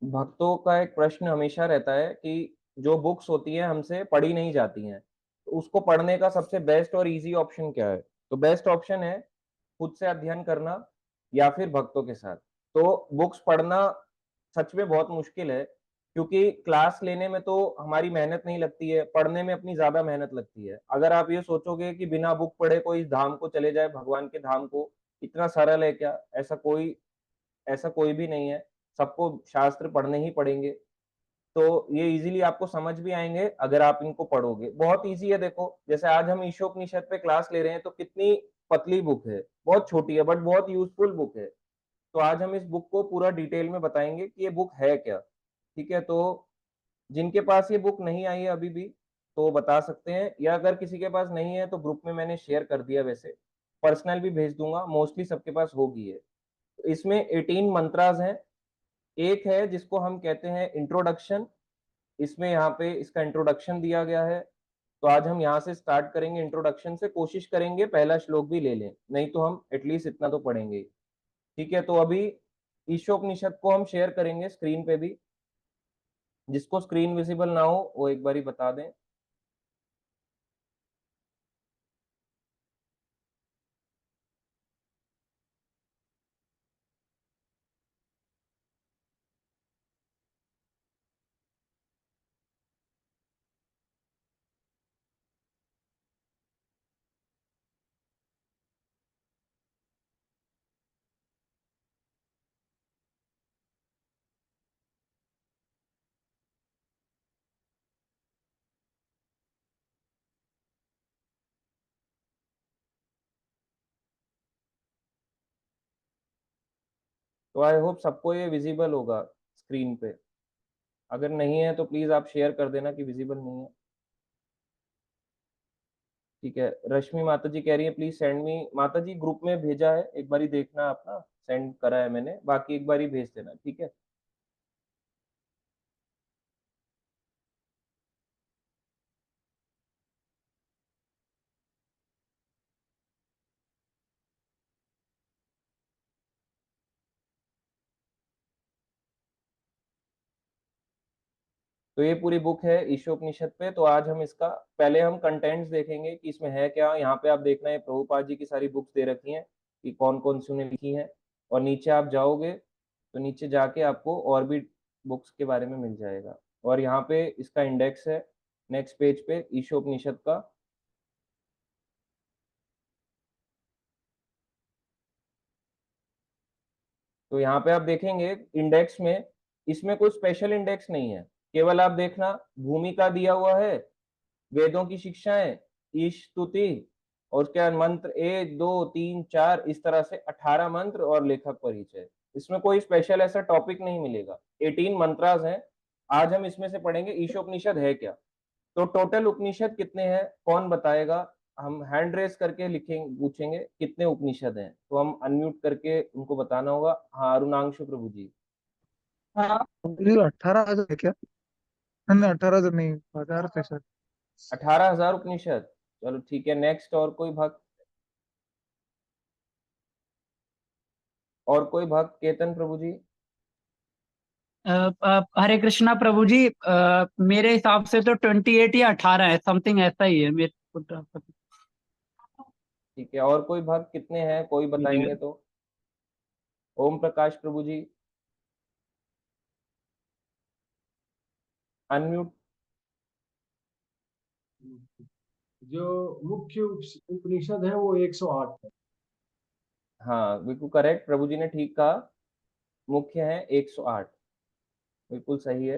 भक्तों का एक प्रश्न हमेशा रहता है कि जो बुक्स होती हैं हमसे पढ़ी नहीं जाती हैं, तो उसको पढ़ने का सबसे बेस्ट और इजी ऑप्शन क्या है? तो बेस्ट ऑप्शन है खुद से अध्ययन करना या फिर भक्तों के साथ। तो बुक्स पढ़ना सच में बहुत मुश्किल है, क्योंकि क्लास लेने में तो हमारी मेहनत नहीं लगती है, पढ़ने में अपनी ज़्यादा मेहनत लगती है। अगर आप ये सोचोगे कि बिना बुक पढ़े कोई इस धाम को चले जाए, भगवान के धाम को, इतना सरल है क्या? ऐसा कोई भी नहीं है। सबको शास्त्र पढ़ने ही पड़ेंगे। तो ये इज़िली आपको समझ भी आएँगे अगर आप इनको पढ़ोगे। बहुत ईज़ी है देखो, जैसे आज हम ईशोपनिषद पे क्लास ले रहे हैं तो कितनी पतली बुक है, बहुत छोटी है बट बहुत यूज़फुल बुक है। तो आज हम इस बुक को पूरा डिटेल में बताएँगे कि ये बुक है क्या? ठीक है? तो जिनके पास ये बुक नहीं आई है अभी भी, तो वो बता सकते हैं, या अगर किसी के पास नहीं है तो ग्रुप में मैंने शेयर कर दिया वैसे, पर्सनल भी भेज दूँगा, मोस्टली सबके पास होगी ये। तो इसमें 18 मंत्रास हैं। एक है जिसको हम कहते हैं इंट्रोडक्शन, इसमें यहाँ पे इसका इंट्रोडक्शन दिया गया है। तो आज हम यहाँ से स्टार्ट करेंगे इंट्रोडक्शन से, कोशिश करेंगे पहला श्लोक भी ले लें, नहीं तो हम एटलीस्ट इतना तो पढ़ेंगे ही। ठीक है? तो अभी ईशोपनिषद को हम शेयर करेंगे स्क्रीन पे भी। जिसको स्क्रीन विजिबल ना हो वो एक बारी बता दें। तो आई होप सबको ये विजिबल होगा स्क्रीन पे। अगर नहीं है तो प्लीज आप शेयर कर देना कि विजिबल नहीं है। ठीक है, रश्मि माता जी कह रही है प्लीज सेंड मी। माता जी ग्रुप में भेजा है, एक बारी देखना आप ना, सेंड करा है मैंने, बाकी एक बारी भेज देना, ठीक है? तो ये पूरी बुक है ईशोपनिषद पे। तो आज हम इसका पहले हम कंटेंट्स देखेंगे कि इसमें है क्या। यहाँ पे आप देखना है प्रभुपाद जी की सारी बुक्स दे रखी हैं कि कौन कौन सी उन्हें लिखी हैं, और नीचे आप जाओगे तो नीचे जाके आपको और भी बुक्स के बारे में मिल जाएगा। और यहाँ पे इसका इंडेक्स है नेक्स्ट पेज पे ईशोपनिषद का। तो यहाँ पे आप देखेंगे इंडेक्स में, इसमें कोई स्पेशल इंडेक्स नहीं है, केवल आप देखना भूमिका दिया हुआ है, वेदों की शिक्षाएं, ईश स्तुति, और उसके बाद मंत्र 1 2 3 4, इस तरह से 18 मंत्र और लेखक परिचय। इसमें कोई स्पेशल ऐसा टॉपिक नहीं मिलेगा। 18 मंत्रास हैं। आज हम इसमें से पढ़ेंगे ईशोपनिषद है क्या। तो टोटल उपनिषद कितने हैं कौन बताएगा? हम हैंड रेस करके लिखेंगे, पूछेंगे कितने उपनिषद हैं, तो हम अनम्यूट करके उनको बताना होगा। हाँ, अरुणांशु प्रभु जी। हाँ, ये 18,000 है क्या? नहीं, 18,000 नहीं, 1000 थे सर। 18,000 उपनिषद। चलो ठीक है, नेक्स्ट। और कोई भक्त? और कोई भक्त? केतन प्रभु जी। हरे कृष्णा प्रभु जी, मेरे हिसाब से तो 28 या 18 है, समथिंग ऐसा ही है मेरे को तो। ठीक है, और कोई भक्त कितने हैं कोई जी। बताएंगे तो? ओम प्रकाश प्रभु जी, अनम्यूट। जो मुख्य उपनिषद है वो 108 है। हाँ बिल्कुल करेक्ट, प्रभु जी ने ठीक कहा। मुख्य है 108, बिल्कुल सही है।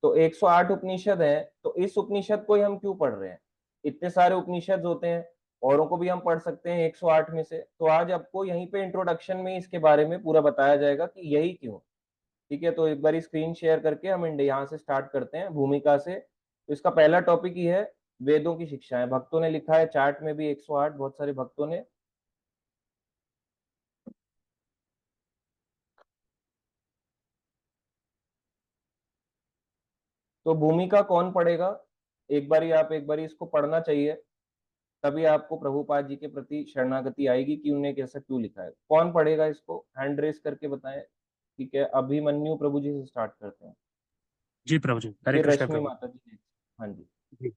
तो 108 उपनिषद है, तो इस उपनिषद को ही हम क्यों पढ़ रहे हैं? इतने सारे उपनिषद होते हैं, औरों को भी हम पढ़ सकते हैं 108 में से। तो आज आपको यहीं पे इंट्रोडक्शन में इसके बारे में पूरा बताया जाएगा कि यही क्यों। ठीक है, तो एक बार स्क्रीन शेयर करके हम यहाँ से स्टार्ट करते हैं भूमिका से। तो इसका पहला टॉपिक ही है वेदों की शिक्षाएं। भक्तों ने लिखा है चार्ट में भी 108, बहुत सारे भक्तों ने। तो भूमिका कौन पढ़ेगा? एक बारी आप एक बारी इसको पढ़ना चाहिए। तभी आपको प्रभुपाद जी के प्रति शरणागति आएगी कि उन्हें कैसा क्यों लिखा है। कौन पढ़ेगा इसको, हैंड रेस करके बताएं। ठीक है, अभिमन्यु प्रभु जी से स्टार्ट करते हैं, जी प्रभु जी, हरे फिर कृष्ण रश्मि प्रभु माता जी। हाँ जी। जी।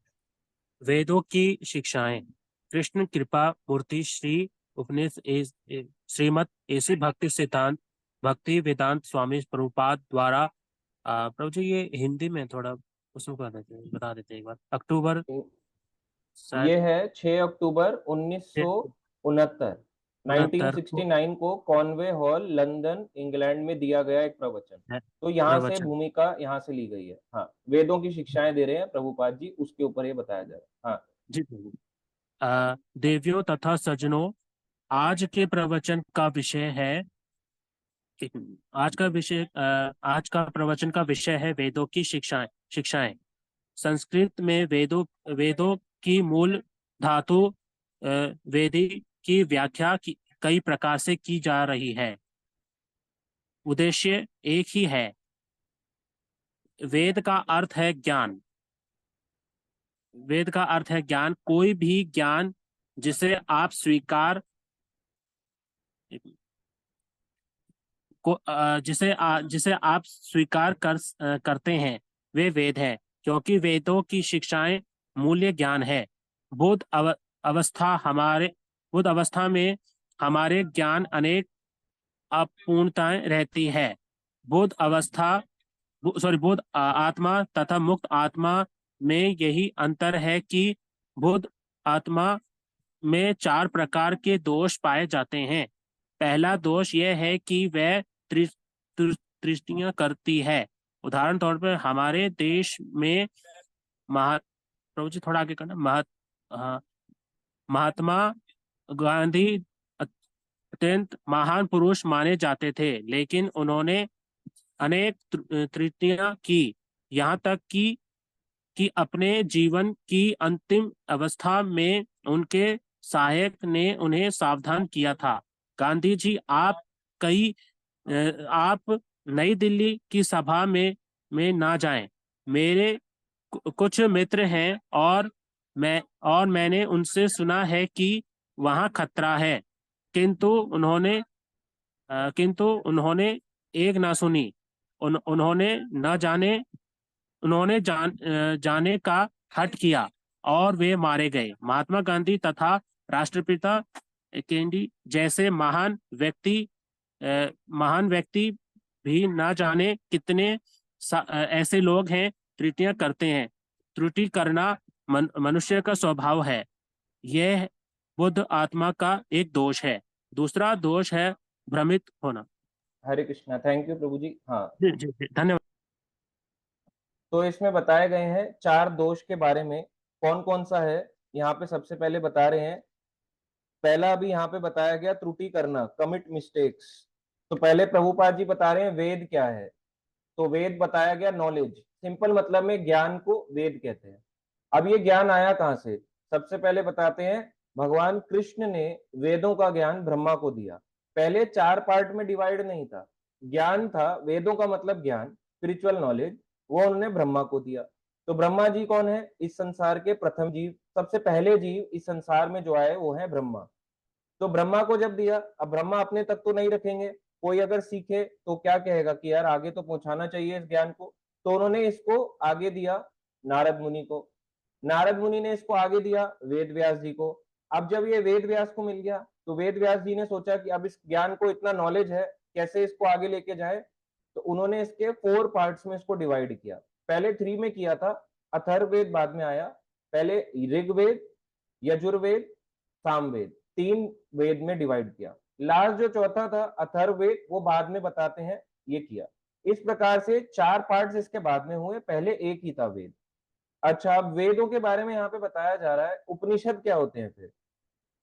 वेदों की शिक्षाएं कृष्ण कृपा मूर्ति श्री उपनिषद श्रीमद एसी भक्ति सिद्धांत भक्ति वेदांत स्वामी प्रभुपाद द्वारा प्रभु जी ये हिंदी में थोड़ा उसमें बता देते हैं एक बार। अक्टूबर शायद ये है 6 अक्टूबर 1969 1969 को कॉन्वे हॉल लंदन इंग्लैंड में दिया गया एक प्रवचन। है तो यहाँ से प्रवचन। भूमिका यहाँ से ली गई है। हाँ, वेदों की शिक्षाएं दे रहे हैं प्रभुपाद जी, उसके ऊपर ये बताया जा रहा है। हाँ जी प्रभु। देवियों तथा सज्जनों, आज के प्रवचन का विषय है आज का प्रवचन का विषय है वेदों की शिक्षाएं। संस्कृत में वेदों की मूल धातु वेदी की व्याख्या कई प्रकार से की जा रही है। उद्देश्य एक ही है। वेद का अर्थ है ज्ञान। वेद का अर्थ है ज्ञान। कोई भी ज्ञान जिसे आप स्वीकार जिसे आप स्वीकार करते हैं वे वेद है, क्योंकि वेदों की शिक्षाएं मूल्य ज्ञान है। बुद्ध अवस्था में हमारे ज्ञान अनेक अपूर्णताएं रहती है। बुद्ध आत्मा तथा मुक्त आत्मा में यही अंतर है कि बुद्ध आत्मा में 4 प्रकार के दोष पाए जाते हैं। पहला दोष यह है कि वह तृष्णियां करती है। उदाहरण तौर पर हमारे देश में प्रभु जी थोड़ा आगे करना। महात्मा गांधी अत्यंत महान पुरुष माने जाते थे, लेकिन उन्होंने अनेक त्रुटियां की, यहाँ तक कि अपने जीवन की अंतिम अवस्था में उनके सहायक ने उन्हें सावधान किया था। गांधी जी आप नई दिल्ली की सभा में ना जाएं। मेरे कुछ मित्र हैं और मैंने उनसे सुना है कि वहां खतरा है, किंतु उन्होंने एक ना सुनी। उन्होंने जाने का हट किया और वे मारे गए। महात्मा गांधी तथा राष्ट्रपिता केंडी जैसे महान व्यक्ति भी ना जाने कितने ऐसे लोग हैं त्रुटियां करते हैं। त्रुटि करना मनुष्य का स्वभाव है। यह बुद्ध आत्मा का एक दोष है। दूसरा दोष है भ्रमित होना। हरे कृष्णा, थैंक यू प्रभु जी। हाँ जी जी जी, धन्यवाद। तो इसमें बताए गए हैं 4 दोष के बारे में। कौन कौन सा है यहाँ पे सबसे पहले बता रहे हैं। पहला अभी यहाँ पे बताया गया त्रुटि करना, कमिट मिस्टेक्स। तो पहले प्रभुपाद जी बता रहे हैं वेद क्या है। तो वेद बताया गया नॉलेज, सिंपल मतलब में ज्ञान को वेद कहते हैं। अब ये ज्ञान आया कहां से, सबसे पहले बताते हैं भगवान कृष्ण ने वेदों का ज्ञान ब्रह्मा को दिया। पहले 4 पार्ट में डिवाइड नहीं था, ज्ञान था, वेदों का मतलब ज्ञान, स्पिरिचुअल नॉलेज, वो उन्होंने ब्रह्मा को दिया। तो ब्रह्मा जी कौन है, इस संसार के प्रथम जीव, सबसे पहले जीव इस संसार में जो आए वो है ब्रह्मा। तो ब्रह्मा को जब दिया, अब ब्रह्मा अपने तक तो नहीं रखेंगे, कोई अगर सीखे तो क्या कहेगा कि यार आगे तो पहुंचाना चाहिए इस ज्ञान को। तो उन्होंने इसको आगे दिया नारद मुनि को। नारद मुनि ने इसको आगे दिया वेद व्यास जी को। अब जब ये वेद व्यास को मिल गया तो वेद व्यास जी ने सोचा कि अब इस ज्ञान को इतना नॉलेज है, कैसे इसको आगे लेके जाए। तो उन्होंने इसके 4 पार्ट्स में इसको डिवाइड किया। पहले 3 में किया था, अथर्ववेद बाद में आया। पहले ऋग्वेद, यजुर्वेद, सामवेद, 3 वेद में डिवाइड किया। लास्ट जो चौथा था अथर्ववेद, वो बाद में बताते हैं, ये किया। इस प्रकार से 4 पार्ट्स इसके बाद में हुए, पहले एक ही था वेद। अच्छा, अब वेदों के बारे में यहाँ पे बताया जा रहा है उपनिषद क्या होते हैं। फिर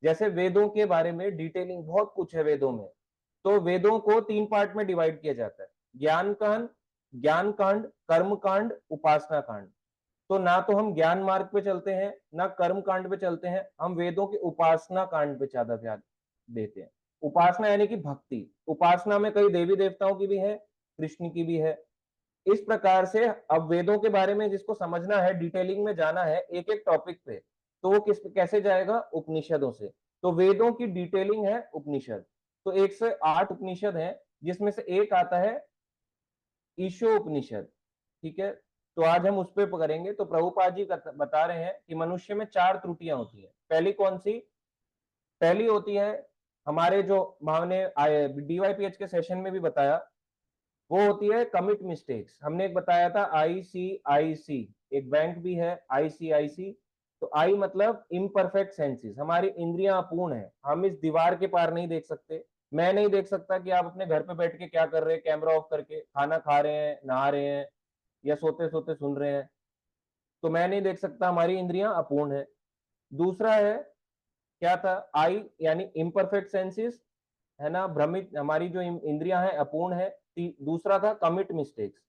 जैसे वेदों के बारे में डिटेलिंग बहुत कुछ है वेदों में। तो वेदों को 3 पार्ट में डिवाइड किया जाता है, ज्ञान कांड, कर्म कांड, उपासना कांड। तो ना तो हम ज्ञान मार्ग पे चलते हैं ना कर्म कांड पे चलते हैं, हम वेदों के उपासना कांड पे ज्यादा ध्यान देते हैं। उपासना यानी कि भक्ति। उपासना में कई देवी देवताओं की भी है, कृष्ण की भी है। इस प्रकार से अब वेदों के बारे में जिसको समझना है, डिटेलिंग में जाना है एक एक टॉपिक पे, तो वो कैसे जाएगा? उपनिषदों से। तो वेदों की डिटेलिंग है उपनिषद। तो 108 उपनिषद हैं, जिसमें से एक आता है ईशो उपनिषद। ठीक है, तो आज हम उस पर करेंगे। तो प्रभुपाद जी बता रहे हैं कि मनुष्य में 4 त्रुटियां होती है। पहली कौन सी? पहली होती है, हमारे जो हमने DYPH के सेशन में भी बताया, वो होती है कमिट मिस्टेक्स। हमने एक बताया था ICIC, एक बैंक भी है ICIC। तो आई मतलब इम्परफेक्ट सेंसेस, हमारी इंद्रियां अपूर्ण है, हम इस दीवार के पार नहीं देख सकते। मैं नहीं देख सकता कि आप अपने घर पे बैठ के क्या कर रहे हैं, कैमरा ऑफ करके खाना खा रहे हैं, नहा रहे हैं, या सोते सोते सुन रहे हैं। तो मैं नहीं देख सकता, हमारी इंद्रियां अपूर्ण है। दूसरा है, क्या था? आई यानी इम्परफेक्ट सेंसेस, है ना, भ्रमित, हमारी जो इंद्रियां हैं अपूर्ण है। दूसरा था कमिट मिस्टेक्स,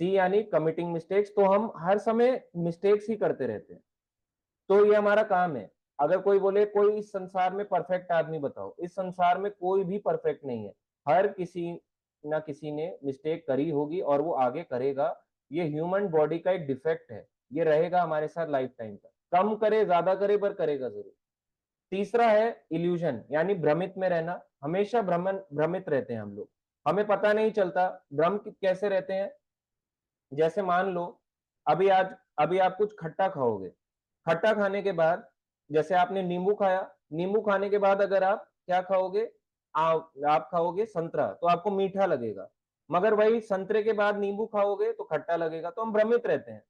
C यानी कमिटिंग मिस्टेक्स। तो हम हर समय मिस्टेक्स ही करते रहते हैं। तो ये हमारा काम है। अगर कोई बोले कोई इस संसार में परफेक्ट आदमी बताओ, इस संसार में कोई भी परफेक्ट नहीं है। हर किसी ना किसी ने मिस्टेक करी होगी और वो आगे करेगा। ये ह्यूमन बॉडी का एक डिफेक्ट है, ये रहेगा हमारे साथ लाइफ टाइम का। कम करे ज्यादा करे पर करेगा जरूर। तीसरा है इल्यूजन, यानी भ्रमित में रहना। हमेशा भ्रमित रहते हैं हम लोग, हमें पता नहीं चलता भ्रम कैसे रहते हैं। जैसे मान लो, अभी आप कुछ खट्टा खाओगे, खट्टा खाने के बाद, जैसे आपने नींबू खाया, नींबू खाने के बाद अगर आप क्या खाओगे, आप खाओगे संतरा, तो आपको मीठा लगेगा। मगर वही संतरे के बाद नींबू खाओगे तो खट्टा लगेगा। तो हम भ्रमित रहते हैं,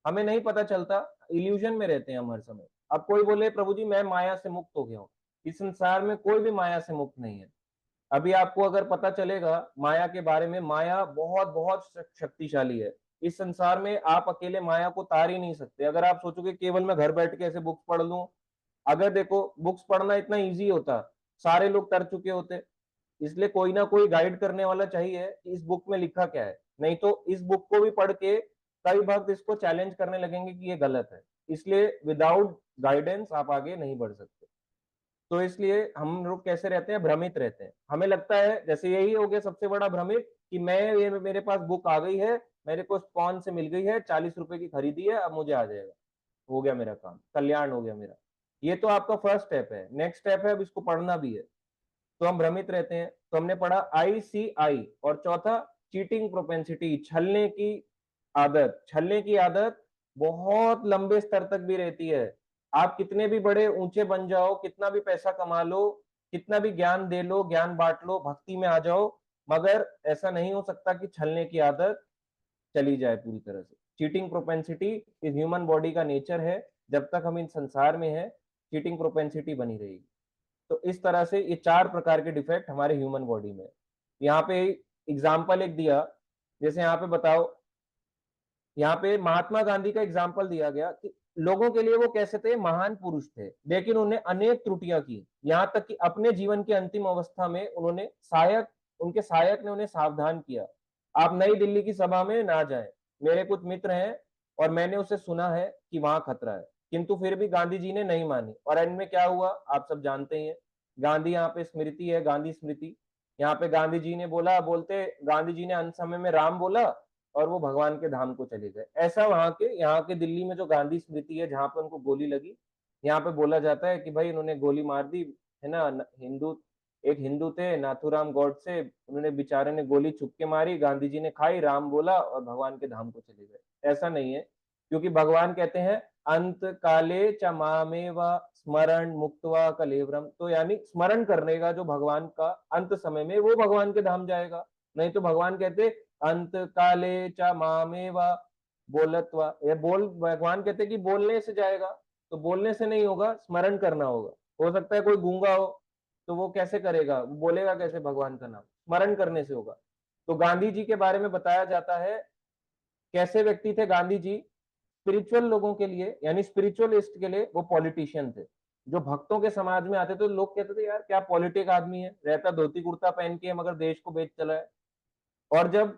हमें नहीं पता चलता, इल्यूजन में रहते हैं हम हर समय। अब कोई बोले प्रभु जी मैं माया से मुक्त हो गया हूँ, इस संसार में कोई भी माया से मुक्त नहीं है। अभी आपको अगर पता चलेगा माया के बारे में, माया बहुत बहुत शक्तिशाली है। इस संसार में आप अकेले माया को तार ही नहीं सकते। अगर आप सोचोगे केवल मैं घर बैठ के ऐसे बुक्स पढ़ लूं, अगर देखो बुक्स पढ़ना इतना इजी होता, सारे लोग तर चुके होते। इसलिए कोई ना कोई गाइड करने वाला चाहिए कि इस बुक में लिखा क्या है। नहीं तो इस बुक को भी पढ़ के कई भक्त इसको चैलेंज करने लगेंगे कि ये गलत है। इसलिए विदाउट गाइडेंस आप आगे नहीं बढ़ सकते। तो इसलिए हम लोग कैसे रहते हैं? भ्रमित रहते हैं। हमें लगता है जैसे यही हो गया सबसे बड़ा भ्रमित, कि ये मेरे पास बुक आ गई है, मेरे को स्पॉन से मिल गई है, 40 रुपए की खरीदी है, अब मुझे आ जाएगा, हो गया मेरा काम, कल्याण हो गया मेरा। ये तो आपका फर्स्ट स्टेप है। नेक्स्ट स्टेप है अब इसको पढ़ना भी है। तो हम भ्रमित रहते हैं। तो हमने पढ़ा ICI। और चौथा चीटिंग प्रोपेंसिटी, छलने की आदत। छलने की आदत बहुत लंबे स्तर तक भी रहती है। आप कितने भी बड़े ऊंचे बन जाओ, कितना भी पैसा कमा लो, कितना भी ज्ञान दे लो, ज्ञान बांट लो, भक्ति में आ जाओ, मगर ऐसा नहीं हो सकता कि छलने की आदत चली जाए पूरी तरह से। चीटिंग प्रोपेंसिटी इस ह्यूमन बॉडी का नेचर है। जब तक हम इन संसार में है, चीटिंग प्रोपेंसिटी बनी रहेगी। तो इस तरह से ये 4 प्रकार के डिफेक्ट हमारे ह्यूमन बॉडी में। यहाँ पे एग्जाम्पल एक दिया, जैसे यहाँ पे बताओ, यहाँ पे महात्मा गांधी का एग्जाम्पल दिया गया कि लोगों के लिए वो कैसे थे, महान पुरुष थे, लेकिन उन्हें अनेक त्रुटियां की। यहाँ तक कि अपने जीवन की अंतिम अवस्था में उनके सहायक ने उन्हें सावधान किया, आप नई दिल्ली की सभा में ना जाएं। मेरे कुछ मित्र हैं और मैंने उसे सुना है कि वहां खतरा है, किंतु फिर भी गांधी जी ने नहीं मानी। और एंड में क्या हुआ आप सब जानते ही हैं। गांधी यहाँ पे स्मृति है, गांधी स्मृति। यहाँ पे गांधी जी ने बोलते गांधी जी ने अंत समय में राम बोला और वो भगवान के धाम को चले गए। ऐसा यहाँ के दिल्ली में जो गांधी स्मृति है, जहां पे उनको गोली लगी, यहाँ पे बोला जाता है कि भाई इन्होंने गोली मार दी, है ना। एक हिंदू थे नाथूराम गॉडसे, उन्होंने बेचारे ने गोली छुप के मारी, गांधी जी ने खाई, राम बोला और भगवान के धाम को चले गए। ऐसा नहीं है, क्योंकि भगवान कहते हैं अंत काले च मामेव स्मरण मुक्त्वा कलेवरम। तो यानी स्मरण करने का जो भगवान का अंत समय में, वो भगवान के धाम जाएगा। नहीं तो भगवान कहते अंत काले च मामेव बोलत्वा, ये भगवान कहते कि बोलने से जाएगा, तो बोलने से नहीं होगा, स्मरण करना होगा। हो सकता है कोई गूंगा हो, तो वो कैसे करेगा, बोलेगा कैसे भगवान का नाम? स्मरण करने से होगा। तो गांधी जी के बारे में बताया जाता है, कैसे व्यक्ति थे गांधी जी? स्पिरिचुअल लोगों के लिए, यानी स्पिरिचुअलिस्ट के लिए वो पॉलिटिशियन थे। जो भक्तों के समाज में आते थे, लोग कहते थे यार क्या पॉलिटिक आदमी है, रहता धोती कुर्ता पहन के मगर देश को बेच चला है। और जब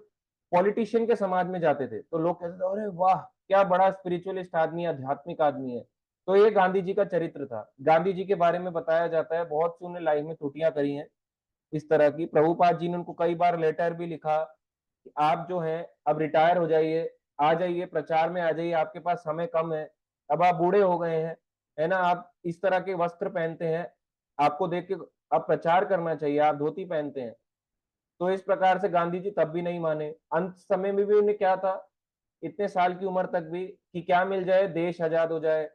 पॉलिटिशियन के समाज में जाते थे तो लोग कहते थे अरे वाह क्या बड़ा स्पिरिचुअलिस्ट आदमी है, आध्यात्मिक आदमी है। तो ये गांधी जी का चरित्र था। गांधी जी के बारे में बताया जाता है, बहुत सी उन्होंने लाइफ में त्रुटियां करी हैं इस तरह की। प्रभुपाद जी ने उनको कई बार लेटर भी लिखा कि आप जो हैं अब रिटायर हो जाइए, आ जाइए प्रचार में, आ जाइए, आपके पास समय कम है, अब आप बूढ़े हो गए हैं, है ना, आप इस तरह के वस्त्र पहनते हैं, आपको देख के अब प्रचार करना चाहिए, आप धोती पहनते हैं। तो इस प्रकार से गांधी जी तब भी नहीं माने। अंत समय में भी उन्हें क्या था, इतने साल की उम्र तक भी, कि क्या मिल जाए, देश आजाद हो जाए,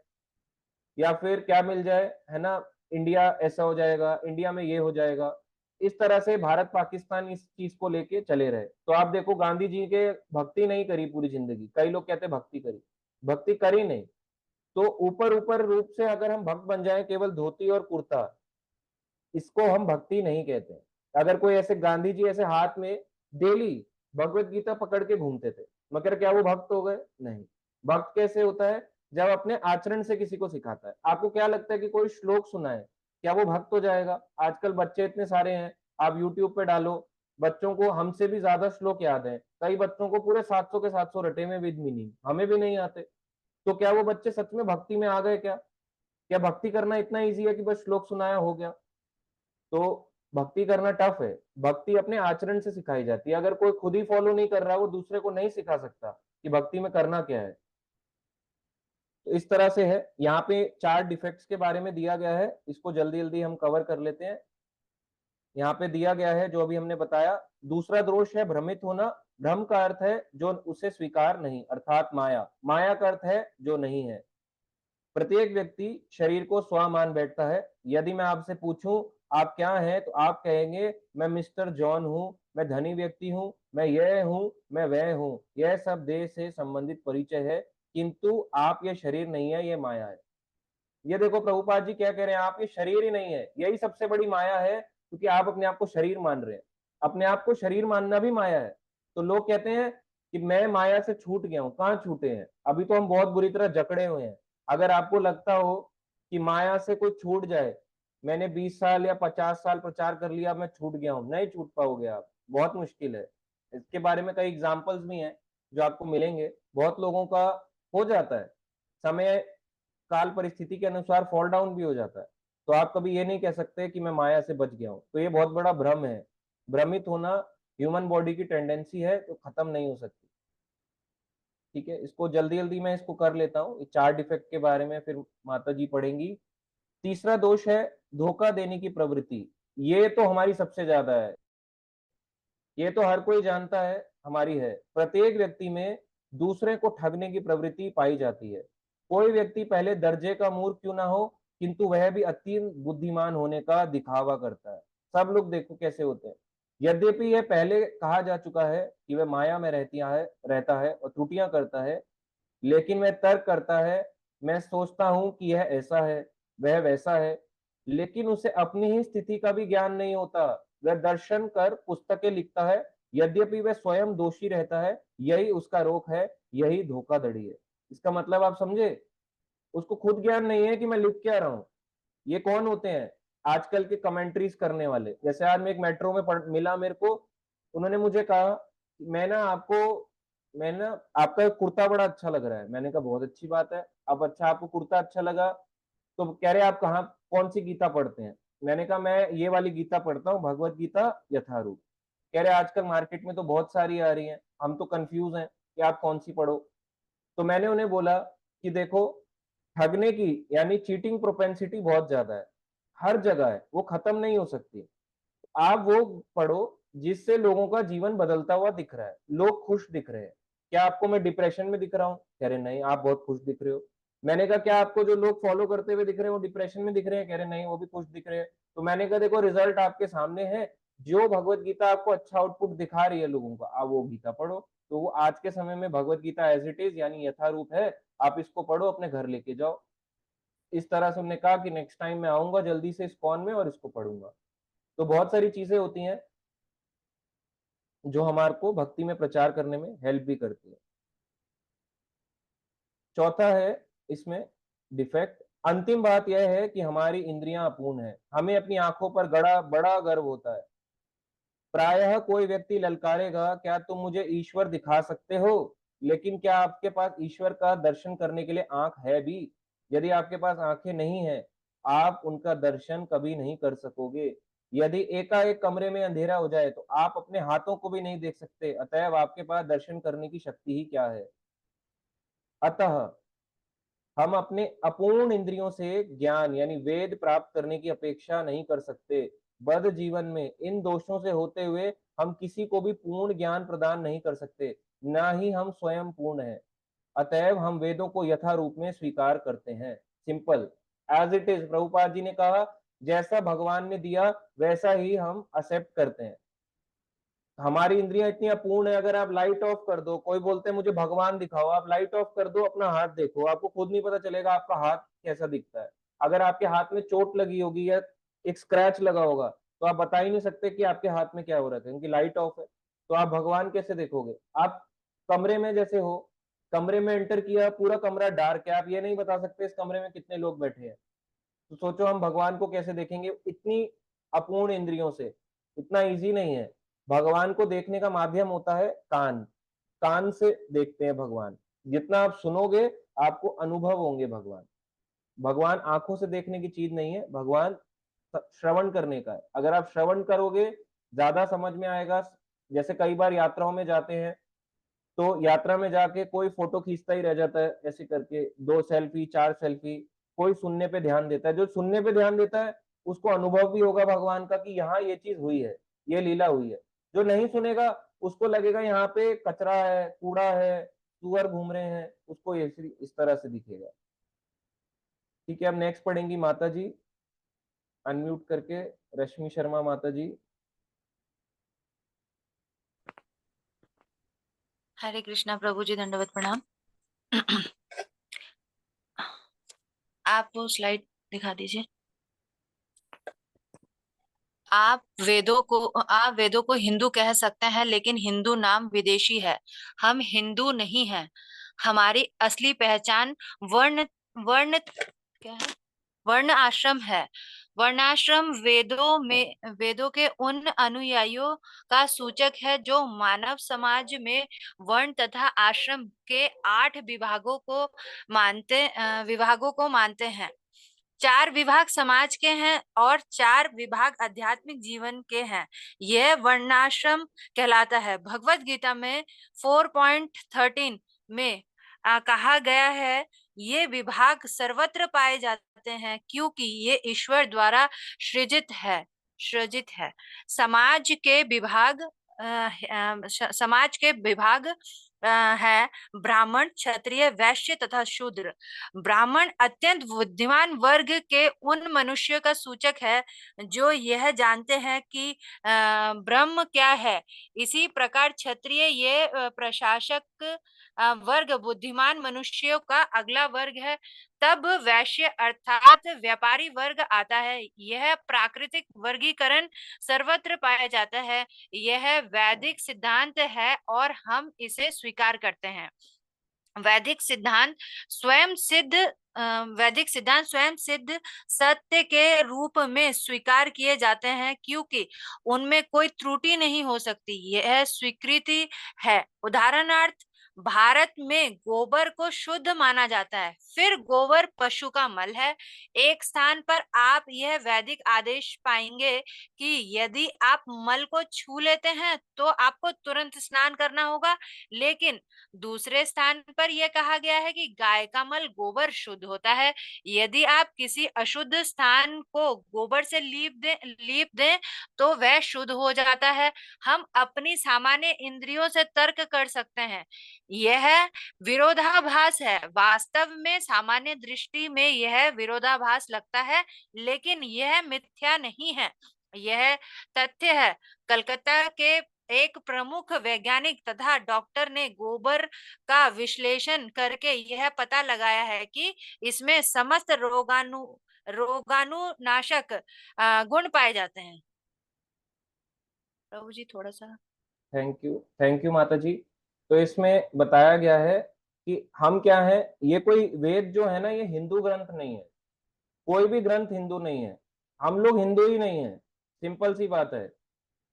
या फिर क्या मिल जाए, है ना, इंडिया ऐसा हो जाएगा, इंडिया में ये हो जाएगा। इस तरह से भारत पाकिस्तान इस चीज को लेके चले रहे। तो आप देखो गांधी जी के भक्ति नहीं करी पूरी जिंदगी, कई लोग कहते भक्ति करी, भक्ति करी नहीं। तो ऊपर ऊपर रूप से अगर हम भक्त बन जाए केवल धोती और कुर्ता, इसको हम भक्ति नहीं कहते। अगर कोई ऐसे गांधी जी ऐसे हाथ में डेली भगवत गीता पकड़ के घूमते थे, मगर क्या वो भक्त हो गए? नहीं। भक्त कैसे होता है? जब अपने आचरण से किसी को सिखाता है। आपको क्या लगता है कि कोई श्लोक सुनाए, क्या वो भक्त हो जाएगा? आजकल बच्चे इतने सारे हैं, आप यूट्यूब पे डालो, बच्चों को हमसे भी ज्यादा श्लोक याद है, कई बच्चों को पूरे 700 के 700 रटे में विद मीनिंग, हमें भी नहीं आते। तो क्या वो बच्चे सच में भक्ति में आ गए? क्या भक्ति करना इतना ईजी है कि बस श्लोक सुनाया हो गया? तो भक्ति करना टफ है। भक्ति अपने आचरण से सिखाई जाती है। अगर कोई खुद ही फॉलो नहीं कर रहा, वो दूसरे को नहीं सिखा सकता कि भक्ति में करना क्या है। तो इस तरह से है। यहाँ पे 4 डिफेक्ट्स के बारे में दिया गया है, इसको जल्दी जल्दी हम कवर कर लेते हैं। यहाँ पे दिया गया है जो अभी हमने बताया। दूसरा दोष है भ्रमित होना। भ्रम का अर्थ है जो उसे स्वीकार नहीं, अर्थात माया। माया का अर्थ है जो नहीं है। प्रत्येक व्यक्ति शरीर को स्व मान बैठता है। यदि मैं आपसे पूछूं आप क्या हैं, तो आप कहेंगे मैं मिस्टर जॉन हूं, मैं धनी व्यक्ति हूं, मैं यह हूं, मैं वह हूं। यह सब देह से संबंधित परिचय है, किंतु आप ये शरीर नहीं है, ये माया है। ये देखो प्रभुपाद जी क्या कह रहे हैं, आप ये शरीर ही नहीं है, यही सबसे बड़ी माया है, क्योंकि आप अपने आप को शरीर मान रहे हैं। अपने आप को शरीर मानना भी माया है। तो लोग कहते हैं कि मैं माया से छूट गया हूं। कहाँ छूटे हैं? अभी तो हम बहुत बुरी तरह जकड़े हुए हैं। अगर आपको लगता हो कि माया से कोई छूट जाए, मैंने 20 साल या 50 साल प्रचार कर लिया, मैं छूट गया हूं, नहीं छूट पाओगे आप, बहुत मुश्किल है। इसके बारे में कई एग्जाम्पल्स भी हैं जो आपको मिलेंगे। बहुत लोगों का हो जाता है, समय काल परिस्थिति के अनुसार फॉल डाउन भी हो जाता है। तो आप कभी ये नहीं कह सकते कि मैं माया से बच गया हूं। तो ये बहुत बड़ा भ्रम है। भ्रमित होना ह्यूमन बॉडी की टेंडेंसी है, तो खत्म नहीं हो सकती। ठीक है, इसको जल्दी जल्दी मैं इसको कर लेता हूँ। ये 4 डिफेक्ट के बारे में फिर माता जी पढ़ेंगी। तीसरा दोष है धोखा देने की प्रवृत्ति। ये तो हमारी सबसे ज्यादा है, ये तो हर कोई जानता है हमारी है। प्रत्येक व्यक्ति में दूसरे को ठगने की प्रवृत्ति पाई जाती है। कोई व्यक्ति पहले दर्जे का मूर्ख क्यों ना हो, किंतु वह भी अत्यंत बुद्धिमान होने का दिखावा करता है। सब लोग देखो कैसे होते हैं। यद्यपि यह पहले कहा जा चुका है कि वह माया में रहता है और त्रुटियां करता है, लेकिन वह तर्क करता है, मैं सोचता हूं कि यह ऐसा है, वह वैसा है, लेकिन उसे अपनी ही स्थिति का भी ज्ञान नहीं होता। वह दर्शन कर पुस्तकें लिखता है, यद्यपि वह स्वयं दोषी रहता है। यही उसका रोग है, यही धोखाधड़ी है। इसका मतलब आप समझे? उसको खुद ज्ञान नहीं है कि मैं लिख क्या रहा हूं। ये कौन होते हैं? आजकल के कमेंट्रीज करने वाले। जैसे आज मैं एक मेट्रो में मिला मेरे को, उन्होंने मुझे कहा मैं ना आपका कुर्ता बड़ा अच्छा लग रहा है। मैंने कहा बहुत अच्छी बात है। अब अच्छा आपको कुर्ता अच्छा लगा, तो कह रहे आप कहाँ कौन सी गीता पढ़ते हैं? मैंने कहा मैं ये वाली गीता पढ़ता हूँ, भगवत गीता यथारूप। कह रहे आजकल मार्केट में तो बहुत सारी आ रही हैं, हम तो कंफ्यूज हैं कि आप कौन सी पढ़ो। तो मैंने उन्हें बोला कि देखो, ठगने की यानी चीटिंग प्रोपेंसिटी बहुत ज्यादा है, हर जगह है, वो खत्म नहीं हो सकती। आप वो पढ़ो जिससे लोगों का जीवन बदलता हुआ दिख रहा है, लोग खुश दिख रहे हैं। क्या आपको मैं डिप्रेशन में दिख रहा हूँ? कह रहे नहीं, आप बहुत खुश दिख रहे हो। मैंने कहा क्या आपको जो लोग फॉलो करते हुए दिख रहे हैं वो डिप्रेशन में दिख रहे हैं? कह रहे नहीं, वो भी खुश दिख रहे हैं। तो मैंने कहा देखो रिजल्ट आपके सामने है। जो भगवत गीता आपको अच्छा आउटपुट दिखा रही है लोगों का, आप वो गीता पढ़ो। तो वो आज के समय में Bhagavad Gita as it is यानी यथारूप है, आप इसको पढ़ो, अपने घर लेके जाओ। इस तरह से हमने कहा कि नेक्स्ट टाइम मैं आऊंगा जल्दी से इस्कॉन में और इसको पढ़ूंगा। तो बहुत सारी चीजें होती हैं जो हमारे को भक्ति में प्रचार करने में हेल्प भी करती है। चौथा है इसमें डिफेक्ट। अंतिम बात यह है कि हमारी इंद्रियां अपूर्ण है, हमें अपनी आंखों पर बड़ा गर्व होता है। प्रायः कोई व्यक्ति ललकारेगा, क्या तुम मुझे ईश्वर दिखा सकते हो? लेकिन क्या आपके पास ईश्वर का दर्शन करने के लिए आंख है भी? यदि आपके पास आंखें नहीं है, आप उनका दर्शन कभी नहीं कर सकोगे। यदि एकाएक कमरे में अंधेरा हो जाए तो आप अपने हाथों को भी नहीं देख सकते, अतएव आपके पास दर्शन करने की शक्ति ही क्या है? अतः हम अपने अपूर्ण इंद्रियों से ज्ञान यानी वेद प्राप्त करने की अपेक्षा नहीं कर सकते। बद्ध जीवन में इन दोषों से होते हुए हम किसी को भी पूर्ण ज्ञान प्रदान नहीं कर सकते, ना ही हम स्वयं पूर्ण हैं। अतएव हम वेदों को यथा रूप में स्वीकार करते हैं। Simple as it is. Prabhupada ji ने कहा जैसा भगवान ने दिया वैसा ही हम एक्सेप्ट करते हैं। हमारी इंद्रियां इतनी अपूर्ण है, अगर आप लाइट ऑफ कर दो, कोई बोलते हैं मुझे भगवान दिखाओ, आप लाइट ऑफ कर दो, अपना हाथ देखो, आपको खुद नहीं पता चलेगा आपका हाथ कैसा दिखता है। अगर आपके हाथ में चोट लगी होगी या एक स्क्रैच लगा होगा तो आप बता ही नहीं सकते कि आपके हाथ में क्या हो रहा है, क्योंकि लाइट ऑफ है। तो आप भगवान कैसे देखोगे? आप कमरे में जैसे हो, कमरे में एंटर किया, पूरा कमरा डार्क है, आप ये नहीं बता सकते इस कमरे में कितने लोग बैठे हैं। तो सोचो हम भगवान को कैसे देखेंगे इतनी अपूर्ण इंद्रियों से? इतना इजी नहीं है। भगवान को देखने का माध्यम होता है कान। कान से देखते हैं भगवान। जितना आप सुनोगे आपको अनुभव होंगे भगवान। भगवान आंखों से देखने की चीज नहीं है, भगवान श्रवण करने का है। अगर आप श्रवण करोगे ज्यादा समझ में आएगा। जैसे कई बार यात्राओं में जाते हैं तो यात्रा में जाके कोई फोटो खींचता ही रह जाता है ऐसे करके, 2 सेल्फी 4 सेल्फी। कोई सुनने पे ध्यान देता है, जो सुनने पे ध्यान देता है उसको अनुभव भी होगा भगवान का कि यहाँ ये चीज हुई है, ये लीला हुई है। जो नहीं सुनेगा उसको लगेगा यहाँ पे कचरा है, कूड़ा है, सुअर घूम रहे हैं, उसको इस तरह से दिखेगा। ठीक है, अब नेक्स्ट पढ़ेंगी माता जी, अनम्यूट करके। रश्मि शर्मा माता जी। हरे कृष्णा प्रभु जी, दंडवत प्रणाम। आप वो स्लाइड दिखा दीजिए। आप वेदों को हिंदू कह सकते हैं, लेकिन हिंदू नाम विदेशी है। हम हिंदू नहीं हैं। हमारी असली पहचान वर्ण वर्ण क्या है? वर्ण आश्रम है। वर्णाश्रम वेदों के उन अनुयायियों का सूचक है जो मानव समाज में वर्ण तथा आश्रम के 8 विभागों को मानते हैं। 4 विभाग समाज के हैं और 4 विभाग आध्यात्मिक जीवन के हैं। यह वर्णाश्रम कहलाता है। भगवत गीता में 4.13 में कहा गया है, ये विभाग सर्वत्र पाए जाते हैं क्योंकि ये ईश्वर द्वारा सृजित है। समाज के विभाग है ब्राह्मण, क्षत्रिय, वैश्य तथा शूद्र। ब्राह्मण अत्यंत बुद्धिमान वर्ग के उन मनुष्यों का सूचक है जो यह जानते हैं कि ब्रह्म क्या है। इसी प्रकार क्षत्रिय ये प्रशासक वर्ग बुद्धिमान मनुष्यों का अगला वर्ग है। तब वैश्य अर्थात व्यापारी वर्ग आता है। यह प्राकृतिक वर्गीकरण सर्वत्र पाया जाता है। यह वैदिक सिद्धांत है और हम इसे स्वीकार करते हैं। वैदिक सिद्धांत स्वयं सिद्ध सत्य के रूप में स्वीकार किए जाते हैं क्योंकि उनमें कोई त्रुटि नहीं हो सकती। यह स्वीकृति है। उदाहरणार्थ, भारत में गोबर को शुद्ध माना जाता है, फिर गोबर पशु का मल है। एक स्थान पर आप यह वैदिक आदेश पाएंगे कि यदि आप मल को छू लेते हैं तो आपको तुरंत स्नान करना होगा, लेकिन दूसरे स्थान पर यह कहा गया है कि गाय का मल गोबर शुद्ध होता है। यदि आप किसी अशुद्ध स्थान को गोबर से लीप दें तो वह शुद्ध हो जाता है। हम अपनी सामान्य इंद्रियों से तर्क कर सकते हैं। यह विरोधाभास है। वास्तव में सामान्य दृष्टि में यह विरोधाभास लगता है, लेकिन यह मिथ्या नहीं है, यह तथ्य है। कलकत्ता के एक प्रमुख वैज्ञानिक तथा डॉक्टर ने गोबर का विश्लेषण करके यह पता लगाया है कि इसमें समस्त रोगाणुनाशक गुण पाए जाते हैं। प्रभु जी थोड़ा सा। थैंक यू माता जी। तो इसमें बताया गया है कि हम क्या है, ये कोई वेद जो है ना, ये हिंदू ग्रंथ नहीं है। कोई भी ग्रंथ हिंदू नहीं है। हम लोग हिंदू ही नहीं है, सिंपल सी बात है।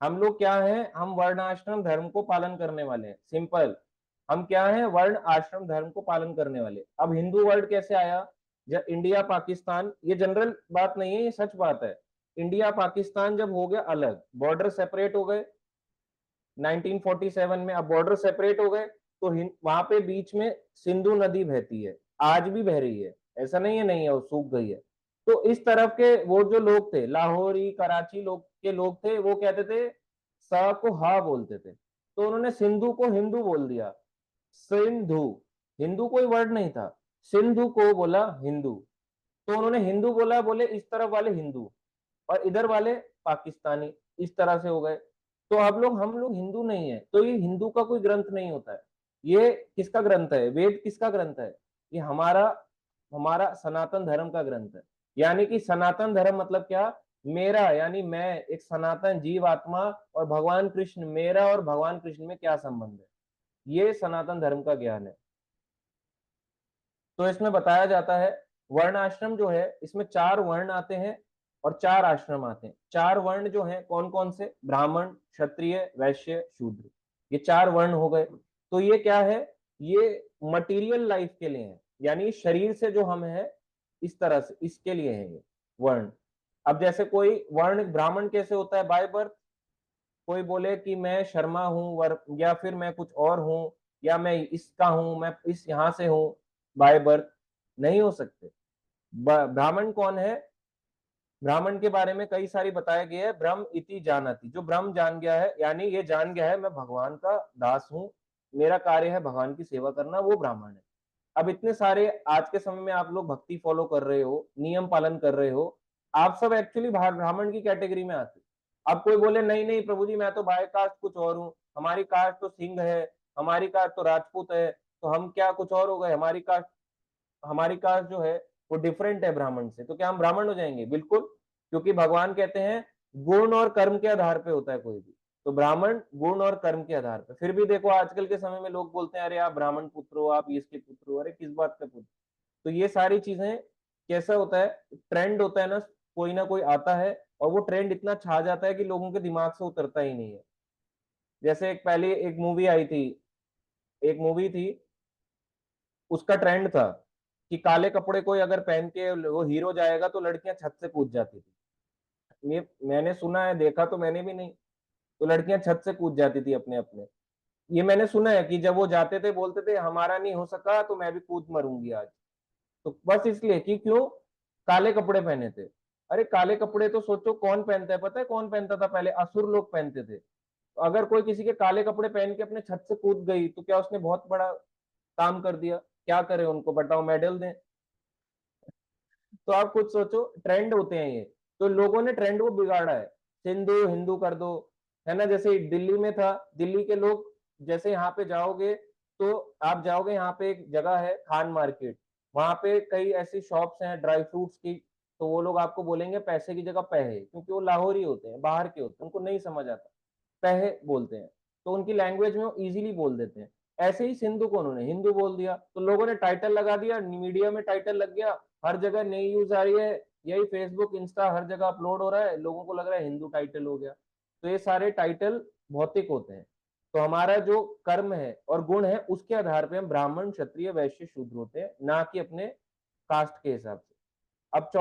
हम लोग क्या है, हम वर्ण आश्रम धर्म को पालन करने वाले हैं। सिंपल, हम क्या है, वर्ण आश्रम धर्म को पालन करने वाले। अब हिंदू वर्ड कैसे आया? जब इंडिया पाकिस्तान, ये जनरल बात नहीं है, ये सच बात है। इंडिया पाकिस्तान जब हो गया अलग, बॉर्डर सेपरेट हो गए 1947 में, अब बॉर्डर सेपरेट हो गए तो वहां पे बीच में सिंधु नदी बहती है। आज भी बह रही है, ऐसा नहीं है वो सूख गई है। तो इस तरफ के वो जो लोग थे, लाहौरी कराची लोग थे, वो कहते थे स को हा बोलते थे, तो उन्होंने सिंधु को हिंदू बोल दिया। सिंधु, हिंदू कोई वर्ड नहीं था, सिंधु को बोला हिंदू, तो उन्होंने हिंदू बोला, बोले इस तरफ वाले हिंदू और इधर वाले पाकिस्तानी, इस तरह से हो गए। तो हम लोग हिंदू नहीं है, तो ये हिंदू का कोई ग्रंथ नहीं होता है। ये किसका ग्रंथ है? वेद किसका ग्रंथ है? ये हमारा सनातन धर्म का ग्रंथ है। यानी कि सनातन धर्म मतलब क्या? मेरा, यानी मैं एक सनातन जीव आत्मा, और भगवान कृष्ण, मेरा और भगवान कृष्ण में क्या संबंध है, ये सनातन धर्म का ज्ञान है। तो इसमें बताया जाता है वर्ण आश्रम जो है, इसमें 4 वर्ण आते हैं और 4 आश्रम आते हैं। 4 वर्ण जो हैं कौन कौन से? ब्राह्मण, क्षत्रिय, वैश्य, शूद्र, ये 4 वर्ण हो गए। तो ये क्या है? ये मटेरियल लाइफ के लिए है, यानी शरीर से जो हम है इस तरह से, इसके लिए है ये वर्ण। अब जैसे कोई वर्ण, ब्राह्मण कैसे होता है? By birth. कोई बोले कि मैं शर्मा हूं, या फिर मैं कुछ और हूं, या मैं इसका हूं, मैं इस यहां से हूं, बाय बर्थ नहीं हो सकते। ब्राह्मण कौन है? ब्राह्मण के बारे में कई सारी बताया गया है। ब्रह्म इति जानति, जो ब्रह्म जान गया है, यानी ये जान गया है मैं भगवान का दास हूं, मेरा कार्य है भगवान की सेवा करना, वो ब्राह्मण है। अब इतने सारे आज के समय में आप लोग भक्ति फॉलो कर रहे हो, नियम पालन कर रहे हो, आप सब एक्चुअली ब्राह्मण की कैटेगरी में आते। अब कोई बोले नहीं नहीं प्रभु जी, मैं तो बाय कास्ट कुछ और हूँ, हमारी कास्ट तो सिंह है, हमारी कास्ट तो राजपूत है, तो हम क्या कुछ और हो गए? हमारी कास्ट जो है वो डिफरेंट है ब्राह्मण से, तो क्या हम ब्राह्मण हो जाएंगे? बिल्कुल, क्योंकि भगवान कहते हैं गुण और कर्म के आधार पे होता है कोई भी, तो ब्राह्मण गुण और कर्म के आधार पे। फिर भी देखो आजकल के समय में लोग बोलते हैं अरे आप ब्राह्मण पुत्र हो, आप इसके पुत्र हो, अरे किस बात का पुत्र? तो ये सारी चीजें कैसा होता है, ट्रेंड होता है ना कोई आता है और वो ट्रेंड इतना छा जाता है कि लोगों के दिमाग से उतरता ही नहीं है। जैसे पहले एक मूवी थी, उसका ट्रेंड था कि काले कपड़े कोई अगर पहन के वो हीरो जाएगा तो लड़कियां छत से कूद जाती थी। ये मैंने सुना है, देखा तो मैंने भी नहीं, तो लड़कियां छत से कूद जाती थी अपने अपने। ये मैंने सुना है कि जब वो जाते थे बोलते थे हमारा नहीं हो सका तो मैं भी कूद मरूंगी आज। तो बस इसलिए कि क्यों? काले कपड़े पहने थे। अरे काले कपड़े तो सोचो कौन पहनता है, पता है कौन पहनता था पहले? असुर लोग पहनते थे। तो अगर कोई किसी के काले कपड़े पहन के अपने छत से कूद गई तो क्या उसने बहुत बड़ा काम कर दिया? क्या करे उनको? बताओ, मेडल दें? तो आप खुद सोचो, ट्रेंड होते हैं ये, तो लोगों ने ट्रेंड को बिगाड़ा है, सिंधु हिंदू कर दो, है ना। जैसे दिल्ली में था, दिल्ली के लोग जैसे यहाँ पे जाओगे तो आप जाओगे, यहाँ पे एक जगह है खान मार्केट, वहां पे कई ऐसी शॉप्स हैं ड्राई फ्रूट्स की, तो वो लोग आपको बोलेंगे पैसे की जगह पैहे, क्योंकि वो लाहौरी होते हैं, बाहर के होते हैं, उनको नहीं समझ आता, पैहे बोलते हैं, तो उनकी लैंग्वेज में वो इजीली बोल देते हैं। ऐसे ही सिंधु को उन्होंने हिंदू बोल दिया, तो लोगों ने टाइटल लगा दिया, मीडिया में टाइटल लग गया, हर जगह नई न्यूज आ रही है, यही फेसबुक इंस्टा हर जगह अपलोड हो रहा है, लोगों को लग रहा है हिंदू टाइटल हो गया। तो ये सारे टाइटल भौतिक होते हैं। तो हमारा जो कर्म है और गुण है उसके आधार पे हम ब्राह्मण, क्षत्रिय, वैश्य, शूद्र होते हैं, ना कि अपने कास्ट के हिसाब से। अब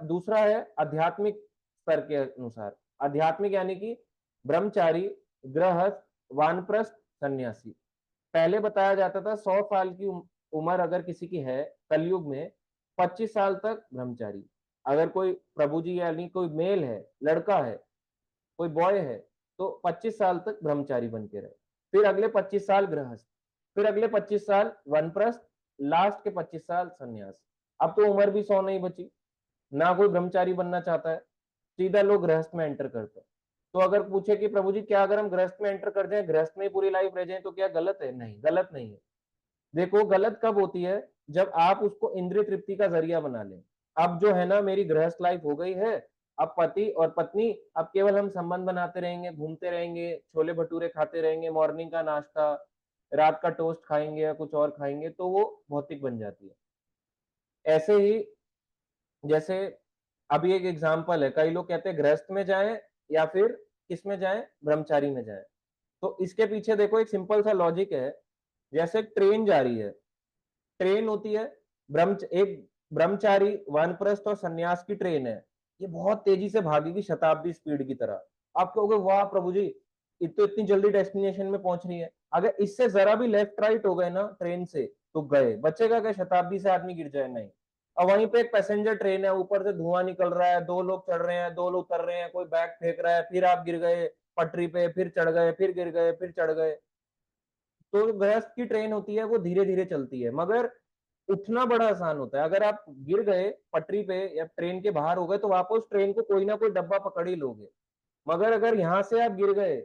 दूसरा है आध्यात्मिक स्तर के अनुसार। आध्यात्मिक यानी कि ब्रह्मचारी, गृहस्थ, वानप्रस्थ, सन्यासी। पहले बताया जाता था 100 साल की उम्र अगर किसी की है कलयुग में, 25 साल तक ब्रह्मचारी। अगर कोई प्रभु जी यानी कोई मेल है, लड़का है, कोई बॉय है, तो 25 साल तक ब्रह्मचारी बन के रहे, फिर अगले 25 साल गृहस्थ, फिर अगले 25 साल वनप्रस्थ, लास्ट के 25 साल सन्यास। अब तो उम्र भी 100 नहीं बची, ना कोई ब्रह्मचारी बनना चाहता है, सीधा लोग गृहस्थ में एंटर करते हैं। तो अगर पूछे कि प्रभु जी क्या अगर हम गृहस्थ में एंटर कर जाए, गृहस्थ में पूरी लाइफ रह जाए, तो क्या गलत है? नहीं, गलत नहीं है। देखो गलत कब होती है? जब आप उसको इंद्रिय तृप्ति का जरिया बना लें। अब जो है ना, मेरी गृहस्थ लाइफ हो गई है, अब पति और पत्नी, अब केवल हम संबंध बनाते रहेंगे, घूमते रहेंगे, छोले भटूरे खाते रहेंगे, मॉर्निंग का नाश्ता, रात का टोस्ट खाएंगे या कुछ और खाएंगे, तो वो भौतिक बन जाती है। ऐसे ही जैसे अभी एक एग्जाम्पल है, कई लोग कहते हैं गृहस्थ में जाएं या फिर किस में जाएं, ब्रह्मचारी में जाएं। तो इसके पीछे देखो एक सिंपल सा लॉजिक है। जैसे ट्रेन जा रही है, ट्रेन होती है, एक ब्रह्मचारी, वानप्रस्थ और सन्यास की ट्रेन है, ये बहुत तेजी से भागेगी शताब्दी स्पीड की तरह। आप कहोगे वाह प्रभु जी, इतनी जल्दी डेस्टिनेशन में पहुंच रही है। अगर इससे जरा भी लेफ्ट राइट हो गए ना ट्रेन से, तो गए, बचेगा क्या शताब्दी से आदमी गिर जाए? नहीं। अब वहीं पे एक पैसेंजर ट्रेन है, ऊपर से धुआं निकल रहा है, 2 लोग चढ़ रहे हैं, 2 लोग उतर रहे हैं, कोई बैग फेंक रहा है, फिर आप गिर गए पटरी पे, फिर चढ़ गए, फिर गिर गए, फिर चढ़ गए। तो गृहस्थ की ट्रेन होती है वो धीरे धीरे चलती है, मगर उठना बड़ा आसान होता है। अगर आप गिर गए पटरी पे या ट्रेन के बाहर हो गए तो वापस ट्रेन को कोई ना कोई डब्बा पकड़ ही लोगे, मगर अगर यहाँ से आप गिर गए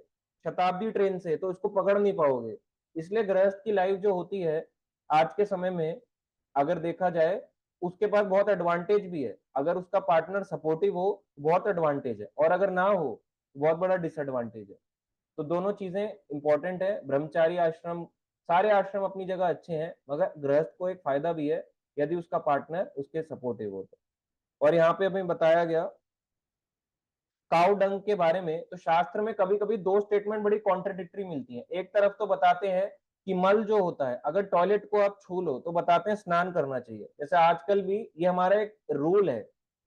शताब्दी ट्रेन से तो इसको पकड़ नहीं पाओगे। इसलिए गृहस्थ की लाइफ जो होती है आज के समय में, अगर देखा जाए, उसके पास बहुत एडवांटेज भी है। अगर उसका पार्टनर सपोर्टिव हो बहुत एडवांटेज है, और अगर ना हो बहुत बड़ा डिसएडवांटेज है। तो दोनों चीजें इंपॉर्टेंट है। ब्रह्मचारी आश्रम, सारे आश्रम अपनी जगह अच्छे हैं, मगर गृहस्थ को एक फायदा भी है यदि उसका पार्टनर उसके सपोर्टिव हो तो। और यहाँ पे हमें बताया गया काउ डंग के बारे में, तो शास्त्र में कभी कभी 2 स्टेटमेंट बड़ी कॉन्ट्रडिक्टरी मिलती हैं। एक तरफ तो बताते हैं कि मल जो होता है अगर टॉयलेट को आप छू लो तो बताते हैं स्नान करना चाहिए। जैसे आजकल भी ये हमारा एक रूल है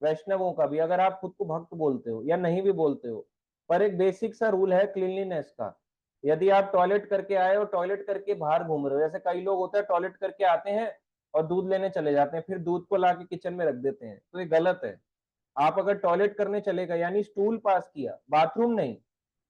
वैष्णवों का भी, अगर आप खुद को भक्त बोलते हो या नहीं भी बोलते हो, पर एक बेसिक सा रूल है क्लीनलीनेस का। यदि आप टॉयलेट करके आए और टॉयलेट करके बाहर घूम रहे हो, जैसे कई लोग होते हैं टॉयलेट करके आते हैं और दूध लेने चले जाते हैं, फिर दूध को लाके किचन में रख देते हैं, तो ये गलत है। आप अगर टॉयलेट करने चले गए यानी स्टूल पास किया, बाथरूम नहीं,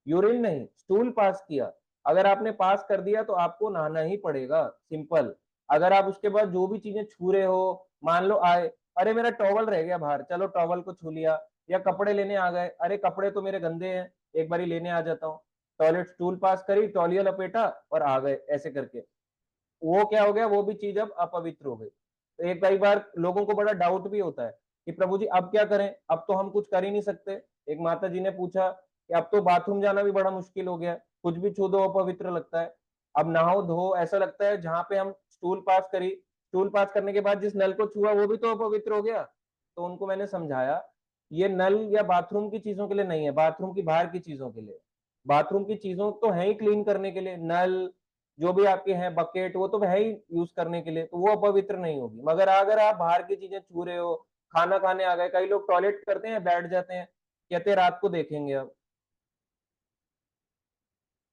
यूरिन नहीं, स्टूल पास किया, अगर आपने पास कर दिया तो आपको नहाना ही पड़ेगा, सिंपल। अगर आप उसके बाद जो भी चीजें छू रहे हो, मान लो आए, अरे मेरा टॉवल रह गया बाहर, चलो टॉवल को छू लिया, या कपड़े लेने आ गए, अरे कपड़े तो मेरे गंदे हैं, एक बारी लेने आ जाता हूँ, टॉयलेट स्टूल पास करी, तौलिया लपेटा और आ गए, ऐसे करके वो क्या हो गया, वो भी चीज अब अपवित्र हो गई। तो एक कई बार लोगों को बड़ा डाउट भी होता है कि प्रभु जी अब क्या करें, अब तो हम कुछ कर ही नहीं सकते। एक माता जी ने पूछा कि अब तो बाथरूम जाना भी बड़ा मुश्किल हो गया, कुछ भी छू दो अपवित्र लगता है, अब नहाओ धो ऐसा लगता है, जहां पे हम स्टूल पास करी, स्टूल पास करने के बाद जिस नल को छुआ वो भी तो अपवित्र हो गया। तो उनको मैंने समझाया ये नल या बाथरूम की चीजों के लिए नहीं है, बाथरूम की बाहर की चीजों के लिए। बाथरूम की चीजों तो है ही क्लीन करने के लिए, नल जो भी आपके हैं बकेट वो तो है ही यूज करने के लिए, तो वो अपवित्र नहीं होगी। मगर अगर आप बाहर की चीजें छू रहे हो, खाना खाने आ गए, कई लोग टॉयलेट करते हैं बैठ जाते हैं, कहते हैं रात को देखेंगे अब।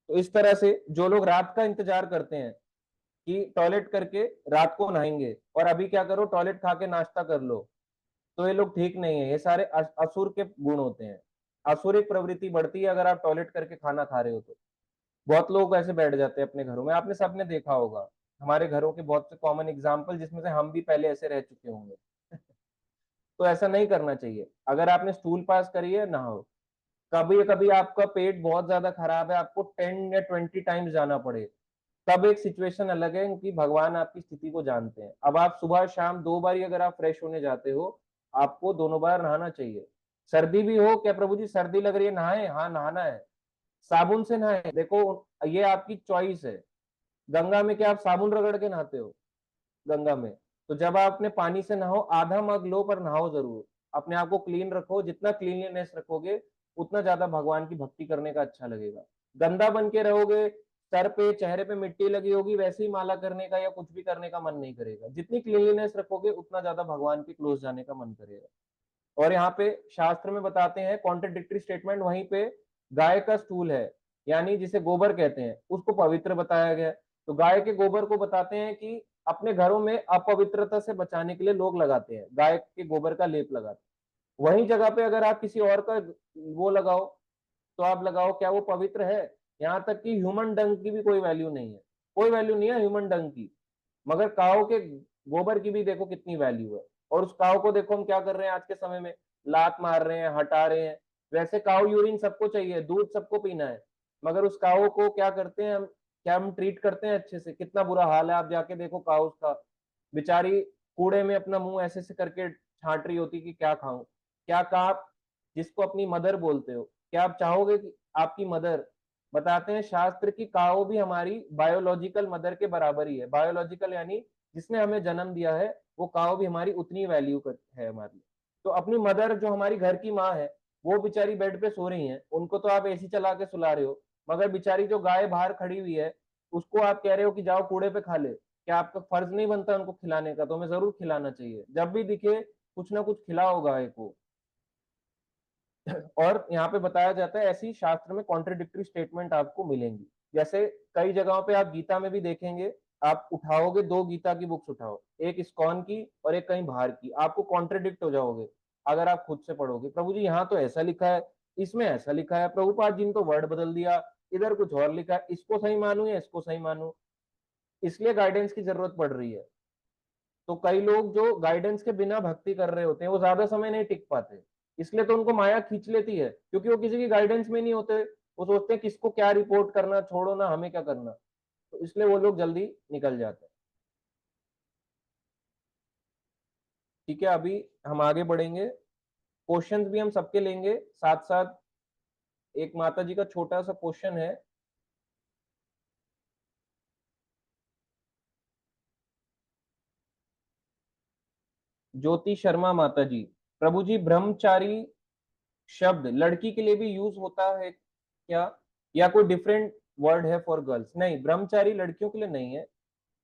तो इस तरह से जो लोग रात का इंतजार करते हैं कि टॉयलेट करके रात को नहाएंगे और अभी क्या करो टॉयलेट खा के नाश्ता कर लो, तो ये लोग ठीक नहीं है। ये सारे असुर के गुण होते हैं, असुरिक प्रवृत्ति बढ़ती है अगर आप टॉयलेट करके खाना खा रहे हो तो। बहुत लोग ऐसे बैठ जाते हैं अपने घरों में, आपने सबने देखा होगा, हमारे घरों के बहुत से कॉमन एग्जाम्पल जिसमें से हम भी पहले ऐसे रह चुके होंगे। तो ऐसा नहीं करना चाहिए। अगर आपने स्टूल पास करी है नहाओ। कभी कभी आपका पेट बहुत ज्यादा खराब है, आपको 10 या 20 टाइम्स जाना पड़े, तब एक सिचुएशन अलग है कि भगवान आपकी स्थिति को जानते हैं। अब आप सुबह शाम 2 बार अगर आप फ्रेश होने जाते हो, आपको दोनों बार नहाना चाहिए। सर्दी भी हो, क्या प्रभु जी सर्दी लग रही है नहाए, हाँ नहाना है, साबुन से नहाए, देखो ये आपकी चॉइस है। गंगा में क्या आप साबुन रगड़ के नहाते हो? गंगा में तो जब आप अपने पानी से नहाओ आधा मग लो पर नहाओ जरूर, अपने आप को क्लीन रखो, जितना क्लीनलीनेस रखोगे उतना ज्यादा भगवान की भक्ति करने का अच्छा लगेगा। गंदा बन के रहोगे, सर पे चेहरे पे मिट्टी लगी होगी, वैसे ही माला करने का या कुछ भी करने का मन नहीं करेगा। जितनी क्लीनलीनेस रखोगे उतना ज्यादा भगवान के क्लोज जाने का मन करेगा। और यहाँ पे शास्त्र में बताते हैं कॉन्ट्रडिक्टरी स्टेटमेंट, वहीं पे गाय का स्टूल है यानी जिसे गोबर कहते हैं उसको पवित्र बताया गया। तो गाय के गोबर को बताते हैं कि अपने घरों में अपवित्रता से बचाने के लिए लोग लगाते हैं, गाय के गोबर का लेप लगाते हैं। वही जगह पे अगर आप किसी और का वो लगाओ तो आप लगाओ, क्या वो पवित्र है? यहाँ तक कि ह्यूमन डंग की भी कोई वैल्यू नहीं है, कोई वैल्यू नहीं है ह्यूमन डंग की, मगर काऊ के गोबर की भी देखो कितनी वैल्यू है। और उस काऊ को देखो हम क्या कर रहे हैं आज के समय में, लात मार रहे हैं, हटा रहे हैं। वैसे काऊ यूरिन सबको चाहिए, दूध सबको पीना है, मगर उस काऊ को क्या करते हैं हम, क्या हम ट्रीट करते हैं अच्छे से? कितना बुरा हाल है, आप जाके देखो काऊ का, बेचारी कूड़े में अपना मुंह ऐसे से करके छांट रही होती कि क्या खाऊं। क्या आप जिसको अपनी मदर बोलते हो, क्या आप चाहोगे कि आपकी मदर, बताते हैं शास्त्र की काऊ भी हमारी बायोलॉजिकल मदर के बराबर ही है। बायोलॉजिकल यानी जिसने हमें जन्म दिया है, वो काऊ भी हमारी उतनी वैल्यू है हमारी। तो अपनी मदर जो हमारी घर की माँ है, वो बेचारी बेड पे सो रही है, उनको तो आप एसी चला के सुला रहे हो, मगर बेचारी जो गाय बाहर खड़ी हुई है उसको आप कह रहे हो कि जाओ कूड़े पे खा ले। क्या आपका फर्ज नहीं बनता उनको खिलाने का? तो हमें जरूर खिलाना चाहिए, जब भी दिखे कुछ ना कुछ खिलाओ गाय को। और यहाँ पे बताया जाता है ऐसी शास्त्र में कॉन्ट्रडिक्टरी स्टेटमेंट आपको मिलेंगी। जैसे कई जगहों पे आप गीता में भी देखेंगे आप उठाओगे, 2 गीता की बुक्स उठाओ, एक इस्कॉन की और एक कहीं बाहर की, आपको कॉन्ट्रडिक्ट हो जाओगे अगर आप खुद से पढ़ोगे। प्रभु जी यहाँ तो ऐसा लिखा है, इसमें ऐसा लिखा है, प्रभुपाद जी ने तो वर्ड बदल दिया, इधर कुछ और लिखा है, इसको सही मानूं या इसको सही मानूं। इसलिए गाइडेंस की जरूरत पड़ रही है। तो कई लोग जो गाइडेंस के बिना भक्ति कर रहे होते हैं वो ज्यादा समय नहीं टिक पाते, इसलिए तो उनको माया खींच लेती है, क्योंकि वो किसी की गाइडेंस में नहीं होते। वो सोचते हैं किसको क्या रिपोर्ट करना, छोड़ो ना, हमें क्या करना। तो इसलिए वो लोग जल्दी निकल जाते हैं। ठीक है, अभी हम आगे बढ़ेंगे, क्वेश्चंस भी हम सबके लेंगे साथ साथ। एक माता जी का छोटा सा क्वेश्चन है, ज्योति शर्मा माता जी, प्रभु जी ब्रह्मचारी शब्द लड़की के लिए भी यूज होता है क्या, या कोई डिफरेंट वर्ड है फॉर गर्ल्स? नहीं, ब्रह्मचारी लड़कियों के लिए नहीं है।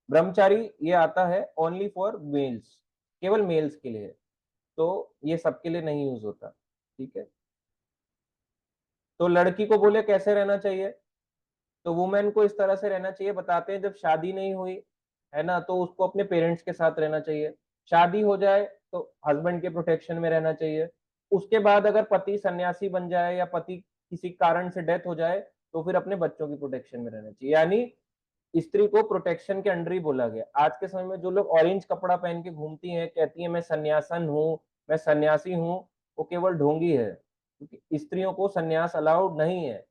ब्रह्मचारी ये आता है ओनली फॉर मेल्स, केवल मेल्स के लिए है, तो ये सबके लिए नहीं यूज होता। ठीक है, तो लड़की को बोले कैसे रहना चाहिए, तो वुमेन को इस तरह से रहना चाहिए, बताते हैं जब शादी नहीं हुई है ना, तो उसको अपने पेरेंट्स के साथ रहना चाहिए। शादी हो जाए तो हस्बैंड के प्रोटेक्शन में रहना चाहिए। उसके बाद अगर पति सन्यासी बन जाए या पति किसी कारण से डेथ हो जाए तो फिर अपने बच्चों की प्रोटेक्शन में रहना चाहिए। यानी स्त्री को प्रोटेक्शन के अंडर ही बोला गया। आज के समय में जो लोग ऑरेंज कपड़ा पहन के घूमती हैं, कहती हैं मैं सन्यासन हूँ, मैं सन्यासी हूँ, वो केवल ढोंगी है, क्योंकि स्त्रियों को सन्यास अलाउड नहीं है।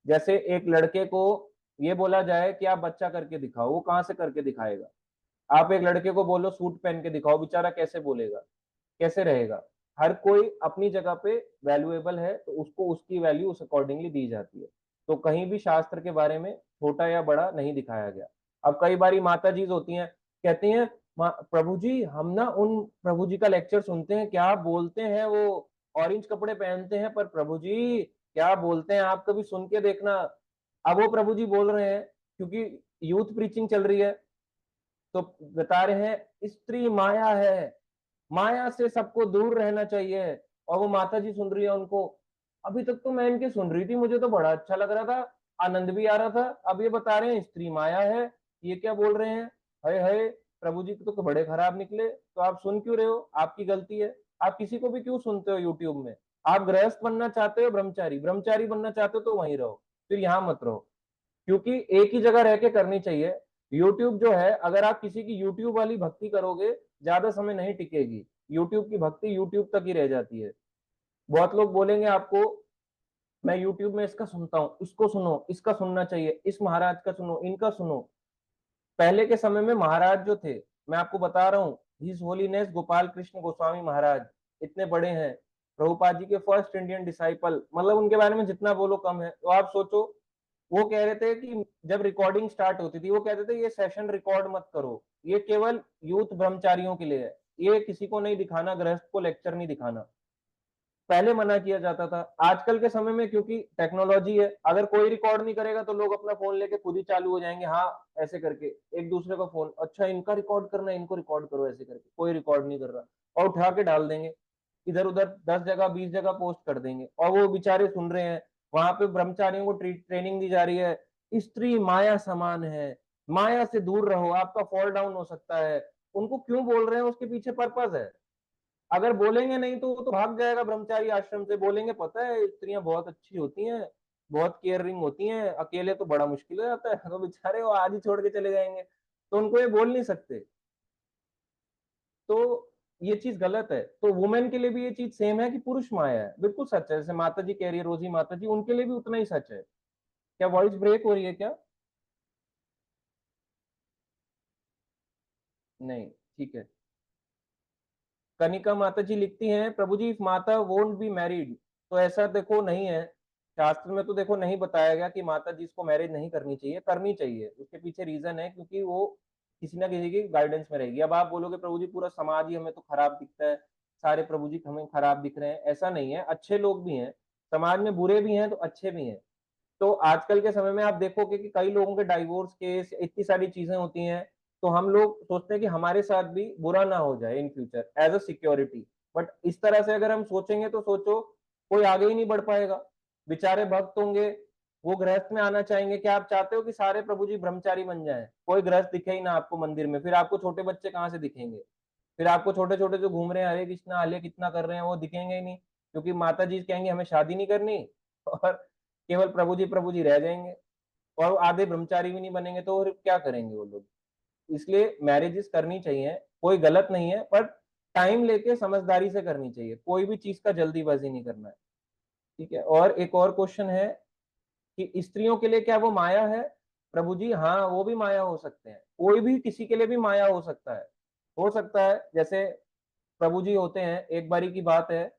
जैसे एक लड़के को ये बोला जाए कि आप बच्चा करके दिखाओ, वो कहाँ से करके दिखाएगा? आप एक लड़के को बोलो सूट पहन के दिखाओ, बेचारा कैसे बोलेगा, कैसे रहेगा? हर कोई अपनी जगह पे वैल्यूएबल है, तो उसको उसकी वैल्यू उस अकॉर्डिंगली दी जाती है। तो कहीं भी शास्त्र के बारे में छोटा या बड़ा नहीं दिखाया गया। अब कई बारी माता जी होती हैं, कहती हैं प्रभु जी हम ना उन प्रभु जी का लेक्चर सुनते हैं, क्या बोलते हैं, वो ऑरेंज कपड़े पहनते हैं, पर प्रभु जी क्या बोलते हैं, आप कभी सुन के देखना। अब वो प्रभु जी बोल रहे हैं क्योंकि यूथ प्रीचिंग चल रही है, तो बता रहे हैं स्त्री माया है, माया से सबको दूर रहना चाहिए। और वो माता जी सुन रही है उनको। अभी तक तो मैं इनके सुन रही थी, मुझे तो बड़ा अच्छा लग रहा था, आनंद भी आ रहा था, अब ये बता रहे हैं स्त्री माया है, ये क्या बोल रहे हैं? हाय हाय, प्रभु जी तो बड़े खराब निकले। तो आप सुन क्यों रहे हो? आपकी गलती है। आप किसी को भी क्यों सुनते हो यूट्यूब में? आप गृहस्थ बनना चाहते हो, ब्रह्मचारी ब्रह्मचारी बनना चाहते हो तो वहीं रहो, फिर यहाँ मत रहो, क्योंकि एक ही जगह रह के करनी चाहिए। यूट्यूब जो है, अगर आप किसी की यूट्यूब वाली भक्ति करोगे ज्यादा समय नहीं टिकेगी। यूट्यूब की भक्ति यूट्यूब तक ही रह जाती है। बहुत लोग बोलेंगे आपको मैं यूट्यूब में इसका सुनता हूँ, इसको सुनो, इसका सुनना चाहिए, इस महाराज का सुनो, इनका सुनो। पहले के समय में महाराज जो थे, मैं आपको बता रहा हूँ, हिज होलीनेस गोपाल कृष्ण गोस्वामी महाराज इतने बड़े हैं, प्रभुपाद जी के फर्स्ट इंडियन डिसाइपल, मतलब उनके बारे में जितना बोलो कम है। तो आप सोचो, वो कह रहे थे कि जब रिकॉर्डिंग स्टार्ट होती थी वो कहते थे ये सेशन रिकॉर्ड मत करो, ये केवल यूथ ब्रह्मचारियों के लिए है, ये किसी को नहीं दिखाना, गृहस्थ को लेक्चर नहीं दिखाना। पहले मना किया जाता था। आजकल के समय में क्योंकि टेक्नोलॉजी है, अगर कोई रिकॉर्ड नहीं करेगा तो लोग अपना फोन लेके खुद ही चालू हो जाएंगे, हाँ ऐसे करके एक दूसरे का फोन, अच्छा इनका रिकॉर्ड करना है, इनको रिकॉर्ड करो, ऐसे करके कोई रिकॉर्ड नहीं कर रहा, और उठा के डाल देंगे इधर उधर, 10 जगह 20 जगह पोस्ट कर देंगे, और वो बेचारे सुन रहे हैं। वहां पे ब्रह्मचारियों को ट्रेनिंग दी जा रही है, स्त्री माया समान है, माया से दूर रहो, आपका फॉल डाउन हो सकता है। उनको क्यों बोल रहे हैं, उसके पीछे पर्पज है। अगर बोलेंगे नहीं तो वो तो भाग जाएगा ब्रह्मचारी आश्रम से। बोलेंगे पता है स्त्रियां बहुत अच्छी होती हैं, बहुत केयरिंग होती हैं, अकेले तो बड़ा मुश्किल हो जाता है, तो बेचारे वो आज ही छोड़ के चले जाएंगे, तो उनको ये बोल नहीं सकते। तो ये चीज गलत है। तो वुमेन के लिए भी ये चीज सेम है कि पुरुष माया है, बिल्कुल सच है। जैसे माता जी कह रही है, रोजी माता जी, उनके लिए भी उतना ही सच है। क्या वॉइस ब्रेक हो रही है क्या? नहीं, ठीक है। कनिका माता जी लिखती हैं, प्रभु जी इफ माता वोंट बी मैरिड, तो ऐसा देखो नहीं है, शास्त्र में तो देखो नहीं बताया गया कि माता जी इसको मैरिज नहीं करनी चाहिए, करनी चाहिए। उसके पीछे रीजन है क्योंकि वो किसी ना किसी की गाइडेंस में रहेगी। अब आप बोलोगे प्रभु जी पूरा समाज ही हमें तो खराब दिखता है, सारे प्रभु जी हमें खराब दिख रहे हैं, ऐसा नहीं है, अच्छे लोग भी हैं समाज में, बुरे भी हैं तो अच्छे भी हैं। तो आजकल के समय में आप देखोगे कि कई लोगों के डाइवोर्स केस, इतनी सारी चीजें होती हैं, तो हम लोग सोचते हैं कि हमारे साथ भी बुरा ना हो जाए in future as a security. But इस तरह से अगर हम सोचेंगे तो सोचो कोई आगे ही नहीं बढ़ पाएगा। बेचारे भक्त होंगे, वो गृहस्थ में आना चाहेंगे। क्या आप चाहते हो कि सारे प्रभु जी ब्रह्मचारी बन जाएं, कोई गृहस्थ दिखे ही ना आपको मंदिर में? फिर आपको छोटे बच्चे कहाँ से दिखेंगे? फिर आपको छोटे छोटे जो घूम रहे हैं हरे कितना कर रहे हैं वो दिखेंगे ही नहीं, क्योंकि माता जी कहेंगे हमें शादी नहीं करनी और केवल प्रभु जी रह जाएंगे और आधे ब्रह्मचारी भी नहीं बनेंगे, तो फिर क्या करेंगे वो लोग? इसलिए मैरिजेस करनी चाहिए, कोई गलत नहीं है, पर टाइम लेके समझदारी से करनी चाहिए, कोई भी चीज का जल्दीबाजी नहीं करना है। ठीक है। और एक और क्वेश्चन है कि स्त्रियों के लिए क्या वो माया है? प्रभु जी हाँ, वो भी माया हो सकते हैं, कोई भी किसी के लिए भी माया हो सकता है। हो सकता है जैसे प्रभु जी होते हैं, एक बारी की बात है,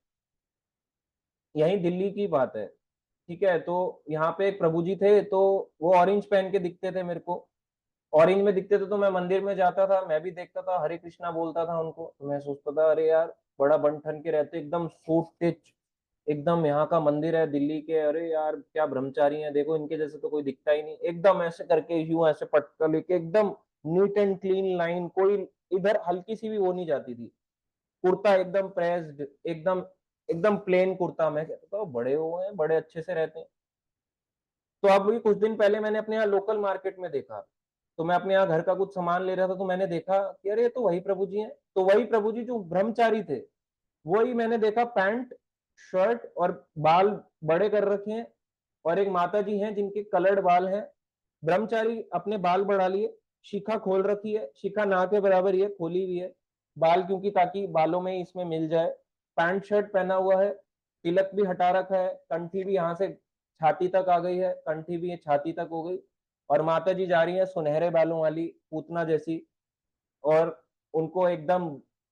यही दिल्ली की बात है, ठीक है, तो यहाँ पे एक प्रभु जी थे, तो वो ऑरेंज पहन के दिखते थे मेरे को, ऑरेंज में दिखते थे, तो मैं मंदिर में जाता था, मैं भी देखता था, हरे कृष्णा बोलता था उनको, तो मैं सोचता था अरे यार बड़ा बन ठन के रहते, एकदम सूट स्टिच, एकदम यहाँ का मंदिर है दिल्ली के, अरे यार क्या ब्रह्मचारी हैं, देखो इनके जैसे तो कोई दिखता ही नहीं, एकदम ऐसे करके यूं ऐसे पटका लेके एकदम नीट एंड क्लीन लाइन, कोई इधर हल्की सी भी वो नहीं जाती थी, कुर्ता एकदम प्रेस्ड, एकदम एकदम प्लेन कुर्ता। मैं कहता था बड़े हुए हैं, बड़े अच्छे से रहते हैं। तो अब भी कुछ दिन पहले मैंने अपने यहाँ लोकल मार्केट में देखा, तो मैं अपने यहाँ घर का कुछ सामान ले रहा था, तो मैंने देखा कि अरे ये तो वही प्रभु जी हैं, तो वही प्रभु जी जो ब्रह्मचारी थे, वही मैंने देखा पैंट शर्ट और बाल बड़े कर रखे हैं, और एक माता जी हैं जिनके कलर्ड बाल हैं, ब्रह्मचारी अपने बाल बढ़ा लिए, शिखा खोल रखी है, शिखा ना के बराबर ही है, खोली हुई है, बाल क्योंकि ताकि बालों में इसमें मिल जाए, पैंट शर्ट पहना हुआ है, तिलक भी हटा रखा है, कंठी भी यहाँ से छाती तक आ गई है, कंठी भी छाती तक हो गई, और माता जी जा रही है सुनहरे बालों वाली पूतना जैसी, और उनको एकदम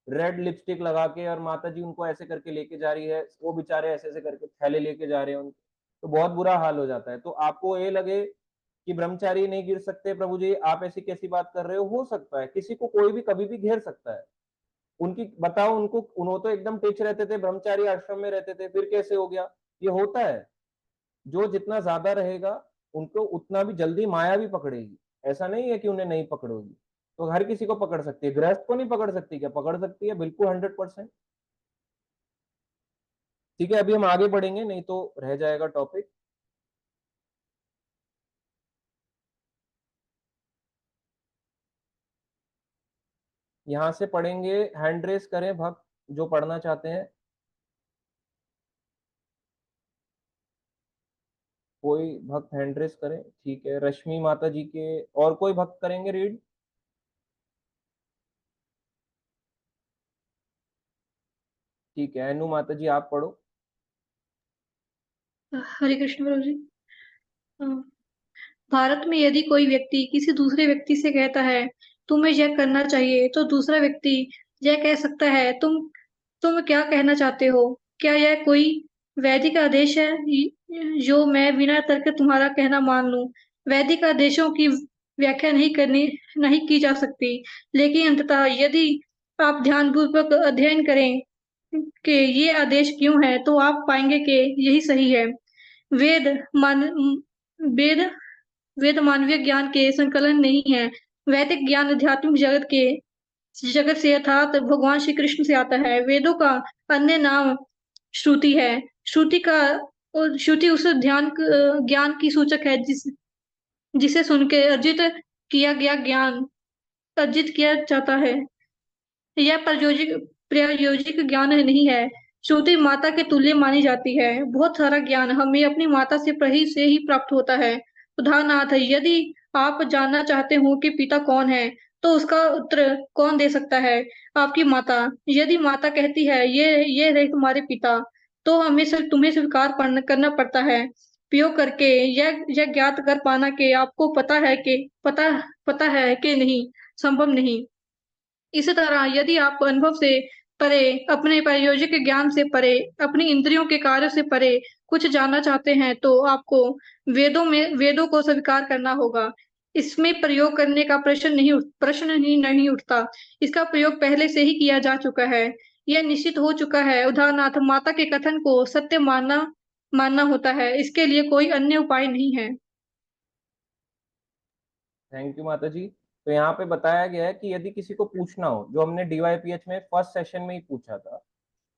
रेड लिपस्टिक लगा के, और माता जी उनको ऐसे करके लेके जा रही है, वो बेचारे ऐसे ऐसे करके थैले लेके जा रहे हैं उनके, तो बहुत बुरा हाल हो जाता है। तो आपको ये लगे कि ब्रह्मचारी नहीं गिर सकते, प्रभु जी आप ऐसी कैसी बात कर रहे हो सकता है, किसी को कोई भी कभी भी घेर सकता है। उनकी बताओ, उनको उन्होंने तो एकदम टिच रहते थे, ब्रह्मचारी आश्रम में रहते थे, फिर कैसे हो गया? ये होता है, जो जितना ज्यादा रहेगा उनको उतना भी जल्दी माया भी पकड़ेगी, ऐसा नहीं है कि उन्हें नहीं पकड़ोगी, तो हर किसी को पकड़ सकती है, गृहस्थ को नहीं पकड़ सकती क्या? पकड़ सकती है बिल्कुल 100%। ठीक है, अभी हम आगे बढ़ेंगे, नहीं तो रह जाएगा टॉपिक। यहां से पढ़ेंगे, हैंड रेस करें भक्त जो पढ़ना चाहते हैं, कोई भक्त हैंड रेस करें। ठीक है, रश्मि माता जी के, और कोई भक्त करेंगे रीड? ठीक है, अनु माता जी आप पढ़ो। हरे कृष्ण प्रभु जी। भारत में यदि कोई व्यक्ति किसी दूसरे व्यक्ति से कहता है तुम्हें यह करना चाहिए, तो दूसरा व्यक्ति यह कह सकता है तुम क्या कहना चाहते हो? क्या यह कोई वैदिक आदेश है जो मैं बिना तर्क तुम्हारा कहना मान लूं? वैदिक आदेशों की व्याख्या नहीं की जा सकती, लेकिन अंततः यदि आप ध्यानपूर्वक अध्ययन करें कि ये आदेश क्यों है, तो आप पाएंगे कि यही सही है। वेद मान वेद वेद मानवीय ज्ञान के संकलन नहीं है। वैदिक ज्ञान आध्यात्मिक जगत से अर्थात भगवान श्री कृष्ण से आता है। वेदों का अन्य नाम श्रुति है। श्रुति उस ज्ञान की सूचक है जिसे सुन के अर्जित किया जाता है। यह प्रायोजिक ज्ञान नहीं है। श्रुति माता के तुल्य मानी जाती है। बहुत सारा ज्ञान हमें अपनी माता से ही प्राप्त होता है। उदाहरणार्थ, यदि आप जानना चाहते हो कि पिता कौन है, तो उसका उत्तर कौन दे सकता है? आपकी माता। यदि माता कहती है ये रहे तुम्हारे पिता, तो हमें सिर्फ तुम्हें करना पड़ता है। प्रयोग करके यह ज्ञात कर पाना कि आपको पता है कि नहीं, संभव नहीं। इसी तरह यदि आप अनुभव से परे, अपने प्रायोगिक ज्ञान से परे, अपनी इंद्रियों के कार्य से परे कुछ जानना चाहते हैं, तो आपको वेदों को स्वीकार करना होगा। इसमें प्रयोग करने का प्रश्न ही नहीं उठता। इसका प्रयोग पहले से ही किया जा चुका है। यह निश्चित हो चुका है। उदाहरणार्थ, माता के कथन को सत्य मानना होता है। इसके लिए कोई अन्य उपाय नहीं है। थैंक यू माता जी। तो यहाँ पे बताया गया है कि यदि किसी को पूछना हो, जो हमने DYPH में फर्स्ट सेशन में ही पूछा था,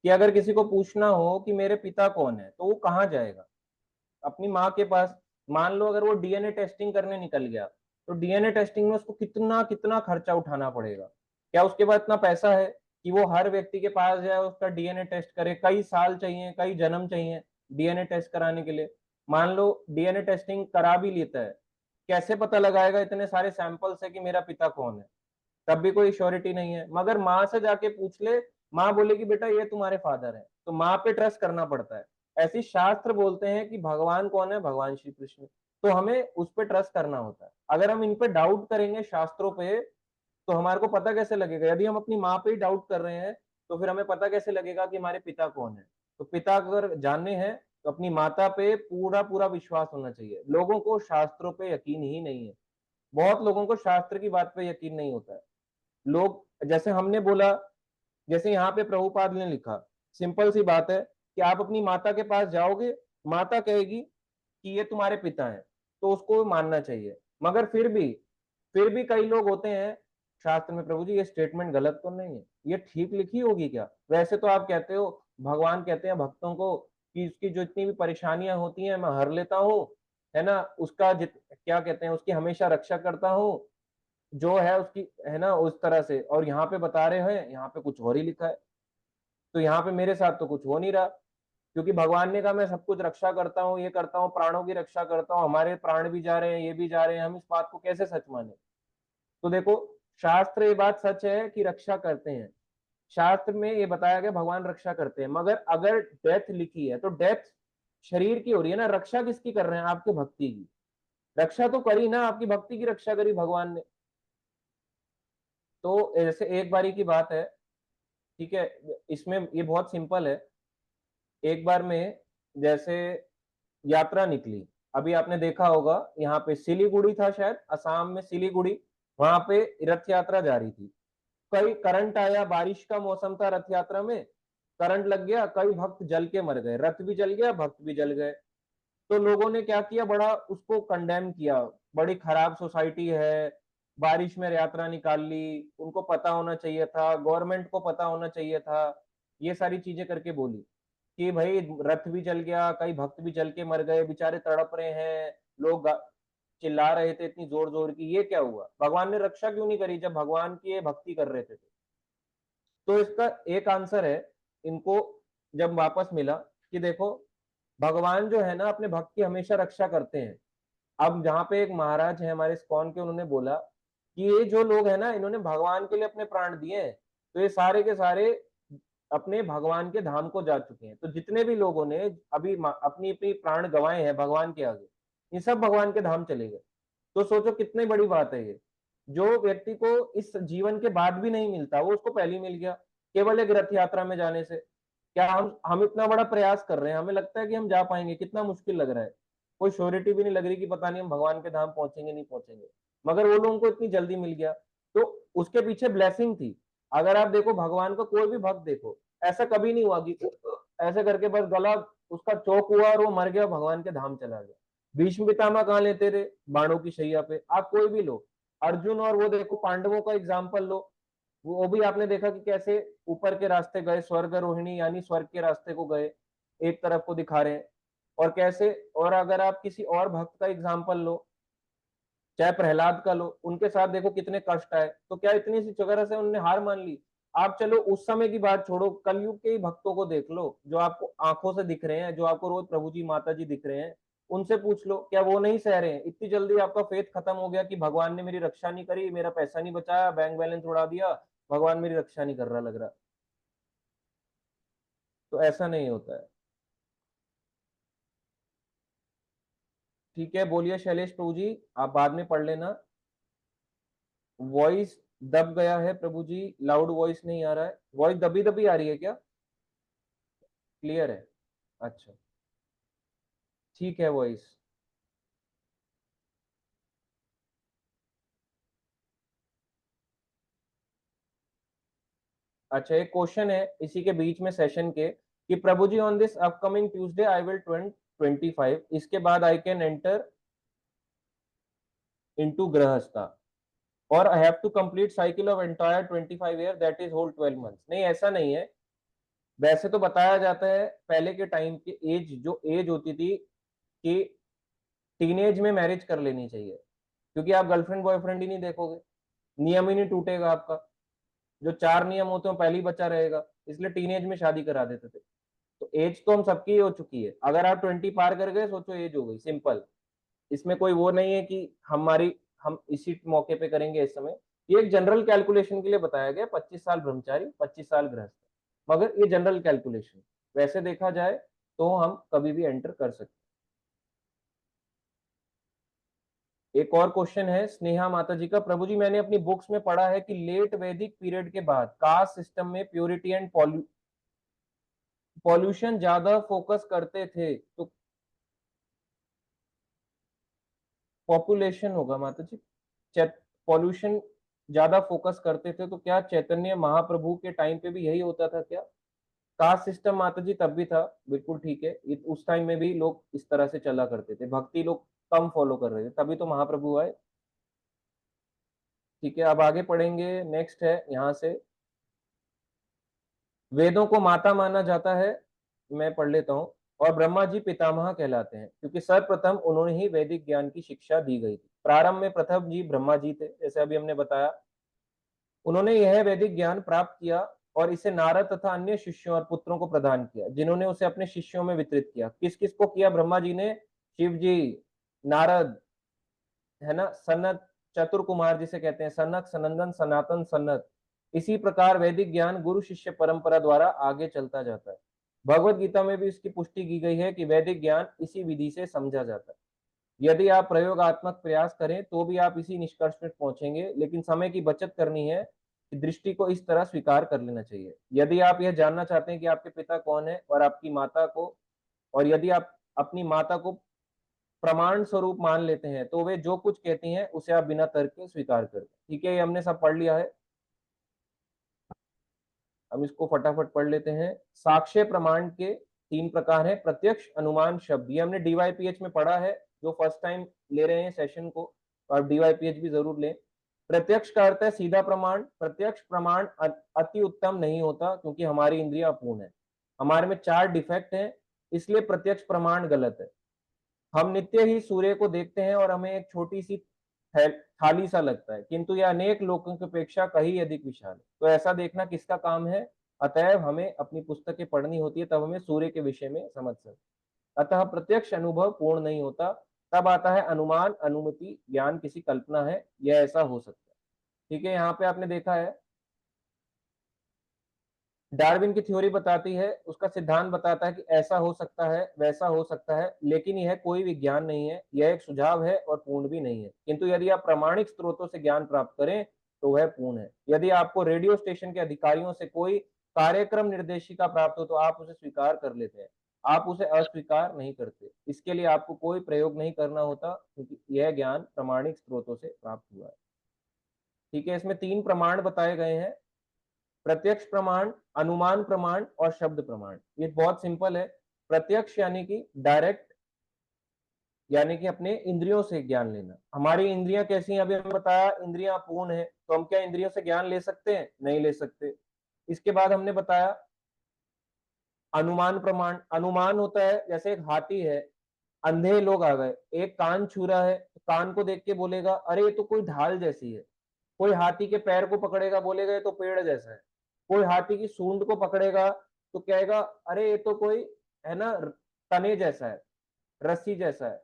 कि अगर किसी को पूछना हो कि मेरे पिता कौन है, तो वो कहाँ जाएगा? अपनी माँ के पास। मान लो अगर वो डीएनए टेस्टिंग करने निकल गया, तो डीएनए टेस्टिंग में उसको कितना कितना खर्चा उठाना पड़ेगा? क्या उसके पास इतना पैसा है कि वो हर व्यक्ति के पास जाए, उसका डीएनए टेस्ट करे? कई साल चाहिए, कई जन्म चाहिए डीएनए टेस्ट कराने के लिए। मान लो डीएनए टेस्टिंग करा भी लेता है, कैसे पता लगाएगा इतने सारे सैंपल से कि मेरा पिता कौन है? तब भी कोई श्योरिटी नहीं है। मगर माँ से जाके पूछ ले, माँ बोलेगी बेटा ये तुम्हारे फादर है, तो माँ पे ट्रस्ट करना पड़ता है। ऐसी शास्त्र बोलते हैं कि भगवान कौन है? भगवान श्री कृष्ण। तो हमें उस पर ट्रस्ट करना होता है। अगर हम इन पे डाउट करेंगे शास्त्रों पे, तो हमारे को पता कैसे लगेगा? यदि हम अपनी माँ पे ही डाउट कर रहे हैं, तो फिर हमें पता कैसे लगेगा कि हमारे पिता कौन है? तो पिता अगर जानने हैं, तो अपनी माता पे पूरा पूरा विश्वास होना चाहिए। लोगों को शास्त्रों पे यकीन ही नहीं है। बहुत लोगों को शास्त्र की बात पे यकीन नहीं होता है। लोग, जैसे हमने बोला, जैसे यहाँ पे प्रभुपाद ने लिखा, सिंपल सी बात है कि आप अपनी माता के पास जाओगे, माता कहेगी कि ये तुम्हारे पिता हैं, तो उसको मानना चाहिए। मगर फिर भी कई लोग होते हैं शास्त्र में, प्रभु जी ये स्टेटमेंट गलत तो नहीं है, ये ठीक लिखी होगी क्या? वैसे तो आप कहते हो, भगवान कहते हैं भक्तों को कि उसकी जो इतनी भी परेशानियां होती हैं मैं हर लेता हूँ, है ना, उसका क्या कहते हैं, उसकी हमेशा रक्षा करता हूँ, जो है उसकी, है ना, उस तरह से। और यहाँ पे बता रहे हैं, यहाँ पे कुछ और ही लिखा है। तो यहाँ पे मेरे साथ तो कुछ हो नहीं रहा, क्योंकि भगवान ने कहा मैं सब कुछ रक्षा करता हूँ, ये करता हूँ, प्राणों की रक्षा करता हूँ, हमारे प्राण भी जा रहे हैं, ये भी जा रहे हैं, हम इस बात को कैसे सच माने? तो देखो, शास्त्र ये बात सच है कि रक्षा करते हैं। शास्त्र में ये बताया गया भगवान रक्षा करते हैं, मगर अगर डेथ लिखी है तो डेथ शरीर की हो रही है ना, रक्षा किसकी कर रहे हैं? आपके भक्ति की रक्षा तो करी ना, आपकी भक्ति की रक्षा करी भगवान ने। तो ऐसे एक बारी की बात है, ठीक है, इसमें ये बहुत सिंपल है। एक बार में जैसे यात्रा निकली, अभी आपने देखा होगा, यहाँ पे सिलीगुड़ी था शायद, असम में सिलीगुड़ी, वहां पे रथ यात्रा जा रही थी। कई करंट आया, बारिश का मौसम था, रथ यात्रा में करंट लग गया, कई भक्त जल के मर गए, रथ भी जल गया, भक्त भी जल गए। तो लोगों ने क्या किया, बड़ा उसको कंडेम किया, बड़ी खराब सोसाइटी है, बारिश में यात्रा निकाल ली, उनको पता होना चाहिए था, गवर्नमेंट को पता होना चाहिए था, ये सारी चीजें करके बोली कि भाई रथ भी जल गया, कई भक्त भी जल के मर गए, बेचारे तड़प रहे हैं, लोग चिल्ला रहे थे इतनी जोर जोर की, ये क्या हुआ? भगवान ने रक्षा क्यों नहीं करी जब भगवान की ये भक्ति कर रहे थे? तो इसका एक आंसर है इनको जब वापस मिला कि देखो, भगवान जो है ना अपने भक्त की हमेशा रक्षा करते हैं। अब जहाँ पे एक महाराज है हमारे इस्कॉन के, उन्होंने बोला कि ये जो लोग है ना, इन्होंने भगवान के लिए अपने प्राण दिए हैं, तो ये सारे के सारे अपने भगवान के धाम को जा चुके हैं। तो जितने भी लोगों ने अभी अपनी अपनी प्राण गंवाए हैं भगवान के आगे, ये सब भगवान के धाम चले गए। तो सोचो कितनी बड़ी बात है ये। जो व्यक्ति को इस जीवन के बाद भी नहीं मिलता, वो उसको पहले ही मिल गया केवल एक रथ यात्रा में जाने से। क्या हम इतना बड़ा प्रयास कर रहे हैं, हमें लगता है कि हम जा पाएंगे, कितना मुश्किल लग रहा है, कोई श्योरिटी भी नहीं लग रही कि पता नहीं हम भगवान के धाम पहुंचेंगे नहीं पहुंचेंगे, मगर वो लोगों को इतनी जल्दी मिल गया। तो उसके पीछे ब्लेसिंग थी। अगर आप देखो भगवान का कोई भी भक्त देखो, ऐसा कभी नहीं हुआ कि ऐसे करके बस गला उसका चौक हुआ और वो मर गया, भगवान के धाम चला गया। भीष्म पितामह कहाँ लेते थे? बाणों की शैया पे। आप कोई भी लो, अर्जुन और वो देखो पांडवों का एग्जाम्पल लो, वो भी आपने देखा कि कैसे ऊपर के रास्ते गए, स्वर्ग रोहिणी यानी स्वर्ग के रास्ते को गए, एक तरफ को दिखा रहे हैं। और कैसे, और अगर आप किसी और भक्त का एग्जाम्पल लो, चाहे प्रहलाद का लो, उनके साथ देखो कितने कष्ट आए, तो क्या इतनी सी जगह से उन्होंने हार मान ली? आप चलो उस समय की बात छोड़ो, कलयुग के ही भक्तों को देख लो, जो आपको आंखों से दिख रहे हैं, जो आपको रोज प्रभु जी माता जी दिख रहे हैं, उनसे पूछ लो, क्या वो नहीं सह रहे हैं? इतनी जल्दी आपका फेथ खत्म हो गया कि भगवान ने मेरी रक्षा नहीं करी, मेरा पैसा नहीं बचाया, बैंक बैलेंस उड़ा दिया, भगवान मेरी रक्षा नहीं कर रहा लग रहा। तो ऐसा नहीं होता है। ठीक है, बोलिए शैलेश प्रभु जी, आप बाद में पढ़ लेना। वॉइस दब गया है प्रभु जी, लाउड वॉइस नहीं आ रहा है, वॉइस दबी दबी आ रही है क्या? क्लियर है? अच्छा, ठीक है वॉइस। अच्छा, एक क्वेश्चन है इसी के बीच में सेशन के कि Prabhu ji on this upcoming Tuesday I will 25, इसके बाद I can enter into grihastha और I have to complete cycle of entire 25 year, that is whole 12 months. नहीं, ऐसा नहीं है। वैसे तो बताया जाता है पहले के टाइम की एज, जो एज होती थी कि टीनेज में मैरिज कर लेनी चाहिए, क्योंकि आप गर्लफ्रेंड बॉयफ्रेंड ही नहीं देखोगे, नियम ही नहीं टूटेगा आपका, जो 4 नियम होते हैं पहले ही बचा रहेगा, इसलिए टीनेज में शादी करा देते थे। तो एज तो हम सबकी हो चुकी है, अगर आप 20 पार कर गए सोचो एज हो गई, सिंपल। इसमें कोई वो नहीं है कि हम इसी मौके पे करेंगे इस समय। ये एक जनरल कैलकुलेशन के लिए बताया गया, 25 साल ब्रह्मचारी, 25 साल गृहस्थ, मगर ये जनरल कैलकुलेशन, वैसे देखा जाए तो हम कभी भी एंटर कर सकते। एक और क्वेश्चन है स्नेहा माता जी का, प्रभु जी मैंने अपनी बुक्स में पढ़ा है कि लेट वैदिक पीरियड के बाद कास्ट सिस्टम में प्योरिटी एंड पॉल्यूशन ज्यादा फोकस करते थे, तो पॉपुलेशन होगा माता जी, पॉल्यूशन ज्यादा फोकस करते थे, तो क्या चैतन्य महाप्रभु के टाइम पे भी यही होता था क्या? कास्ट सिस्टम माता जी तब भी था, बिल्कुल ठीक है, उस टाइम में भी लोग इस तरह से चला करते थे, भक्ति लोग कम फॉलो कर रहे थे, तभी तो महाप्रभु आए। ठीक है, अब आगे पढ़ेंगे। नेक्स्ट है यहाँ से, वेदों को माता माना जाता है, मैं पढ़ लेता हूँ, और ब्रह्मा जी पितामह कहलाते हैं, क्योंकि सर्वप्रथम उन्होंने ही वैदिक ज्ञान की शिक्षा दी गई थी। प्रारंभ में प्रथम जी ब्रह्मा जी थे, जैसे अभी हमने बताया, उन्होंने यह वैदिक ज्ञान प्राप्त किया और इसे नारद तथा अन्य शिष्यों और पुत्रों को प्रदान किया, जिन्होंने उसे अपने शिष्यों में वितरित किया। किस किस को किया? ब्रह्मा जी ने, शिव जी, नारद, है ना, सनत, चतुर कुमार जिसे कहते हैं, सनक, सनंदन, सनातन, सनत। इसी प्रकार वैदिक ज्ञान गुरु शिष्य परंपरा द्वारा आगे चलता जाता है। भगवत गीता में भी इसकी पुष्टि की गई है कि वैदिक ज्ञान इसी विधि से समझा जाता है। यदि आप प्रयोगात्मक प्रयास करें तो भी आप इसी निष्कर्ष में पहुंचेंगे, लेकिन समय की बचत करनी है, दृष्टि को इस तरह स्वीकार कर लेना चाहिए। यदि आप यह जानना चाहते हैं कि आपके पिता कौन है और आपकी माता को, और यदि आप अपनी माता को प्रमाण स्वरूप मान लेते हैं, तो वे जो कुछ कहती हैं उसे आप बिना तर्क के स्वीकार कर दें। ठीक है, ये हमने सब पढ़ लिया है, हम इसको फटाफट पढ़ लेते हैं। साक्ष्य प्रमाण के 3 प्रकार हैं, प्रत्यक्ष, अनुमान, शब्द। ये हमने डीवाईपीएच में पढ़ा है, जो फर्स्ट टाइम ले रहे हैं सेशन को, तो आप डीवाईपीएच भी जरूर लें। प्रत्यक्ष का अर्थ है सीधा प्रमाण। प्रत्यक्ष प्रमाण अति उत्तम नहीं होता, क्योंकि हमारी इंद्रियां अपूर्ण है, हमारे में 4 डिफेक्ट हैं, इसलिए प्रत्यक्ष प्रमाण गलत है। हम नित्य ही सूर्य को देखते हैं और हमें एक छोटी सी थाली सा लगता है, किंतु यह अनेक लोगों की अपेक्षा कहीं अधिक विशाल है। तो ऐसा देखना किसका काम है? अतएव हमें अपनी पुस्तकें पढ़नी होती है, तब हमें सूर्य के विषय में समझ सकते। अतः प्रत्यक्ष अनुभव पूर्ण नहीं होता, तब आता है अनुमान, अनुमति, ज्ञान किसी कल्पना है, यह ऐसा हो सकता है। ठीक है, यहाँ पे आपने देखा है डार्विन की थ्योरी बताती है, उसका सिद्धांत बताता है कि ऐसा हो सकता है, वैसा हो सकता है, लेकिन यह कोई विज्ञान नहीं है, यह एक सुझाव है और पूर्ण भी नहीं है। किंतु यदि आप प्रामाणिक स्रोतों से ज्ञान प्राप्त करें तो वह पूर्ण है। यदि आपको रेडियो स्टेशन के अधिकारियों से कोई कार्यक्रम निर्देशिका प्राप्त हो तो आप उसे स्वीकार कर लेते हैं, आप उसे अस्वीकार नहीं करते। इसके लिए आपको कोई प्रयोग नहीं करना होता, क्योंकि यह ज्ञान प्रामाणिक स्रोतों से प्राप्त हुआ है। ठीक है, इसमें 3 प्रमाण बताए गए हैं, प्रत्यक्ष प्रमाण, अनुमान प्रमाण और शब्द प्रमाण। ये बहुत सिंपल है। प्रत्यक्ष यानी कि डायरेक्ट, यानी कि अपने इंद्रियों से ज्ञान लेना। हमारी इंद्रियां कैसी हैं? अभी हमने बताया इंद्रियां अपूर्ण है, तो हम क्या इंद्रियों से ज्ञान ले सकते हैं? नहीं ले सकते। इसके बाद हमने बताया अनुमान प्रमाण। अनुमान होता है जैसे एक हाथी है, अंधे लोग आ गए, एक कान छू रहा है, तो कान को देख के बोलेगा अरे ये तो कोई ढाल जैसी है। कोई हाथी के पैर को पकड़ेगा, बोलेगा ये तो पेड़ जैसा है। कोई हाथी की सूंड को पकड़ेगा तो कहेगा अरे ये तो कोई, है ना, तने जैसा है, रस्सी जैसा है।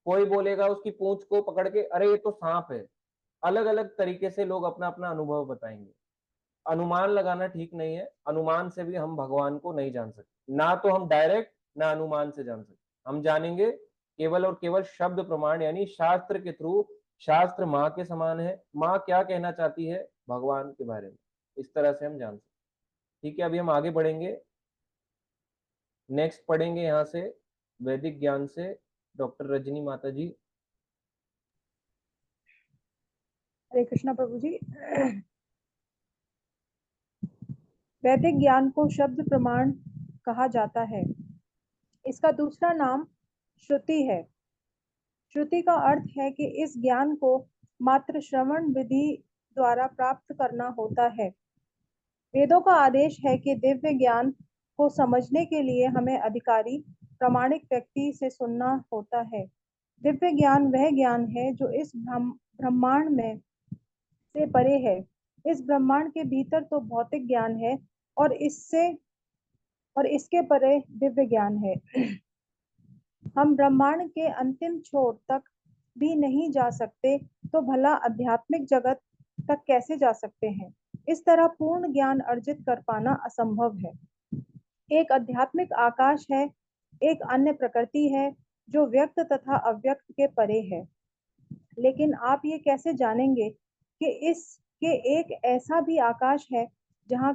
कोई बोलेगा उसकी पूंछ को पकड़ के अरे ये तो सांप है। अलग अलग तरीके से लोग अपना अपना अनुभव बताएंगे। अनुमान लगाना ठीक नहीं है, अनुमान से भी हम भगवान को नहीं जान सकते, ना तो हम डायरेक्ट ना अनुमान से जान सकते। हम जानेंगे केवल और केवल शब्द प्रमाण, यानी शास्त्र के थ्रू। शास्त्र माँ के समान है, माँ क्या कहना चाहती है भगवान के बारे में, इस तरह से हम जान सकते। ठीक है, अभी हम आगे बढ़ेंगे, नेक्स्ट पढ़ेंगे यहाँ से वैदिक ज्ञान से डॉक्टर रजनी माता जी। हरे कृष्णा प्रभु जी। वैदिक ज्ञान को शब्द प्रमाण कहा जाता है। इसका दूसरा नाम श्रुति है। श्रुति का अर्थ है कि इस ज्ञान को मात्र श्रवण विधि द्वारा प्राप्त करना होता है। वेदों का आदेश है कि दिव्य ज्ञान को समझने के लिए हमें अधिकारी, प्रामाणिक व्यक्ति से सुनना होता है। दिव्य ज्ञान वह ज्ञान है जो इस ब्रह्मांड में से परे है। इस ब्रह्मांड के भीतर तो भौतिक ज्ञान है और इसके परे दिव्य ज्ञान है। हम ब्रह्मांड के अंतिम छोर तक भी नहीं जा सकते तो भला आध्यात्मिक जगत तक कैसे जा सकते हैं। इस तरह पूर्ण ज्ञान अर्जित कर पाना असंभव है। एक आध्यात्मिक आकाश है, एक अन्य प्रकृति है जो व्यक्त तथा अव्यक्त के परे है। लेकिन आप ये कैसे जानेंगे कि इसके एक ऐसा भी आकाश है जहाँ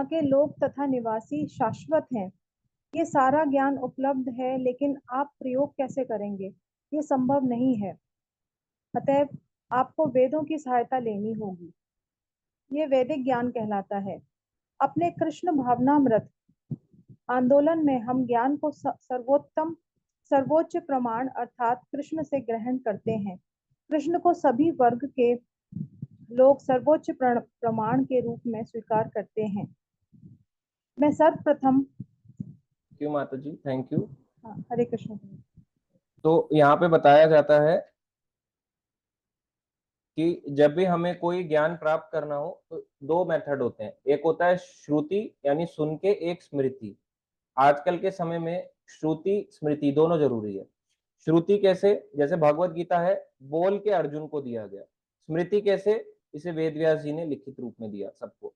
के लोग तथा निवासी शाश्वत हैं। ये सारा ज्ञान उपलब्ध है, लेकिन आप प्रयोग कैसे करेंगे? ये संभव नहीं है। अतएव आपको वेदों की सहायता लेनी होगी। ये वैदिक ज्ञान कहलाता है। अपने कृष्ण भावनामृत आंदोलन में हम ज्ञान को सर्वोच्च प्रमाण अर्थात कृष्ण से ग्रहण करते हैं। कृष्ण को सभी वर्ग के लोग सर्वोच्च प्रमाण के रूप में स्वीकार करते हैं। मैं सर्वप्रथम क्यों माता जी, थैंक यू। हरे कृष्ण। तो यहाँ पे बताया जाता है कि जब भी हमें कोई ज्ञान प्राप्त करना हो तो दो मेथड होते हैं। एक होता है श्रुति यानी सुन के, एक स्मृति। आजकल के समय में श्रुति स्मृति दोनों जरूरी है। श्रुति कैसे? जैसे भगवत गीता है, बोल के अर्जुन को दिया गया। स्मृति कैसे? इसे वेद व्यास जी ने लिखित रूप में दिया सबको।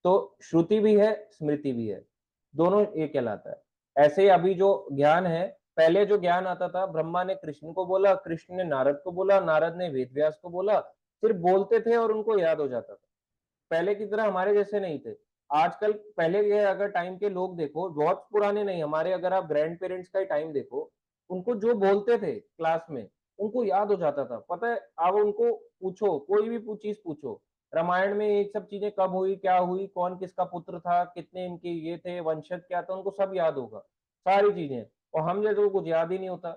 तो श्रुति भी है, स्मृति भी है, दोनों एक कहलाता है। ऐसे ही अभी जो ज्ञान है, पहले जो ज्ञान आता था, ब्रह्मा ने कृष्ण को बोला, कृष्ण ने नारद को बोला, नारद ने वेद व्यास को बोला, सिर्फ बोलते थे और उनको याद हो जाता था। पहले की तरह हमारे जैसे नहीं थे। आजकल पहले के अगर टाइम के लोग देखो, बहुत पुराने नहीं, हमारे अगर आप ग्रैंड पेरेंट्स का ही टाइम देखो, उनको जो बोलते थे क्लास में उनको याद हो जाता था। पता है, अब उनको पूछो, कोई भी चीज पूछो, रामायण में ये सब चीजें कब हुई, क्या हुई, कौन किसका पुत्र था, कितने इनके ये थे, वंशज क्या था, उनको सब याद होगा सारी चीजें। और हम जैसे कुछ याद ही नहीं होता।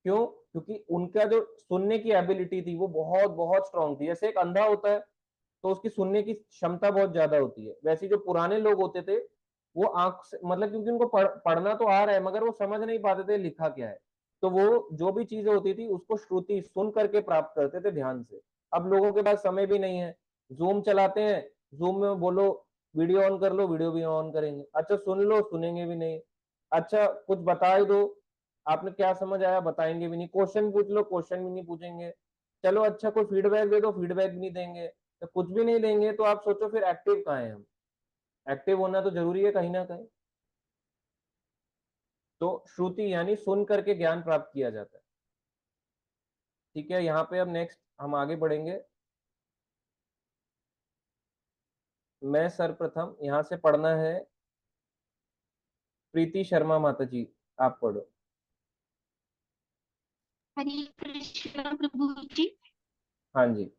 क्यों? क्योंकि उनका जो सुनने की एबिलिटी थी वो बहुत बहुत स्ट्रांग थी। जैसे एक अंधा होता है तो उसकी सुनने की क्षमता बहुत ज्यादा होती है, वैसे जो पुराने लोग होते थे वो आंख से, मतलब क्योंकि उनको पढ़ना तो आ रहा है मगर वो समझ नहीं पाते थे लिखा क्या है, तो वो जो भी चीजें होती थी उसको श्रुति सुन करके प्राप्त करते थे ध्यान से। अब लोगों के पास समय भी नहीं है, जूम चलाते हैं, जूम में बोलो वीडियो ऑन कर लो, वीडियो भी ऑन करेंगे, अच्छा सुन लो, सुनेंगे भी नहीं, अच्छा कुछ बता दो, आपने क्या समझ आया बताएंगे भी नहीं, क्वेश्चन पूछ लो, क्वेश्चन भी नहीं पूछेंगे, चलो अच्छा कोई फीडबैक दे दो, फीडबैक भी नहीं देंगे। तो कुछ भी नहीं देंगे तो आप सोचो फिर एक्टिव कहाँ है हम? एक्टिव होना तो जरूरी है कहीं ना कहीं। तो श्रुति यानी सुन करके ज्ञान प्राप्त किया जाता है। ठीक है, यहाँ पे अब नेक्स्ट हम आगे बढ़ेंगे। मैं सर्वप्रथम यहाँ से पढ़ना है, प्रीति शर्मा माता जी आप पढ़ो। हरे कृष्ण प्रभु जी। हाँ जी।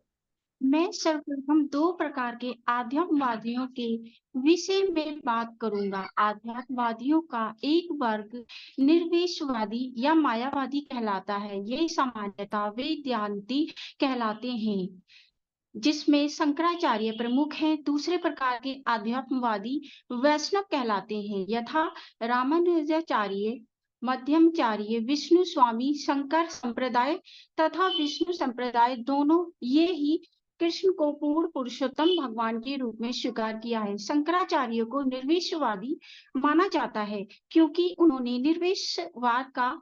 मैं सर्वप्रथम दो प्रकार के आध्यात्मवादियों के विषय में बात करूंगा। आध्यात्मवादियों का एक वर्ग निर्विशवादी या मायावादी कहलाता है। ये सामान्यतः वेदांती कहलाते हैं, जिसमें शंकराचार्य प्रमुख हैं। दूसरे प्रकार के आध्यात्मवादी वैष्णव कहलाते हैं, यथा रामानुजाचार्य, मध्यमाचार्य, विष्णु स्वामी, शंकर संप्रदाय तथा विष्णु संप्रदाय दोनों ये ही कृष्ण को पूर्ण पुरुषोत्तम भगवान के रूप में स्वीकार किया है। शंकराचार्य को निर्विशवादी माना जाता है क्योंकि उन्होंने निर्विशवाद का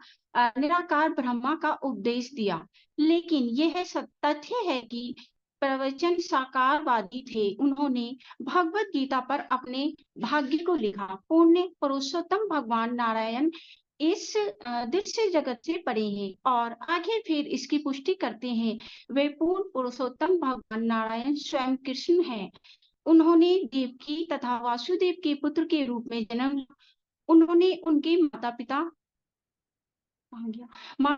निराकार ब्रह्मा का उपदेश दिया। लेकिन यह तथ्य है कि प्रवचन साकारवादी थे। उन्होंने भगवत गीता पर अपने भाग्य को लिखा। पुण्य पुरुषोत्तम भगवान नारायण इस दृश्य जगत से परे हैं और आगे फिर इसकी पुष्टि करते हैं। वे पूर्ण पुरुषोत्तम भगवान नारायण स्वयं कृष्ण हैं। उन्होंने देवकी तथा वासुदेव के पुत्र के रूप में जन्म लिया। उन्होंने उनके माता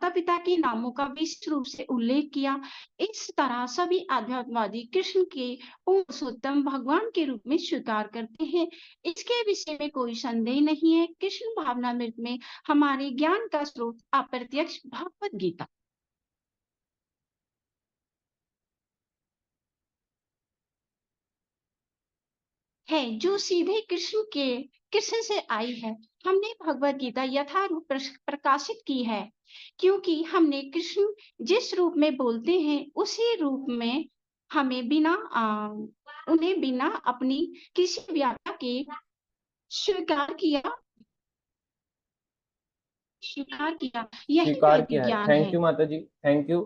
पिता के नामों का विस्तृत रूप से उल्लेख किया। इस तरह सभी आध्यात्मवादी कृष्ण के पुरुषोत्तम भगवान के रूप में स्वीकार करते हैं। इसके विषय में कोई संदेह नहीं है। कृष्ण भावनामृत में हमारे ज्ञान का स्रोत अप्रत्यक्ष भगवत गीता है, जो सीधे कृष्ण के कृष्ण से आई है। हमने भगवत गीता यथारूप प्रकाशित की है, क्योंकि हमने कृष्ण जिस रूप में बोलते हैं उसी रूप में हमें उन्हें बिना अपनी किसी व्याख्या के स्वीकार किया यही स्वीकार वैदिक किया है। ज्ञान थैंक है। यू माता जी, थैंक यू।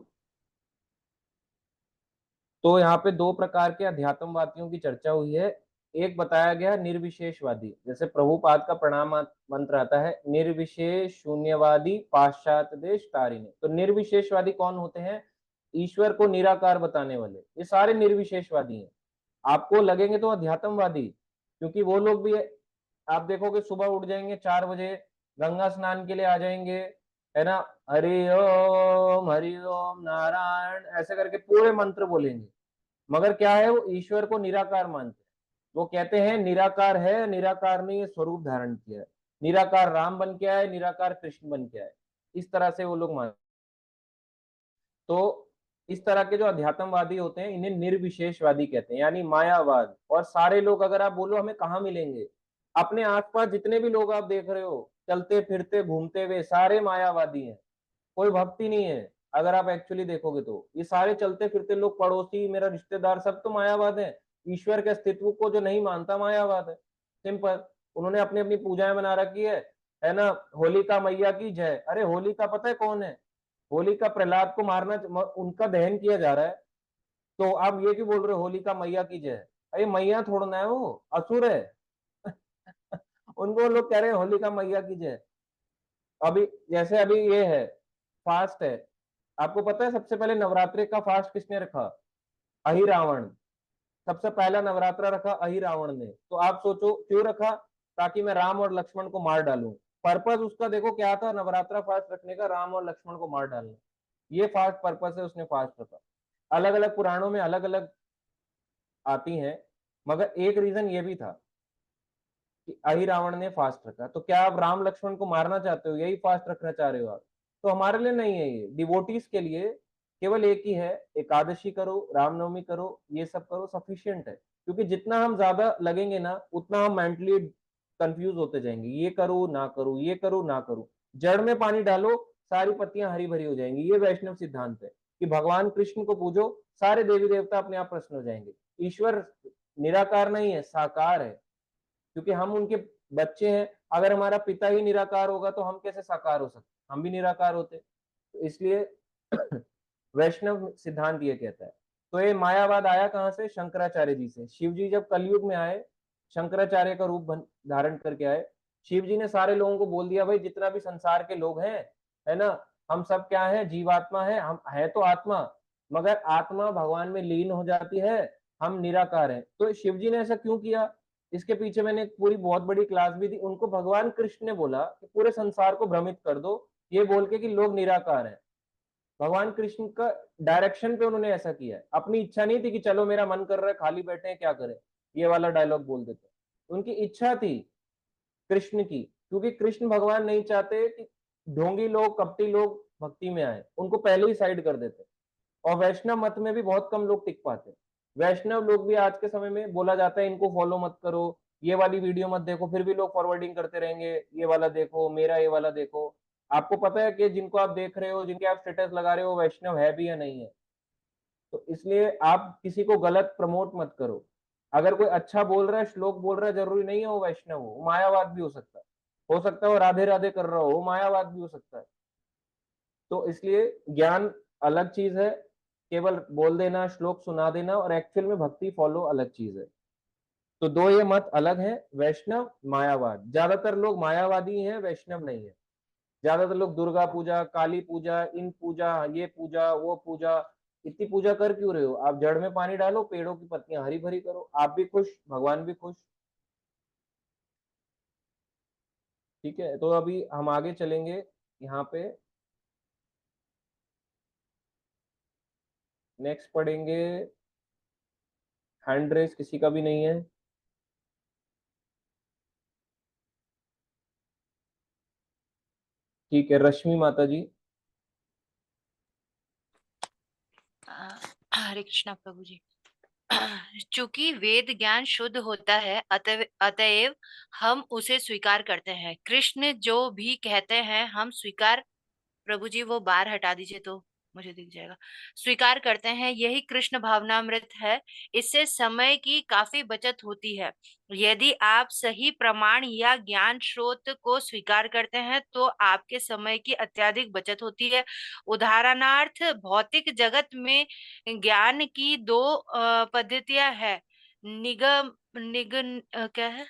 तो यहाँ पे दो प्रकार के अध्यात्मवादियों की चर्चा हुई है। एक बताया गया निर्विशेषवादी, जैसे प्रभुपाद का प्रणाम मंत्र आता है, निर्विशेष शून्यवादी पाश्चात्य देश तारिणी। तो निर्विशेषवादी कौन होते हैं? ईश्वर को निराकार बताने वाले, ये सारे निर्विशेषवादी हैं। आपको लगेंगे तो अध्यात्मवादी, क्योंकि वो लोग भी आप देखोगे सुबह उठ जाएंगे 4 बजे, गंगा स्नान के लिए आ जाएंगे, है ना, हरि ओम नारायण ऐसे करके पूरे मंत्र बोलेंगे, मगर क्या है, वो ईश्वर को निराकार मानते हैं। वो कहते हैं निराकार है, निराकार ने ये स्वरूप धारण किया है, निराकार राम बन के आए, निराकार कृष्ण बन के आए, इस तरह से वो लोग मानते। तो इस तरह के जो अध्यात्मवादी होते हैं इन्हें निर्विशेषवादी कहते हैं, यानी मायावाद। और सारे लोग अगर आप बोलो हमें कहाँ मिलेंगे, अपने आसपास जितने भी लोग आप देख रहे हो चलते फिरते घूमते हुए, सारे मायावादी हैं, कोई भक्ति नहीं है। अगर आप एक्चुअली देखोगे तो ये सारे चलते फिरते लोग, पड़ोसी, मेरा रिश्तेदार, सब तो मायावाद है। ईश्वर के अस्तित्व को जो नहीं मानता मायावाद है, सिंपल। उन्होंने अपनी अपनी पूजाएं बना रखी है ना। होलिका मैया की जय। अरे होलिका पता है कौन है? होलिका प्रहलाद को मारना, उनका दहन किया जा रहा है, तो आप ये क्यों बोल रहे हो होलिका मैया की जय? अरे मैया थोड़ा है, वो असुर है। उनको लोग कह रहे हैं होलिका मैया की जय। अभी जैसे अभी ये है, फास्ट है, आपको पता है सबसे पहले नवरात्रि का फास्ट किसने रखा? अहि रावण। सबसे पहला नवरात्रा रखा अहि रावण ने। तो आप सोचो क्यों रखा? ताकि मैं राम और लक्ष्मण को मार डालूं। पर्पस उसका देखो क्या था नवरात्रा फास्ट रखने का? राम और लक्ष्मण को मार डालना, ये फास्ट पर्पस है, उसने फास्ट रखा। अलग अलग पुराणों में अलग अलग आती हैं, मगर एक रीजन ये भी था कि अहि रावण ने फास्ट रखा। तो क्या आप राम लक्ष्मण को मारना चाहते हो, यही फास्ट रखना चाह रहे हो आप? तो हमारे लिए नहीं है, ये डिवोटीज के लिए केवल एक ही है, एकादशी करो, रामनवमी करो, ये सब करो, सफिशियंट है। क्योंकि जितना हम ज्यादा लगेंगे ना, उतना हम मेंटली कंफ्यूज होते जाएंगे, ये करूँ ना करूँ, ये करूँ ना करूँ। जड़ में पानी डालो, सारी पत्तियां हरी भरी हो जाएंगी। ये वैष्णव सिद्धांत है कि भगवान कृष्ण को पूजो, सारे देवी देवता अपने आप प्रसन्न हो जाएंगे। ईश्वर निराकार नहीं है, साकार है, क्योंकि हम उनके बच्चे हैं। अगर हमारा पिता ही निराकार होगा तो हम कैसे साकार हो सकते? हम भी निराकार होते। तो इसलिए वैष्णव सिद्धांत ये कहता है। तो ये मायावाद आया कहां से? शंकराचार्य जी से। शिव जी जब कलयुग में आए, शंकराचार्य का रूप धारण करके आए, शिव जी ने सारे लोगों को बोल दिया, भाई जितना भी संसार के लोग हैं, है ना, हम सब क्या है? जीवात्मा है, हम है तो आत्मा, मगर आत्मा भगवान में लीन हो जाती है, हम निराकार हैं। तो शिव जी ने ऐसा क्यों किया? इसके पीछे मैंने एक पूरी बहुत बड़ी क्लास भी दी। उनको भगवान कृष्ण ने बोला कि पूरे संसार को भ्रमित कर दो, ये बोल के कि लोग निराकार हैं। भगवान कृष्ण का डायरेक्शन पे उन्होंने ऐसा किया है। अपनी इच्छा नहीं थी कि चलो मेरा मन कर रहा है, खाली बैठे हैं क्या करें, ये वाला डायलॉग बोल देते। उनकी इच्छा थी कृष्ण की, क्योंकि कृष्ण भगवान नहीं चाहते कि ढोंगी लोग, कपटी लोग भक्ति में आए, उनको पहले ही साइड कर देते। और वैष्णव मत में भी बहुत कम लोग टिक पाते। वैष्णव लोग भी आज के समय में बोला जाता है इनको फॉलो मत करो, ये वाली वीडियो मत देखो, फिर भी लोग फॉरवर्डिंग करते रहेंगे, ये वाला देखो, मेरा ये वाला देखो। आपको पता है कि जिनको आप देख रहे हो, जिनके आप स्टेटस लगा रहे हो, वैष्णव है भी या नहीं है? तो इसलिए आप किसी को गलत प्रमोट मत करो। अगर कोई अच्छा बोल रहा है, श्लोक बोल रहा है, जरूरी नहीं है वो वैष्णव हो, वो मायावाद भी हो सकता है वो राधे राधे कर रहा हो, वो मायावाद भी हो सकता है। तो इसलिए ज्ञान अलग चीज है, केवल बोल देना, श्लोक सुना देना, और एक्चुअल में भक्ति फॉलो अलग चीज है। तो दो ये मत अलग है, वैष्णव मायावाद। ज्यादातर लोग मायावादी हैं, वैष्णव नहीं है। ज्यादातर लोग दुर्गा पूजा, काली पूजा, इन पूजा, ये पूजा, वो पूजा, इतनी पूजा कर क्यों रहे हो? आप जड़ में पानी डालो, पेड़ों की पत्तियां हरी भरी करो, आप भी खुश, भगवान भी खुश। ठीक है, तो अभी हम आगे चलेंगे यहाँ पे। नेक्स्ट पढ़ेंगे, हैंड रेस किसी का भी नहीं है। ठीक है, रश्मि माता जी। हरे कृष्णा प्रभु जी। चूंकि वेद ज्ञान शुद्ध होता है, अतएव हम उसे स्वीकार करते हैं। कृष्ण जो भी कहते हैं हम स्वीकार, प्रभु जी वो बार हटा दीजिए तो मुझे दिख जाएगा, स्वीकार करते हैं। यही कृष्ण भावनामृत है। इससे समय की काफी बचत होती है। यदि आप सही प्रमाण या ज्ञान स्रोत को स्वीकार करते हैं तो आपके समय की अत्यधिक बचत होती है। उदाहरणार्थ, भौतिक जगत में ज्ञान की दो पद्धतियां है। निगम निग क्या है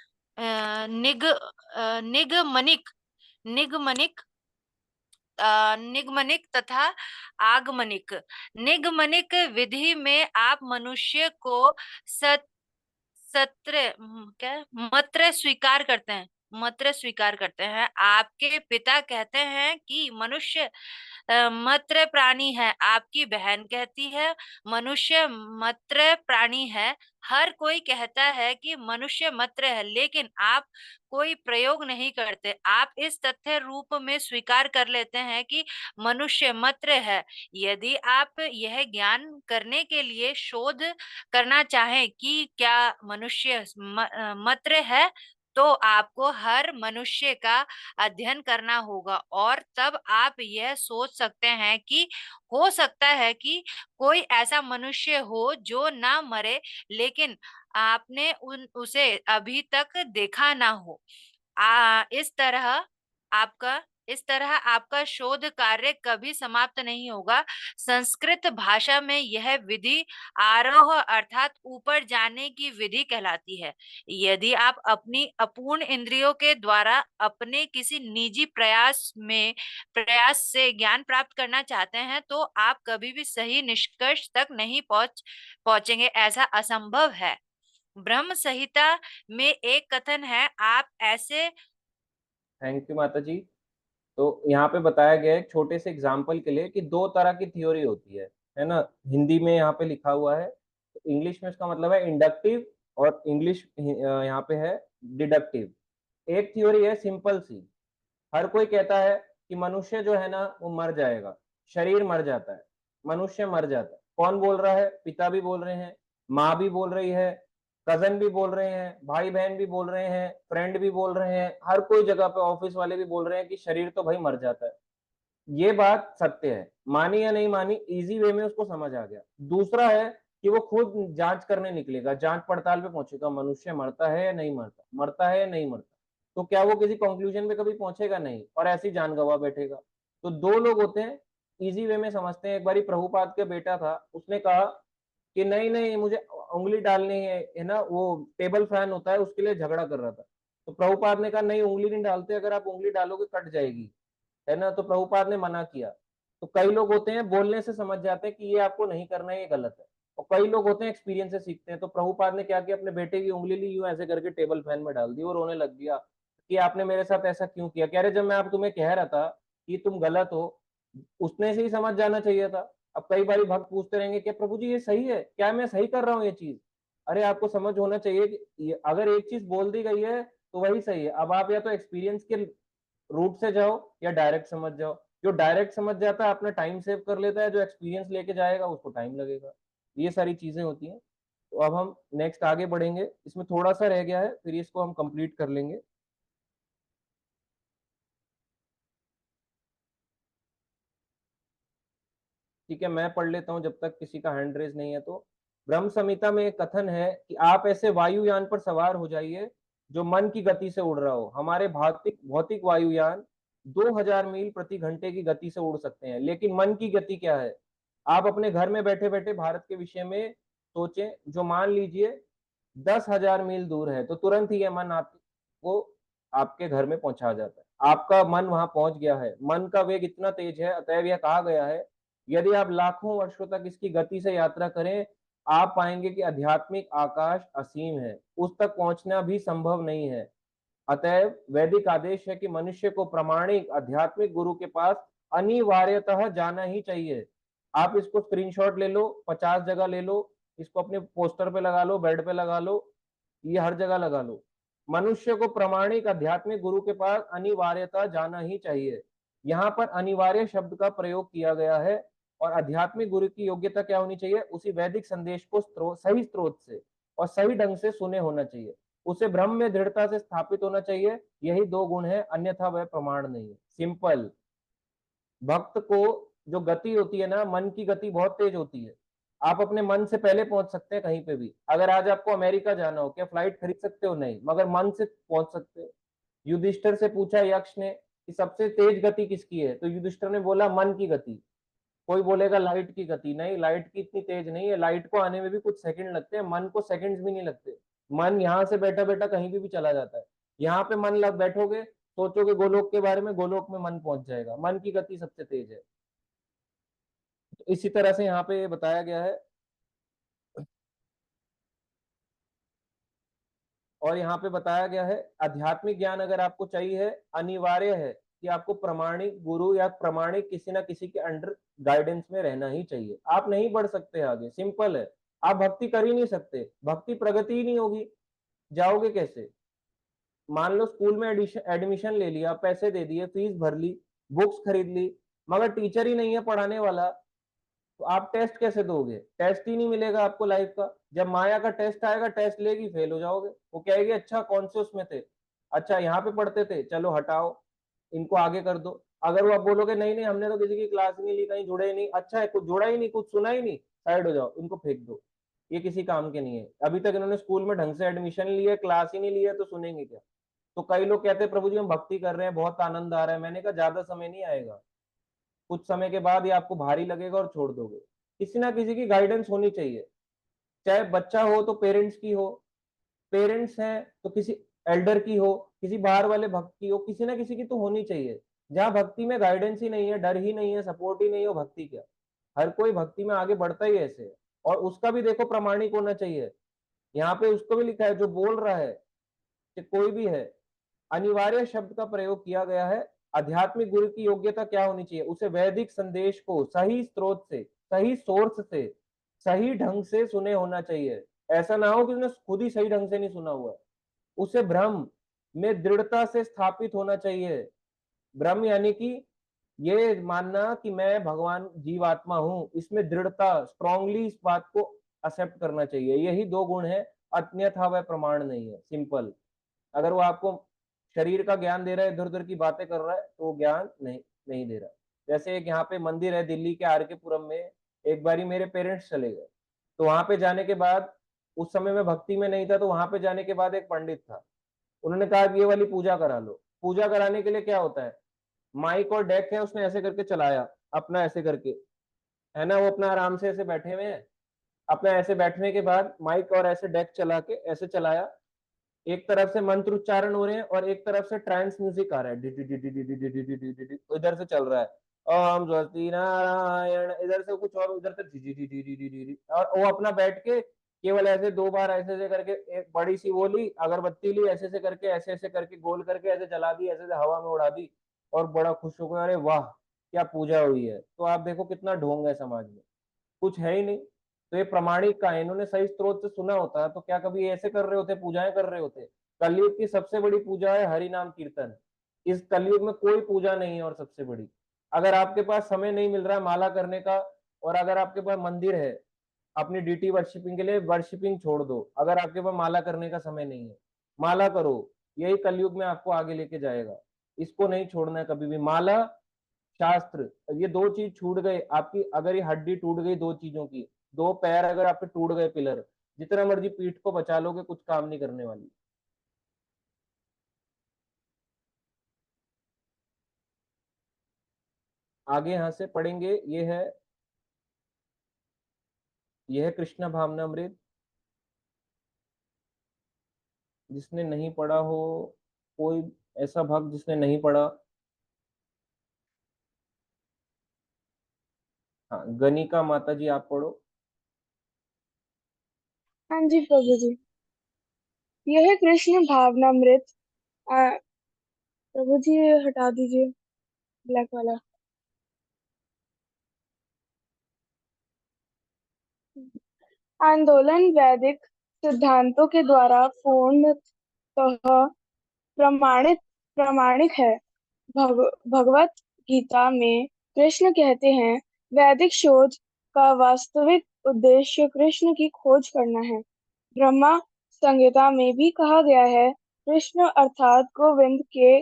निगमनिक निगमनिक निगमनिक तथा आगमनिक। निगमनिक विधि में आप मनुष्य को मत्र स्वीकार करते हैं। मत्र स्वीकार करते हैं। आपके पिता कहते हैं कि मनुष्य मत्र प्राणी है। आपकी बहन कहती है मनुष्य मत्र प्राणी है। हर कोई कहता है कि मनुष्य मत्र है, लेकिन आप कोई प्रयोग नहीं करते। आप इस तथ्य रूप में स्वीकार कर लेते हैं कि मनुष्य मत्र है। यदि आप यह ज्ञान करने के लिए शोध करना चाहें कि क्या मनुष्य मत्र है, तो आपको हर मनुष्य का अध्ययन करना होगा, और तब आप यह सोच सकते हैं कि हो सकता है कि कोई ऐसा मनुष्य हो जो ना मरे, लेकिन आपने उसे अभी तक देखा ना हो। इस तरह आपका शोध कार्य कभी समाप्त नहीं होगा। संस्कृत भाषा में यह विधि आरोह अर्थात ऊपर जाने की विधि कहलाती है। यदि आप अपनी अपूर्ण इंद्रियों के द्वारा अपने किसी निजी प्रयास से ज्ञान प्राप्त करना चाहते हैं तो आप कभी भी सही निष्कर्ष तक नहीं पहुंचेंगे। ऐसा असंभव है। ब्रह्म संहिता में एक कथन है, आप ऐसे। थैंक यू माता जी। तो यहाँ पे बताया गया है एक छोटे से एग्जाम्पल के लिए कि दो तरह की थ्योरी होती है ना। हिंदी में यहाँ पे लिखा हुआ है, तो इंग्लिश में इसका मतलब है इंडक्टिव, और इंग्लिश यहाँ पे है डिडक्टिव। एक थ्योरी है सिंपल सी, हर कोई कहता है कि मनुष्य जो है ना वो मर जाएगा, शरीर मर जाता है, मनुष्य मर जाता है। कौन बोल रहा है? पिता भी बोल रहे हैं, माँ भी बोल रही है, कजन भी बोल रहे हैं, भाई बहन भी बोल रहे हैं, फ्रेंड भी बोल रहे हैं, हर कोई जगह पे ऑफिस वाले भी बोल रहे हैं कि शरीर तो भाई मर जाता है। ये बात सत्य है, मानी या नहीं मानी, इजी वे में उसको समझ आ गया। दूसरा है कि वो खुद जांच करने निकलेगा, जांच पड़ताल पे पहुंचेगा, मनुष्य मरता है या नहीं मरता, मरता है या नहीं मरता। तो क्या वो किसी कंक्लूजन पे कभी पहुंचेगा? नहीं, और ऐसी जान गवा बैठेगा। तो दो लोग होते हैं, इजी वे में समझते हैं। एक बारी प्रभुपाद के बेटा था, उसने कहा कि नहीं नहीं मुझे उंगली डालनी है ना, वो टेबल फैन होता है उसके लिए झगड़ा कर रहा था। तो प्रभुपाद ने कहा नहीं, उंगली नहीं डालते, अगर आप उंगली डालोगे कट जाएगी, है ना। तो प्रभुपाद ने मना किया। तो कई लोग होते हैं बोलने से समझ जाते हैं कि ये आपको नहीं करना है, ये गलत है। और कई लोग होते हैं एक्सपीरियंस से सीखते हैं। तो प्रभुपाद ने क्या किया, अपने बेटे की उंगली ली, यूं ऐसे करके टेबल फैन में डाल दी, और रोने लग गया कि आपने मेरे साथ ऐसा क्यों किया। कह रहे जब मैं आप तुम्हें कह रहा था कि तुम गलत हो, उसने से ही समझ जाना चाहिए था। अब कई बार भक्त पूछते रहेंगे क्या प्रभु जी ये सही है, क्या मैं सही कर रहा हूँ ये चीज? अरे आपको समझ होना चाहिए कि अगर एक चीज बोल दी गई है तो वही सही है। अब आप या तो एक्सपीरियंस के रूट से जाओ या डायरेक्ट समझ जाओ। जो डायरेक्ट समझ जाता है अपना टाइम सेव कर लेता है, जो एक्सपीरियंस लेके जाएगा उसको टाइम लगेगा। ये सारी चीजें होती हैं। तो अब हम नेक्स्ट आगे बढ़ेंगे, इसमें थोड़ा सा रह गया है, फिर इसको हम कंप्लीट कर लेंगे। ठीक है, मैं पढ़ लेता हूं जब तक किसी का हैंड रेज नहीं है। तो ब्रह्म संहिता में एक कथन है कि आप ऐसे वायुयान पर सवार हो जाइए जो मन की गति से उड़ रहा हो। हमारे भौतिक भौतिक वायुयान 2000 मील प्रति घंटे की गति से उड़ सकते हैं, लेकिन मन की गति क्या है? आप अपने घर में बैठे बैठे भारत के विषय में सोचें, जो मान लीजिए 10,000 मील दूर है, तो तुरंत ही यह मन आपको आपके घर में पहुंचा जाता है। आपका मन वहां पहुंच गया है। मन का वेग इतना तेज है, अतएव यह कहा गया है यदि आप लाखों वर्षों तक इसकी गति से यात्रा करें, आप पाएंगे कि आध्यात्मिक आकाश असीम है, उस तक पहुंचना भी संभव नहीं है। अतएव वैदिक आदेश है कि मनुष्य को प्रामाणिक आध्यात्मिक गुरु के पास अनिवार्यतः जाना ही चाहिए। आप इसको स्क्रीनशॉट ले लो, 50 जगह ले लो, इसको अपने पोस्टर पे लगा लो, बेड पे लगा लो, ये हर जगह लगा लो। मनुष्य को प्रामाणिक आध्यात्मिक गुरु के पास अनिवार्यता जाना ही चाहिए। यहाँ पर अनिवार्य शब्द का प्रयोग किया गया है, और आध्यात्मिक गुरु की योग्यता क्या होनी चाहिए? उसी वैदिक संदेश को सही स्रोत से और सही ढंग से सुने होना चाहिए, उसे ब्रह्म में दृढ़ता से स्थापित होना चाहिए। यही 2 गुण है, अन्यथा वह प्रमाण नहीं है। सिंपल। भक्त को जो गति होती है ना, मन की गति बहुत तेज होती है। आप अपने मन से पहले पहुंच सकते हैं कहीं पे भी। अगर आज आपको अमेरिका जाना हो, क्या फ्लाइट खरीद सकते हो? नहीं, मगर मन से पहुंच सकते हो। युधिष्ठिर से पूछा यक्ष ने कि सबसे तेज गति किसकी है, तो युधिष्ठिर ने बोला मन की गति। कोई बोलेगा लाइट की गति, नहीं, लाइट की इतनी तेज नहीं है, लाइट को आने में भी कुछ सेकंड लगते हैं, मन को सेकंड्स भी नहीं लगते। मन यहाँ से बैठा बैठा कहीं भी चला जाता है। यहाँ पे मन लग बैठोगे, सोचोगे गोलोक के बारे में, गोलोक में मन पहुंच जाएगा। मन की गति सबसे तेज है। तो इसी तरह से यहाँ पे बताया गया है। और यहाँ पे बताया गया है आध्यात्मिक ज्ञान अगर आपको चाहिए, अनिवार्य है कि आपको प्रमाणिक गुरु या प्रमाणिक किसी ना किसी के अंडर गाइडेंस में रहना ही चाहिए। आप नहीं बढ़ सकते आगे, सिंपल है। आप भक्ति कर ही नहीं सकते, भक्ति प्रगति ही नहीं होगी, जाओगे कैसे? मान लो स्कूल में एडमिशन ले लिया, पैसे दे दिए, फीस भर ली, बुक्स खरीद ली, मगर टीचर ही नहीं है पढ़ाने वाला, तो आप टेस्ट कैसे दोगे? टेस्ट ही नहीं मिलेगा आपको लाइफ का। जब माया का टेस्ट आएगा, टेस्ट लेगी, फेल हो जाओगे। वो कहेगी अच्छा कौन से उसमें थे, अच्छा यहाँ पे पढ़ते थे, चलो हटाओ, इनको आगे कर दो। अगर वो आप बोलोगे नहीं नहीं हमने तो किसी की क्लास नहीं ली, कहीं जुड़े ही नहीं, अच्छा है कुछ जुड़ा ही नहीं, कुछ सुना ही नहीं, साइड हो जाओ, इनको फेंक दो, ये किसी काम के नहीं है। अभी तक इन्होंने स्कूल में ढंग से एडमिशन लिया, क्लास ही नहीं लिया, तो सुनेंगे क्या? तो कई लोग कहते हैं प्रभु जी हम भक्ति कर रहे हैं, बहुत आनंद आ रहा है। मैंने कहा ज्यादा समय नहीं आएगा, कुछ समय के बाद ये आपको भारी लगेगा और छोड़ दोगे। किसी ना किसी की गाइडेंस होनी चाहिए, चाहे बच्चा हो तो पेरेंट्स की हो, पेरेंट्स हैं तो किसी एल्डर की हो, किसी बाहर वाले भक्त की हो, किसी ना किसी की तो होनी चाहिए। जहां भक्ति में गाइडेंस ही नहीं है, डर ही नहीं है, सपोर्ट ही नहीं हो, भक्ति क्या? हर कोई भक्ति में आगे बढ़ता ही ऐसे है। और उसका भी देखो प्रामाणिक होना चाहिए। यहाँ पे उसको भी लिखा है, जो बोल रहा है कि कोई भी है, अनिवार्य शब्द का प्रयोग किया गया है। आध्यात्मिक गुरु की योग्यता क्या होनी चाहिए? उसे वैदिक संदेश को सही स्रोत से, सही सोर्स से, सही ढंग से सुने होना चाहिए। ऐसा ना हो कि उसने खुद ही सही ढंग से नहीं सुना हुआ है। उसे ब्रह्म में दृढ़ता से स्थापित होना चाहिए। ब्रह्म यानी कि ये मानना कि मैं भगवान जीवात्मा हूं, इसमें दृढ़ता, स्ट्रांगली इस बात को एक्सेप्ट करना चाहिए। यही 2 गुण है, अन्यथा वह प्रमाण नहीं है। सिंपल। अगर वो आपको शरीर का ज्ञान दे रहा है, इधर उधर की बातें कर रहा है, तो वो ज्ञान नहीं दे रहा। जैसे एक यहाँ पे मंदिर है दिल्ली के आर के पुरम में, एक बारी मेरे पेरेंट्स चले गए, तो वहां पे जाने के बाद, उस समय में भक्ति में नहीं था, तो वहां पे जाने के बाद एक पंडित था, उन्होंने कहा ये वाली पूजा करा लो। पूजा कराने के लिए क्या होता है, माइक और डेक है, उसने ऐसे करके चलाया अपना, ऐसे करके, है ना, वो अपना आराम से ऐसे बैठे हुए हैं, अपना ऐसे बैठने के बाद माइक और ऐसे डेक चला के ऐसे चलाया, एक तरफ से मंत्र उच्चारण हो रहे हैं और एक तरफ से ट्रांस म्यूजिक आ रहा है, इधर से चल रहा है ओम स्वस्ति नारायण, इधर से कुछ और, उधर से, और वो अपना बैठ के केवल ऐसे 2 बार ऐसे करके, एक बड़ी सी वो ली, अगरबत्ती ली, ऐसे करके, ऐसे करके गोल करके ऐसे जला दी, ऐसे हवा में उड़ा दी, और बड़ा खुश हो गया, अरे वाह क्या पूजा हुई है। तो आप देखो कितना ढोंग है समाज में, कुछ है ही नहीं। तो ये प्रमाणिक का है, इन्होंने सही स्रोत से सुना होता तो क्या कभी ऐसे कर रहे होते, पूजाएं कर रहे होते? कलयुग की सबसे बड़ी पूजा है हरि नाम कीर्तन। इस कलयुग में कोई पूजा नहीं है। और सबसे बड़ी, अगर आपके पास समय नहीं मिल रहा है माला करने का, और अगर आपके पास मंदिर है अपनी डीटी वर्शिपिंग के लिए, वर्शिपिंग छोड़ दो। अगर आपके पास माला करने का समय नहीं है, माला करो, यही कलयुग में आपको आगे लेके जाएगा। इसको नहीं छोड़ना है कभी भी। माला, शास्त्र, ये 2 चीज छूट गए आपकी, अगर ये हड्डी टूट गई 2 चीजों की, 2 पैर अगर आपके टूट गए, पिलर, जितना मर्जी पीठ को बचा लोगे, कुछ काम नहीं करने वाली। आगे यहां से पढ़ेंगे, ये है कृष्ण भावनामृत। जिसने नहीं पढ़ा हो, कोई ऐसा भक्त जिसने नहीं पढ़ा, हाँ, गनिका माता जी आप पढ़ो। हाँ जी प्रभु जी। यह कृष्ण भावनामृत। प्रभु जी हटा दीजिए ब्लैक वाला। आंदोलन वैदिक सिद्धांतों के द्वारा पूर्णतः प्रमाणिक है। भगवत गीता में कृष्ण कहते हैं, वैदिक शोध का वास्तविक उद्देश्य कृष्ण की खोज करना है। ब्रह्मा संहिता में भी कहा गया है, कृष्ण अर्थात गोविंद के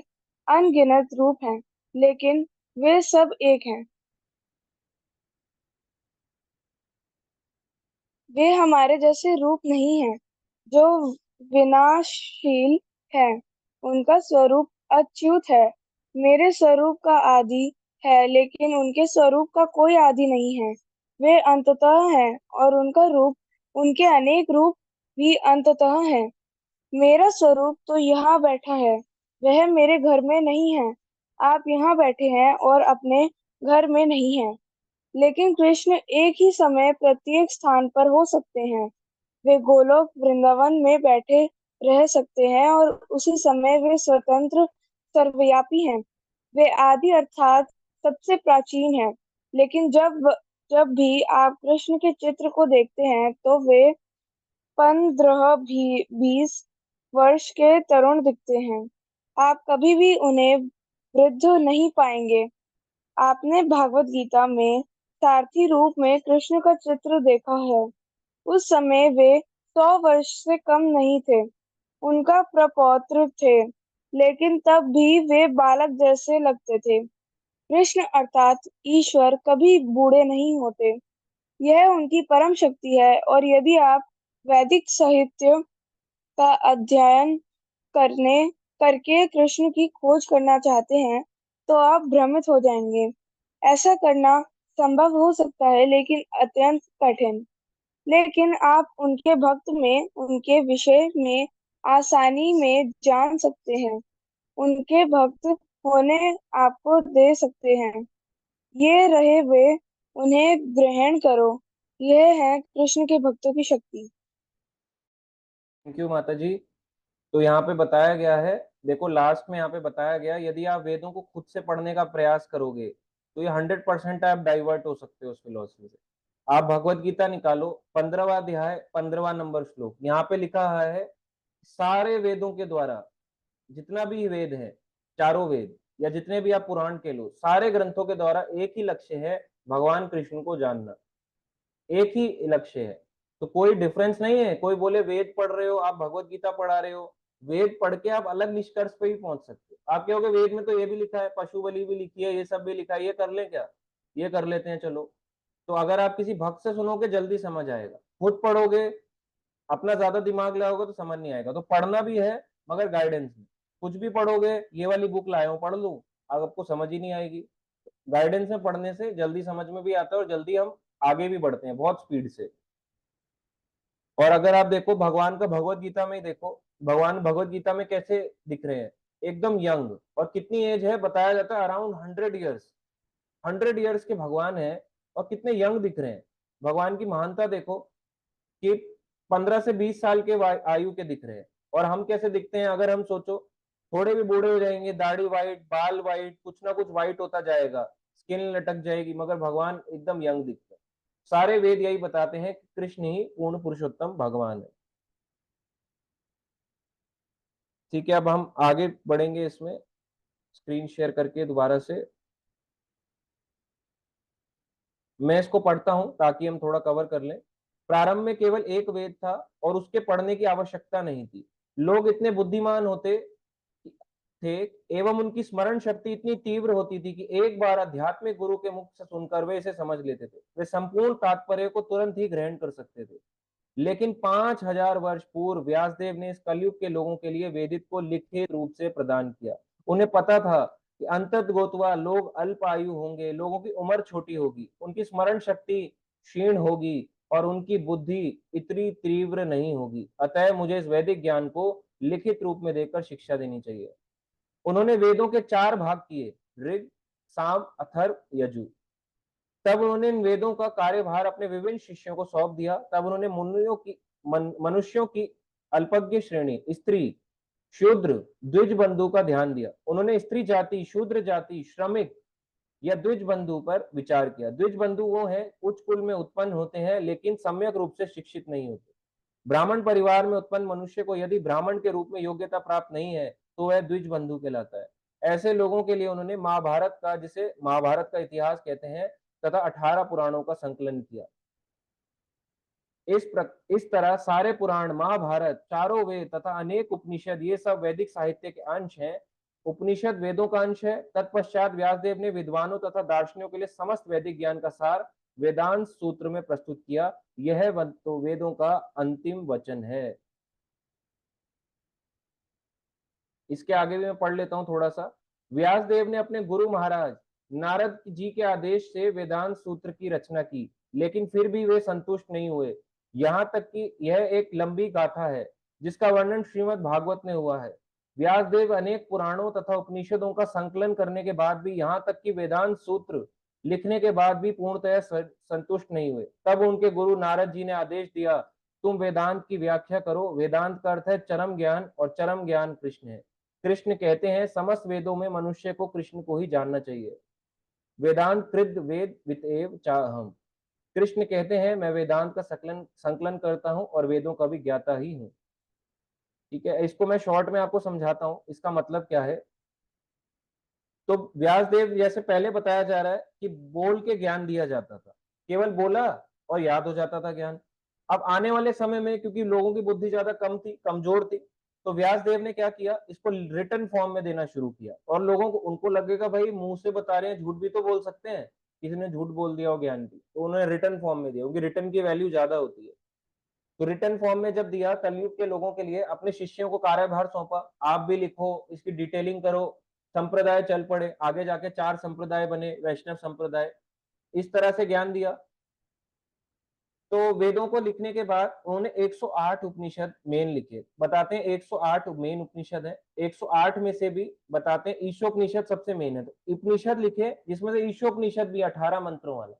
अनगिनत रूप हैं, लेकिन वे सब एक हैं। वे हमारे जैसे रूप नहीं हैं, जो विनाशशील है। उनका स्वरूप अच्युत है। मेरे स्वरूप का आदि है, लेकिन उनके स्वरूप का कोई आदि नहीं है। वे अंततः हैं और उनका रूप, उनके अनेक रूप भी अंततः हैं। मेरा स्वरूप तो यहाँ बैठा है, वह मेरे घर में नहीं है। आप यहाँ बैठे हैं और अपने घर में नहीं हैं। लेकिन कृष्ण एक ही समय प्रत्येक स्थान पर हो सकते हैं। वे गोलोक वृंदावन में बैठे रह सकते हैं और उसी समय वे स्वतंत्र सर्वव्यापी हैं। वे आदि अर्थात सबसे प्राचीन हैं। लेकिन जब जब भी आप कृष्ण के चित्र को देखते हैं तो वे 15-20 वर्ष के तरुण दिखते हैं। आप कभी भी उन्हें वृद्ध नहीं पाएंगे। आपने भागवत गीता में सारथी रूप में कृष्ण का चित्र देखा है। उस समय वे 100 वर्ष से कम नहीं थे। उनका प्रपौत्र थे, लेकिन तब भी वे बालक जैसे लगते थे। कृष्ण अर्थात ईश्वर कभी बूढ़े नहीं होते। यह उनकी परम शक्ति है, और यदि आप वैदिक साहित्य का अध्ययन करने करके कृष्ण की खोज करना चाहते हैं, तो आप भ्रमित हो जाएंगे। ऐसा करना संभव हो सकता है, लेकिन अत्यंत कठिन। लेकिन आप उनके भक्त में उनके विषय में आसानी में जान सकते हैं। उनके भक्त होने आपको दे सकते हैं। ये रहे वे, उन्हें ग्रहण करो। यह है कृष्ण के भक्तों की शक्ति। थैंक यू माता जी। तो यहाँ पे बताया गया है, देखो लास्ट में यहाँ पे बताया गया, यदि आप वेदों को खुद से पढ़ने का प्रयास करोगे तो ये 100% आप डाइवर्ट हो सकते हो उस फिलोसफी से। आप भगवत गीता निकालो, 15वां अध्याय 15वां नंबर श्लोक, यहाँ पे लिखा है सारे वेदों के द्वारा, जितना भी वेद है, चारों वेद या जितने भी आप पुराण के लो, सारे ग्रंथों के द्वारा एक ही लक्ष्य है, भगवान कृष्ण को जानना। एक ही लक्ष्य है, तो कोई डिफरेंस नहीं है। कोई बोले वेद पढ़ रहे हो, आप भगवत गीता पढ़ा रहे हो, वेद पढ़ के आप अलग निष्कर्ष पे भी पहुंच सकते हो। आप कहोगे वेद में तो ये भी लिखा है, पशु बलि भी लिखी है, ये सब भी लिखा है, ये कर ले क्या, ये कर लेते हैं चलो। तो अगर आप किसी भक्त से सुनोगे जल्दी समझ आएगा, खुद पढ़ोगे अपना ज्यादा दिमाग लगाओगे तो समझ नहीं आएगा। तो पढ़ना भी है मगर गाइडेंस में। कुछ भी पढ़ोगे, ये वाली बुक लाए हो पढ़ लो, अब आपको समझ ही नहीं आएगी। गाइडेंस में पढ़ने से जल्दी समझ में भी आता है और जल्दी हम आगे भी बढ़ते हैं बहुत स्पीड से। और अगर आप देखो भगवान का भगवत गीता में ही देखो, भगवान भगवत गीता में कैसे दिख रहे हैं, एकदम यंग। और कितनी एज है बताया जाता है, अराउंड 100 ईयर्स। 100 ईयर्स के भगवान है और कितने यंग दिख रहे हैं। भगवान की महानता देखो कि 15 से 20 साल के आयु के दिख रहे हैं। और हम कैसे दिखते हैं, अगर हम सोचो थोड़े भी बूढ़े हो जाएंगे, दाढ़ी वाइट, बाल वाइट, कुछ ना कुछ वाइट होता जाएगा, स्किन लटक जाएगी, मगर भगवान एकदम यंग दिखते हैं। सारे वेद यही बताते हैं कि कृष्ण ही पूर्ण पुरुषोत्तम भगवान है। ठीक है, अब हम आगे बढ़ेंगे इसमें, स्क्रीन शेयर करके दोबारा से मैं इसको पढ़ता हूं ताकि हम थोड़ा कवर कर लें। प्रारंभ में केवल एक वेद था और उसके पढ़ने की आवश्यकता नहीं थी। लोग इतने बुद्धिमान होते थे एवं उनकी स्मरण शक्ति इतनी तीव्र होती थी कि एक बार आध्यात्मिक गुरु के मुख से सुनकर वे इसे समझ लेते थे। वे संपूर्ण तात्पर्य को तुरंत ही ग्रहण कर सकते थे। लेकिन 5000 वर्ष पूर्व व्यासदेव ने इस कलयुग के लोगों के लिए वेदित को लिखित रूप से प्रदान किया। उन्हें पता था कि अंतत गोतवा लोग अल्प आयु होंगे, लोगों की उम्र छोटी होगी, उनकी स्मरण शक्ति क्षीण होगी और उनकी बुद्धि इतनी तीव्र नहीं होगी। अतः मुझे इस वैदिक ज्ञान को लिखित रूप में देकर शिक्षा देनी चाहिए। उन्होंने वेदों के 4 भाग किए, ऋग, साम, अथर्व, यजु। तब उन्होंने इन वेदों का कार्यभार अपने विभिन्न शिष्यों को सौंप दिया। तब उन्होंने मनुष्यों की अल्पज्ञ श्रेणी, स्त्री, शूद्र, द्विज बंधु का ध्यान दिया। उन्होंने स्त्री जाति, शूद्र जाति, श्रमिक या द्विज बंधु पर विचार किया। द्विज बंधु वो हैं उच्च कुल में उत्पन्न होते हैं लेकिन सम्यक रूप से शिक्षित नहीं होते। ब्राह्मण परिवार में उत्पन्न मनुष्य को यदि ब्राह्मण के रूप में योग्यता प्राप्त नहीं है तो वह द्विज बंधु कहलाता है। ऐसे लोगों के लिए उन्होंने महाभारत का, जिसे महाभारत का इतिहास कहते हैं, तथा 18 पुराणों का संकलन किया। इस तरह सारे पुराण, महाभारत, चारों वेद तथा अनेक उपनिषद, ये सब वैदिक साहित्य के अंश हैं। उपनिषद वेदों का अंश है। तत्पश्चात व्यासदेव ने विद्वानों तथा दार्शनिकों के लिए समस्त वैदिक ज्ञान का सार वेदांत सूत्र में प्रस्तुत किया। यह तो वेदों का अंतिम वचन है। इसके आगे भी मैं पढ़ लेता हूं थोड़ा सा। व्यासदेव ने अपने गुरु महाराज नारद जी के आदेश से वेदांत सूत्र की रचना की, लेकिन फिर भी वे संतुष्ट नहीं हुए। यहाँ तक कि यह एक लंबी गाथा है जिसका वर्णन श्रीमद् भागवत में हुआ है। व्यासदेव अनेक पुराणों तथा उपनिषदों का संकलन करने के बाद भी, यहाँ तक कि वेदांत सूत्र लिखने के बाद भी पूर्णतः संतुष्ट नहीं हुए। तब उनके गुरु नारद जी ने आदेश दिया, तुम वेदांत की व्याख्या करो। वेदांत का अर्थ है चरम ज्ञान, और चरम ज्ञान कृष्ण है। कृष्ण कहते हैं, समस्त वेदों में मनुष्य को कृष्ण को ही जानना चाहिए। वेदांत कृद वेद वितएव चाहम। कृष्ण कहते हैं, मैं वेदांत का संकलन करता हूं और वेदों का भी ज्ञाता ही हूं। ठीक है, इसको मैं शॉर्ट में आपको समझाता हूं, इसका मतलब क्या है। तो व्यासदेव, जैसे पहले बताया जा रहा है कि बोल के ज्ञान दिया जाता था, केवल बोला और याद हो जाता था ज्ञान। अब आने वाले समय में, क्योंकि लोगों की बुद्धि ज्यादा कम थी, कमजोर थी, तो व्यासदेव ने क्या किया, इसको रिटन फॉर्म में देना शुरू किया। और लोगों को, उनको लगेगा भाई मुंह से बता रहे हैं, झूठ भी तो बोल सकते हैं, किसी ने झूठ बोल दिया हो ज्ञान की, तो उन्होंने रिटन फॉर्म में दिया, क्योंकि रिटन की वैल्यू ज्यादा होती है। तो रिटन फॉर्म में जब दिया, कलयुग के लोगों के लिए अपने शिष्यों को कार्यभार सौंपा, आप भी लिखो, इसकी डिटेलिंग करो। संप्रदाय चल पड़े, आगे जाके 4 संप्रदाय बने, वैष्णव संप्रदाय। इस तरह से ज्ञान दिया। तो वेदों को लिखने के बाद उन्होंने 108 उपनिषद मेन लिखे। बताते हैं 108 मेन उपनिषद है। 108 में से भी बताते हैं ईशोपनिषद सबसे मेन है। तो उपनिषद लिखे, जिसमें से ईशोपनिषद भी 18 मंत्रों वाला।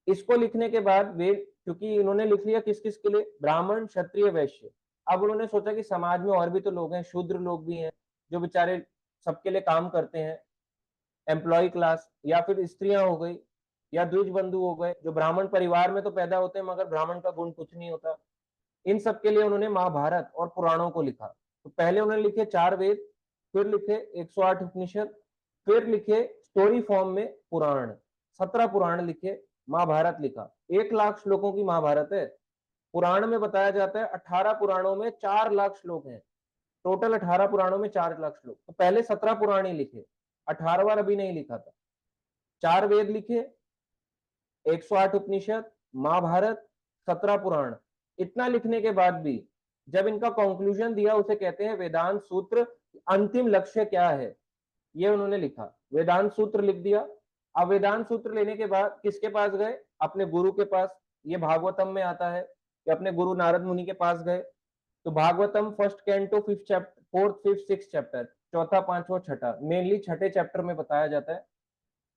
इसको लिखने के बाद वे, क्योंकि इन्होंने लिख लिया किस किस के लिए, ब्राह्मण, क्षत्रिय, वैश्य। अब उन्होंने सोचा कि समाज में और भी तो लोग हैं, शूद्र लोग भी हैं, जो बेचारे सबके लिए काम करते हैं, एम्प्लॉय क्लास, या फिर स्त्रियां हो गई, या द्विज बंधु हो गए, जो ब्राह्मण परिवार में तो पैदा होते हैं मगर ब्राह्मण का गुण कुछ नहीं होता। इन सब के लिए उन्होंने महाभारत और पुराणों को लिखा। तो पहले उन्होंने लिखे 4 वेद, फिर लिखे 108 उपनिषद, फिर लिखे स्टोरी फॉर्म में पुराण, 17 पुराण लिखे, महाभारत लिखा। 1 लाख श्लोकों की महाभारत है। पुराण में बताया जाता है 18 पुराणों में 4 लाख श्लोक हैं। टोटल 18 पुराणों में 4 लाख श्लोक। तो पहले 17 पुराण ही लिखे, 18वां अभी नहीं लिखा था। 4 वेद लिखे, 108 उपनिषद, महाभारत, 17 पुराण। इतना लिखने के बाद भी जब इनका कंक्लूजन दिया, उसे कहते हैं वेदांत सूत्र। अंतिम लक्ष्य क्या है, ये उन्होंने लिखा, वेदांत सूत्र लिख दिया। अब वेदांत सूत्र लेने के बाद किसके पास गए, अपने गुरु के पास। ये भागवतम में आता है कि अपने गुरु नारद मुनि के पास गए। तो Bhagavatam first canto 5th chapter, 4th, 5th, 6th chapter, चौथा, पांचवा, छठा, मेनली छठे चैप्टर में बताया जाता है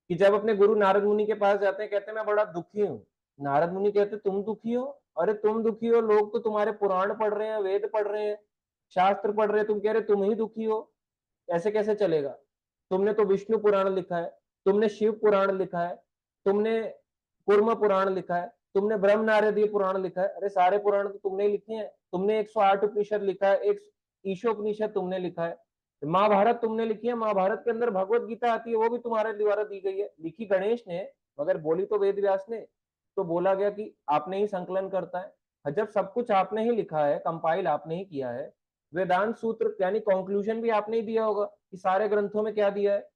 कि जब अपने गुरु नारद मुनि के पास जाते हैं, कहते हैं मैं बड़ा दुखी हूँ। नारद मुनि कहते तुम दुखी हो? अरे तुम दुखी हो, लोग तो तुम्हारे पुराण पढ़ रहे हैं, वेद पढ़ रहे हैं, शास्त्र पढ़ रहे हैं, तुम कह रहे तुम ही दुखी हो, ऐसे कैसे चलेगा? तुमने तो विष्णु पुराण लिखा है, तुमने शिव पुराण लिखा है, तुमने कूर्म पुराण लिखा है, तुमने ब्रह्म नारदीय पुराण लिखा है। अरे सारे पुराण तो तुमने लिखे हैं। तुमने 108 उपनिषद लिखा है, एक ईशोपनिषद तुमने लिखा है, महाभारत तुमने लिखी है, महाभारत के अंदर भगवत गीता आती है, वो भी तुम्हारे द्वारा दी गई है। लिखी गणेश ने, मगर बोली तो वेद व्यास ने। तो बोला गया कि आपने ही संकलन करता है। जब सब कुछ आपने ही लिखा है, कंपाइल आपने ही किया है, वेदांत सूत्र यानी कंक्लूजन भी आपने ही दिया होगा कि सारे ग्रंथों में क्या दिया है।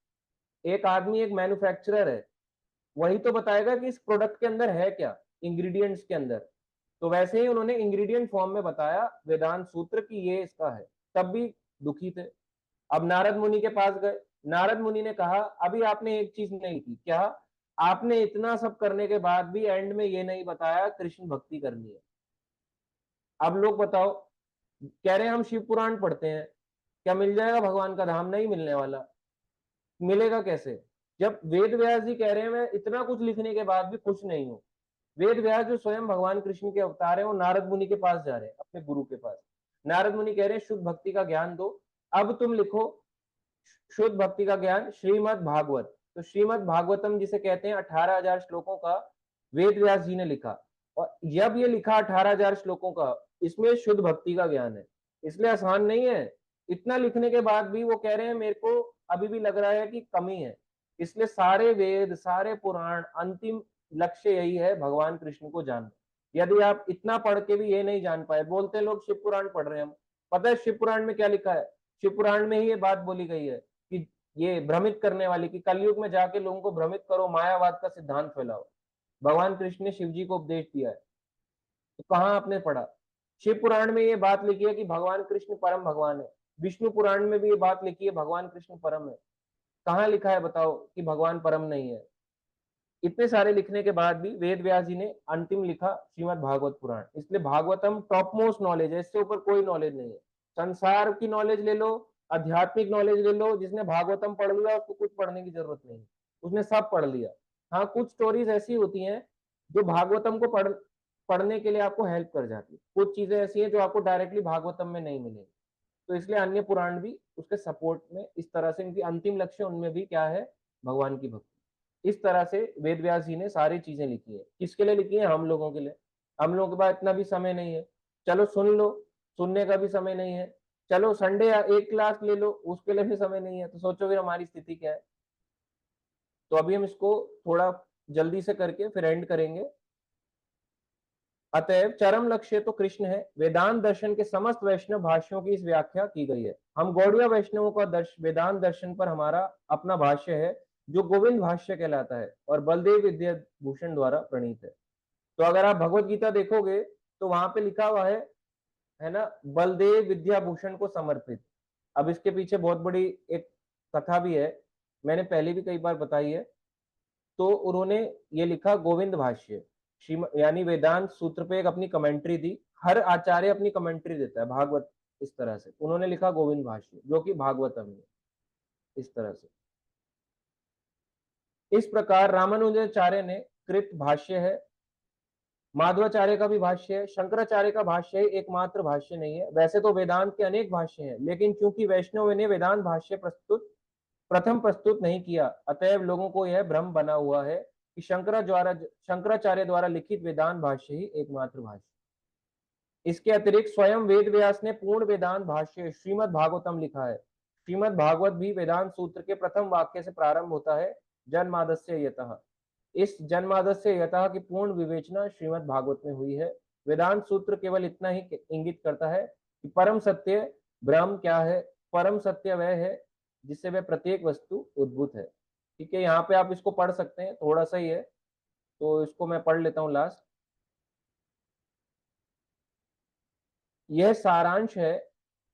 एक आदमी, एक मैन्युफैक्चरर है, वही तो बताएगा कि इस प्रोडक्ट के अंदर है क्या, इंग्रेडिएंट्स के अंदर। तो वैसे ही उन्होंने इंग्रेडिएंट फॉर्म में बताया वेदांत सूत्र की ये इसका है। तब भी दुखी थे। अब नारद मुनि के पास गए। नारद मुनि ने कहा अभी आपने एक चीज नहीं की। क्या? आपने इतना सब करने के बाद भी एंड में ये नहीं बताया कृष्ण भक्ति करनी है। अब लोग बताओ, कह रहे हैं हम शिव पुराण पढ़ते हैं, क्या मिल जाएगा भगवान का धाम? नहीं मिलने वाला। मिलेगा कैसे जब वेद व्यास जी कह रहे हैं मैं इतना कुछ लिखने के बाद भी खुश नहीं हूं। वेद व्यास जो स्वयं भगवान कृष्ण के अवतार हैं, वो नारद मुनि के पास जा रहे हैं, अपने गुरु के पास। नारद मुनि कह रहे हैं शुद्ध भक्ति का ज्ञान दो, अब तुम लिखो शुद्ध भक्ति का ज्ञान श्रीमद् भागवत। तो श्रीमद् भागवतम जिसे कहते हैं 18,000 श्लोकों का वेद व्यास जी ने लिखा। और जब ये लिखा 18,000 श्लोकों का, इसमें शुद्ध भक्ति का ज्ञान है, इसलिए आसान नहीं है। इतना लिखने के बाद भी वो कह रहे हैं मेरे को अभी भी लग रहा है कि कमी है, इसलिए सारे वेद, सारे पुराण, अंतिम लक्ष्य यही है, भगवान कृष्ण को जानना। यदि आप इतना पढ़ के भी ये नहीं जान पाए, बोलते हैं लोग शिव पुराण पढ़ रहे हैं हम, पता है शिव पुराण में क्या लिखा है? शिव पुराण में ही ये बात बोली गई है कि ये भ्रमित करने वाली, कि कलयुग में जाके लोगों को भ्रमित करो, मायावाद का सिद्धांत फैलाओ। भगवान कृष्ण ने शिव जी को उपदेश दिया है। तो कहाँ आपने पढ़ा? शिव पुराण में ये बात लिखी है कि भगवान कृष्ण परम भगवान है। विष्णु पुराण में भी ये बात लिखी है भगवान कृष्ण परम है। कहाँ लिखा है बताओ कि भगवान परम नहीं है? इतने सारे लिखने के बाद भी वेद व्यास जी ने अंतिम लिखा श्रीमद् भागवत पुराण। इसलिए भागवतम टॉप मोस्ट नॉलेज है, इससे ऊपर कोई नॉलेज नहीं है। संसार की नॉलेज ले लो, आध्यात्मिक नॉलेज ले लो, जिसने भागवतम पढ़ लिया उसको कुछ पढ़ने की जरूरत नहीं, उसने सब पढ़ लिया। हाँ, कुछ स्टोरीज ऐसी होती हैं जो भागवतम को पढ़ने के लिए आपको हेल्प कर जाती है, कुछ चीजें ऐसी हैं जो आपको डायरेक्टली भागवतम में नहीं मिलेगी। तो इसलिए अन्य पुराण भी उसके सपोर्ट में इस तरह से, इनकी अंतिम लक्ष्य उनमें भी क्या है? भगवान की भक्ति। इस तरह से वेद व्यास जी ने सारी चीजें लिखी है। किसके लिए लिखी है? हम लोगों के लिए। हम लोगों के पास इतना भी समय नहीं है, चलो सुन लो, सुनने का भी समय नहीं है, चलो संडे एक क्लास ले लो, उसके लिए भी समय नहीं है। तो सोचो फिर हमारी स्थिति क्या है। तो अभी हम इसको थोड़ा जल्दी से करके फिर एंड करेंगे। अतएव चरम लक्ष्य तो कृष्ण है। वेदांत दर्शन के समस्त वैष्णव भाष्यों की इस व्याख्या की गई है। हम गौड़िया वैष्णवों का वेदांत दर्शन पर हमारा अपना भाष्य है जो गोविंद भाष्य कहलाता है और बलदेव विद्या भूषण द्वारा प्रणीत है। तो अगर आप भगवत गीता देखोगे तो वहां पे लिखा हुआ है ना, बलदेव विद्या भूषण को समर्पित। अब इसके पीछे बहुत बड़ी एक कथा भी है, मैंने पहले भी कई बार बताई है। तो उन्होंने ये लिखा गोविंद भाष्य, यानी वेदांत सूत्र पे एक अपनी कमेंट्री दी। हर आचार्य अपनी कमेंट्री देता है भागवत, इस तरह से उन्होंने लिखा गोविंद भाष्य जो कि भागवतम है। इस तरह से इस प्रकार रामानुजाचार्य ने कृत भाष्य है, माधवाचार्य का भी भाष्य है, शंकराचार्य का भाष्य है, एकमात्र भाष्य नहीं है। वैसे तो वेदांत के अनेक भाष्य हैं, लेकिन चूंकि वैष्णव ने वेदांत भाष्य प्रथम प्रस्तुत नहीं किया, अतएव लोगों को यह भ्रम बना हुआ है कि शंकराचार्य द्वारा लिखित वेदांत भाष्य ही एकमात्र भाष्य। इसके अतिरिक्त स्वयं वेद व्यास ने पूर्ण वेदांत भाष्य श्रीमद् भागवतम लिखा है। श्रीमद् भागवत भी वेदांत सूत्र के प्रथम वाक्य से प्रारंभ होता है, जन्मादस्य यतः। इस जन्मादस्य यतः की पूर्ण विवेचना श्रीमद् भागवत में हुई है। वेदांत सूत्र केवल इतना ही इंगित करता है कि परम सत्य ब्रह्म क्या है, परम सत्य वह है जिससे वह प्रत्येक वस्तु उद्भूत है। ठीक है, यहाँ पे आप इसको पढ़ सकते हैं, थोड़ा सा ही है तो इसको मैं पढ़ लेता हूँ लास्ट। यह सारांश है,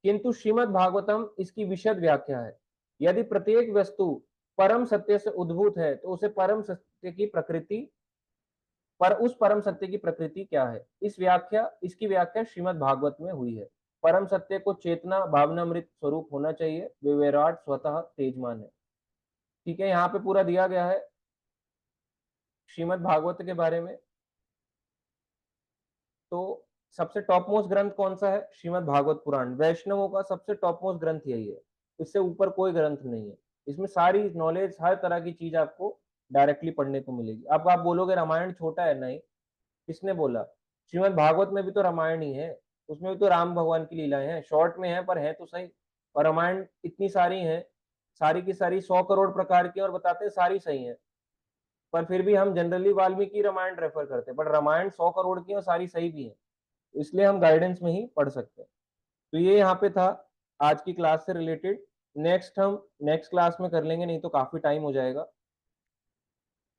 किंतु श्रीमद् भागवतम इसकी विशद व्याख्या है। यदि प्रत्येक वस्तु परम सत्य से उद्भूत है तो उसे परम सत्य की प्रकृति उस परम सत्य की प्रकृति क्या है? इसकी व्याख्या श्रीमद् भागवत में हुई है। परम सत्य को चेतना भावनामृत स्वरूप होना चाहिए, वे विराट स्वतः तेजमान है। ठीक है, यहाँ पे पूरा दिया गया है श्रीमद् भागवत के बारे में। तो सबसे टॉप मोस्ट ग्रंथ कौन सा है? श्रीमद् भागवत पुराण। वैष्णवों का सबसे टॉप मोस्ट ग्रंथ यही है, इससे ऊपर कोई ग्रंथ नहीं है। इसमें सारी नॉलेज, हर तरह की चीज आपको डायरेक्टली पढ़ने को मिलेगी। अब आप बोलोगे रामायण छोटा है, नहीं, किसने बोला? श्रीमद् भागवत में भी तो रामायण ही है, उसमें भी तो राम भगवान की लीलाएं हैं, शॉर्ट में है पर है तो सही। और रामायण इतनी सारी है, सारी की सारी 100 करोड़ प्रकार की, और बताते हैं सारी सही है, पर फिर भी हम जनरली वाल्मीकि रामायण रेफर करते हैं। बट रामायण 100 करोड़ की और सारी सही भी है, इसलिए हम गाइडेंस में ही पढ़ सकते हैं। तो ये यहाँ पे था आज की क्लास से रिलेटेड। हम नेक्स्ट क्लास में कर लेंगे, नहीं तो काफी टाइम हो जाएगा।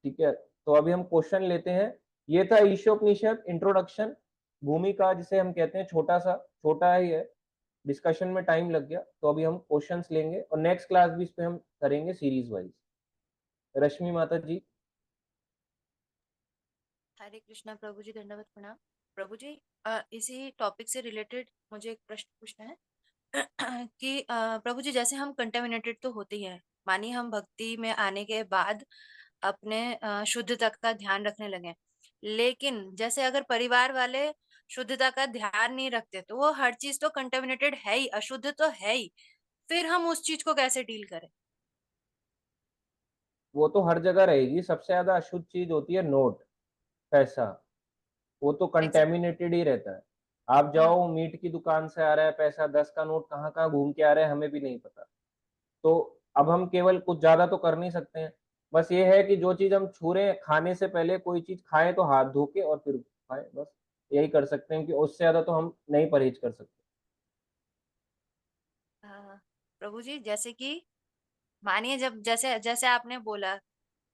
ठीक है, तो अभी हम क्वेश्चन लेते हैं। ये था ईशोपनिषद इंट्रोडक्शन, भूमिका जिसे हम कहते हैं, छोटा ही है, डिस्कशन में टाइम लग गया। तो अभी हम क्वेश्चंस लेंगे और नेक्स्ट क्लास भी इस पे हम करेंगे सीरीज वाइज। रश्मि माता जी। हरे कृष्णा प्रभु जी, दंडवत प्रणाम। प्रभु जी, इसी टॉपिक से रिलेटेड मुझे एक प्रश्न पूछना है कि प्रभु जी, जैसे हम कंटेमिनेटेड तो होते ही है, मानिए हम भक्ति में आने के बाद अपने शुद्धता का ध्यान रखने लगे, लेकिन जैसे अगर परिवार वाले शुद्धता का ध्यान नहीं रखते तो वो हर चीज तो कंटेमिनेटेड है ही, अशुद्ध तो है ही, फिर हम उस चीज को कैसे डील करें? वो तो हर जगह रहेगी। सबसे ज्यादा अशुद्ध चीज होती है नोट, पैसा, वो तो कंटेमिनेटेड ही रहता है। आप जाओ, मीट की दुकान से आ रहा है पैसा, 10 का नोट कहाँ कहाँ घूम के आ रहा है हमें भी नहीं पता। तो अब हम केवल कुछ ज्यादा तो कर नहीं सकते हैं, बस ये है कि जो चीज हम छू रहे हैं, खाने से पहले कोई चीज खाएं तो हाथ धो के और फिर खाएं, बस यही कर सकते हैं, कि उससे ज्यादा तो हम नहीं परहेज कर सकते। प्रभु जी, जैसे कि मानिए, जब जैसे जैसे आपने बोला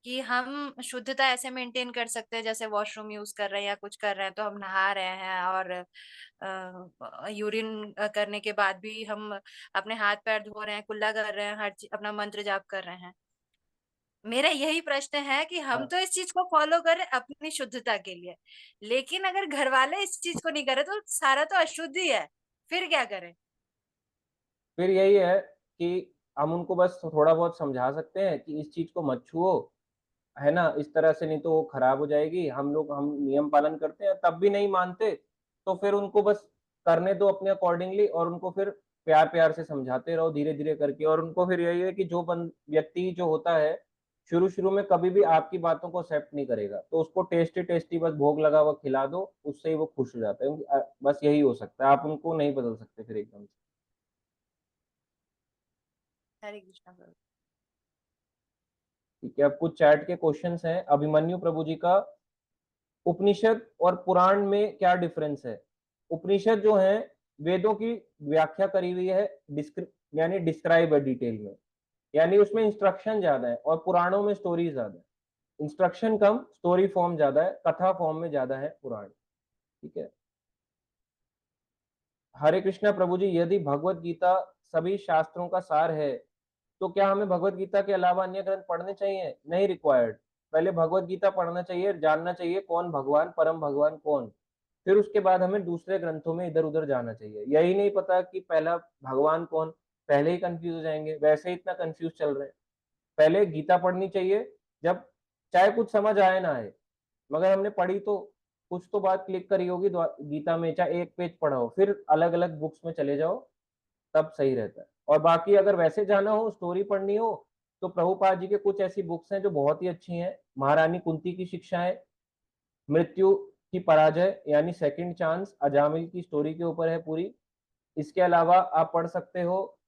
कि हम शुद्धता ऐसे मेंटेन कर सकते हैं, जैसे वॉशरूम यूज कर रहे हैं या कुछ कर रहे हैं तो हम नहा रहे हैं, और यूरिन करने के बाद भी हम अपने हाथ पैर धो रहे हैं, कुल्ला कर रहे हैं, हर चीज अपना मंत्र जाप कर रहे हैं। मेरा यही प्रश्न है कि हम तो इस चीज को फॉलो कर रहे हैं अपनी शुद्धता के लिए, लेकिन अगर घर वाले इस चीज को नहीं करे तो सारा तो अशुद्ध ही है, फिर क्या करें? फिर यही है कि हम उनको बस थोड़ा बहुत समझा सकते हैं कि इस चीज को मत छुओ, है ना, इस तरह से नहीं तो वो खराब हो जाएगी। हम नियम पालन करते हैं, तब भी नहीं मानते तो फिर उनको बस करने दो अपने अकॉर्डिंगली, और उनको फिर प्यार प्यार से समझाते रहो धीरे धीरे करके। और उनको फिर यही है कि व्यक्ति जो होता है शुरू शुरू में कभी भी आपकी बातों को एक्सेप्ट नहीं करेगा, तो उसको टेस्टी टेस्टी बस भोग लगा हुआ खिला दो, उससे ही वो खुश हो जाता है, क्योंकि बस यही हो सकता है, आप उनको नहीं बदल सकते फिर एकदम से। हरे कृष्णा प्रभु। ठीक है, अब कुछ चैट के क्वेश्चंस हैं। अभिमन्यु प्रभु जी का, उपनिषद और पुराण में क्या डिफरेंस है? उपनिषद जो है वेदों की व्याख्या करी हुई है, यानी डिस्क्राइब है डिटेल में, यानी उसमें इंस्ट्रक्शन ज्यादा है, और पुराणों में स्टोरी ज्यादा है। इंस्ट्रक्शन कम, स्टोरी फॉर्म ज्यादा है, कथा फॉर्म में ज्यादा है पुराण। ठीक है। हरे कृष्णा प्रभु जी, यदि भगवत गीता सभी शास्त्रों का सार है तो क्या हमें भगवत गीता के अलावा अन्य ग्रंथ पढ़ने चाहिए? नहीं रिक्वायर्ड। पहले भगवत गीता पढ़ना चाहिए, जानना चाहिए कौन भगवान, परम भगवान कौन, फिर उसके बाद हमें दूसरे ग्रंथों में इधर उधर जाना चाहिए। यही नहीं पता कि पहला भगवान कौन, पहले ही कंफ्यूज हो जाएंगे, वैसे ही इतना कंफ्यूज चल रहे हैं। पहले गीता पढ़नी चाहिए, जब चाहे कुछ समझ आए ना आए, मगर हमने पढ़ी तो कुछ तो बात क्लिक करी होगी गीता में, चाहे एक पेज पढ़ा हो, फिर अलग अलग बुक्स में चले जाओ, तब सही रहता है। और बाकी अगर वैसे जाना हो, स्टोरी पढ़नी हो, तो प्रभुपाद जी के कुछ ऐसी बुक्स हैं जो बहुत ही अच्छी हैं। महारानी कुंती की शिक्षाएं, मृत्यु की पराजय यानी सेकंड चांस, अजामिल की स्टोरी के ऊपर है पूरी। इसके अलावा आप पढ़ सकते हो,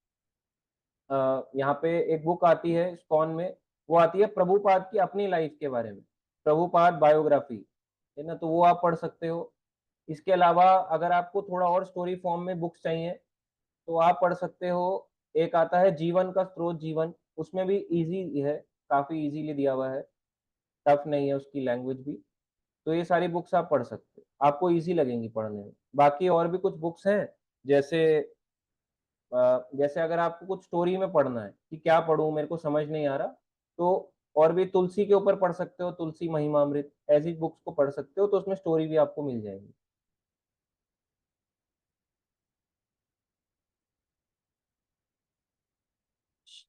यहाँ पे एक बुक आती है स्कॉन में, वो आती है प्रभुपाद की अपनी लाइफ के बारे में, प्रभुपाद बायोग्राफी, है ना, तो वो आप पढ़ सकते हो। इसके अलावा अगर आपको थोड़ा और स्टोरी फॉर्म में बुक्स चाहिए तो आप पढ़ सकते हो, एक आता है जीवन का स्रोत जीवन, उसमें भी इजी है, काफी इजीली दिया हुआ है, टफ नहीं है उसकी लैंग्वेज भी। तो ये सारी बुक्स आप पढ़ सकते हो, आपको इजी लगेंगी पढ़ने में। बाकी और भी कुछ बुक्स हैं, जैसे जैसे अगर आपको कुछ स्टोरी में पढ़ना है कि क्या पढ़ूं, मेरे को समझ नहीं आ रहा, तो और भी तुलसी के ऊपर पढ़ सकते हो, तुलसी महिमामृत, ऐसी बुक्स को पढ़ सकते हो, तो उसमें स्टोरी भी आपको मिल जाएगी।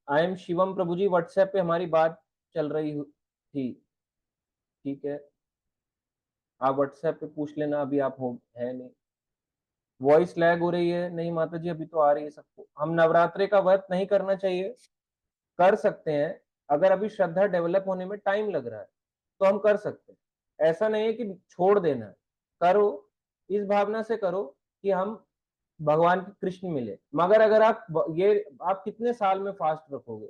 I am Shivam Prabhu ji, WhatsApp पे हमारी बात चल रही थी। ठीक है, आप व्हाट्सएप पे पूछ लेना, अभी आप हो है नहीं। वॉइस लैग हो रही है, नहीं माता जी अभी तो आ रही है सबको। हम नवरात्रे का व्रत नहीं करना चाहिए, कर सकते हैं, अगर अभी श्रद्धा डेवलप होने में टाइम लग रहा है तो हम कर सकते हैं। ऐसा नहीं है कि छोड़ देना है, करो, इस भावना से करो कि हम भगवान की कृष्ण मिले। मगर अगर आप कितने साल में फास्ट रखोगे,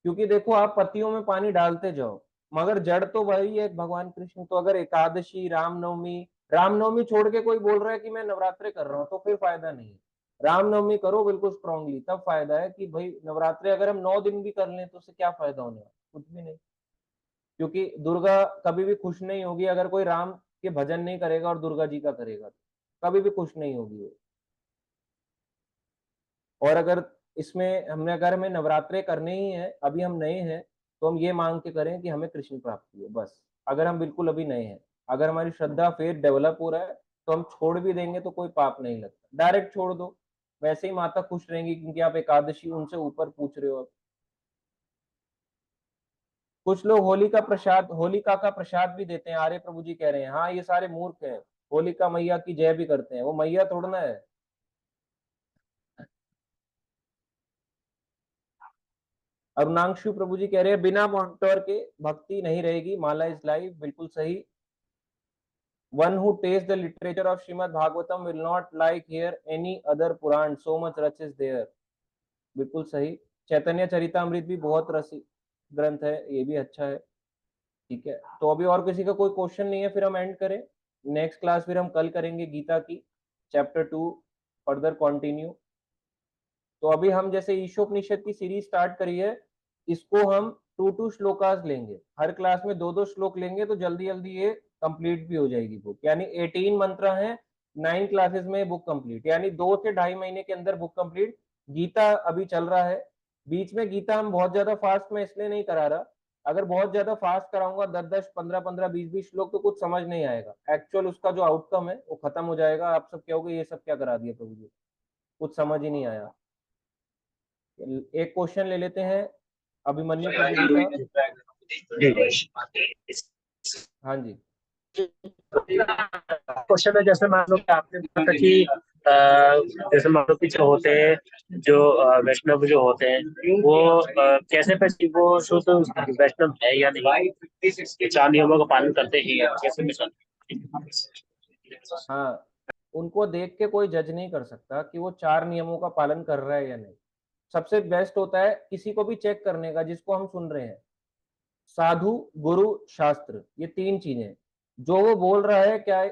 क्योंकि देखो आप पत्तियों में पानी डालते जाओ, मगर जड़ तो वही है भगवान कृष्ण। तो अगर एकादशी, रामनवमी छोड़ के कोई बोल रहा है कि मैं नवरात्रे कर रहा हूँ, तो फिर फायदा नहीं है। रामनवमी करो बिल्कुल स्ट्रांगली, तब फायदा है। कि भाई नवरात्रे अगर हम 9 दिन भी कर लें तो उससे क्या फायदा होने वाला, कुछ भी नहीं। क्योंकि दुर्गा कभी भी खुश नहीं होगी अगर कोई राम के भजन नहीं करेगा और दुर्गा जी का करेगा, तो कभी भी खुश नहीं होगी वो। और अगर इसमें अगर हमें नवरात्रे करने ही है, अभी हम नए हैं, तो हम ये मांग के करें कि हमें कृष्ण प्राप्ति हो, बस। अगर हम बिल्कुल अभी नए हैं, अगर हमारी श्रद्धा फेथ डेवलप हो रहा है, तो हम छोड़ भी देंगे तो कोई पाप नहीं लगता, डायरेक्ट छोड़ दो, वैसे ही माता खुश रहेंगी, क्योंकि आप एकादशी उनसे ऊपर पूछ रहे हो। कुछ लोग होलिका का प्रसाद भी देते हैं, आर्य प्रभु जी कह रहे हैं। हाँ, ये सारे मूर्ख हैं, होलिका मैया की जय भी करते हैं, वो मैया तोड़ना है। अरुणांशु प्रभु जी कह रहे हैं बिना मॉनिटर के भक्ति नहीं रहेगी, माला इज लाइफ, बिल्कुल सही। One who taste the literature of Shrimad Bhagavatam will not like hear any other Purana, so much rush is there, बिल्कुल सही। चैतन्य चरितामृत भी बहुत रसी, ग्रंथ है, ये भी अच्छा है। ठीक है, तो अभी और किसी का कोई क्वेश्चन नहीं है, फिर हम एंड करें। नेक्स्ट क्लास फिर हम कल करेंगे गीता की चैप्टर 2 फर्दर कंटिन्यू। तो अभी हम जैसे ईशोपनिषद की सीरीज स्टार्ट करी है, इसको हम 2 श्लोकास लेंगे, हर क्लास में 2 श्लोक लेंगे, तो जल्दी जल्दी ये कंप्लीट भी हो जाएगी बुक। यानी 18 मंत्र हैं, 9 क्लासेस में बुक कंप्लीट, यानी 2 से 2.5 महीने के अंदर बुक कंप्लीट। गीता अभी चल रहा है, बीच में गीता हम बहुत ज्यादा फास्ट में इसलिए नहीं करा रहा, अगर बहुत ज्यादा फास्ट कराऊंगा 10-10, 15-15, 20-20 श्लोक तो कुछ समझ नहीं आएगा, एक्चुअल उसका जो आउटकम है वो खत्म हो जाएगा। आप सब कहोगे ये सब क्या करा दिया प्रभु जी, कुछ समझ ही नहीं आया। एक क्वेश्चन ले लेते हैं अभिमन्यु प्रभु जी का। हाँ जी, क्वेश्चन है, जैसे मान लो कि आपने बोला था कि जैसे मान लो कि जो होते हैं, जो वैष्णव जो होते हैं, वो कैसे पहचान वो शुद्ध वैष्णव है या नहीं, 4 नियमों का पालन करते ही है, कैसे पहचान? हाँ, उनको देख के कोई जज नहीं कर सकता कि वो 4 नियमों का पालन कर रहा है या नहीं। सबसे बेस्ट होता है किसी को भी चेक करने का जिसको हम सुन रहे हैं, साधु, गुरु, शास्त्र, ये 3 चीजें। जो वो बोल रहा है क्या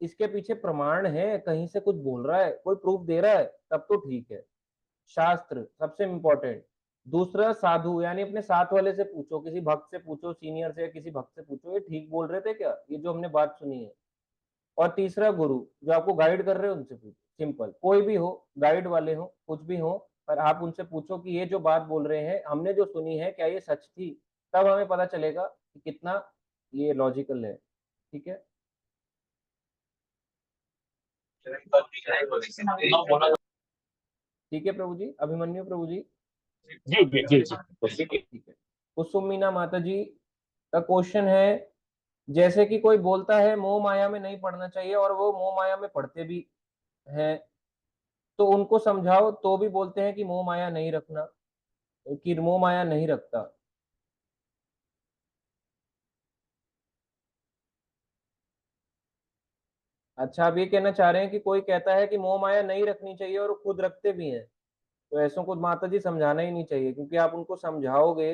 इसके पीछे प्रमाण है, कहीं से कुछ बोल रहा है, कोई प्रूफ दे रहा है, तब तो ठीक है। शास्त्र सबसे इंपॉर्टेंट। दूसरा साधु, यानी अपने साथ वाले से पूछो, किसी भक्त से पूछो, सीनियर से, किसी भक्त से पूछो, ये ठीक बोल रहे थे क्या, ये जो हमने बात सुनी है। और तीसरा गुरु, जो आपको गाइड कर रहे हो उनसे पूछो। सिंपल, कोई भी हो, गाइड वाले हो, कुछ भी हो, पर आप उनसे पूछो कि ये जो बात बोल रहे हैं, हमने जो सुनी है, क्या ये सच थी, तब हमें पता चलेगा कि कितना ये लॉजिकल है। ठीक है, ठीक है प्रभु जी, अभिमन्यु प्रभु जी। जी जी जी जी, ठीक है। कुसुम मीना माता जी का क्वेश्चन है, जैसे कि कोई बोलता है मोह माया में नहीं पढ़ना चाहिए और वो मोह माया में पढ़ते भी हैं, तो उनको समझाओ तो भी बोलते हैं कि मोह माया नहीं रखना, कि मोह माया नहीं रखता। अच्छा, आप ये कहना चाह रहे हैं कि कोई कहता है कि मोह माया नहीं रखनी चाहिए और खुद रखते भी हैं, तो ऐसों को माता जी समझाना ही नहीं चाहिए, क्योंकि आप उनको समझाओगे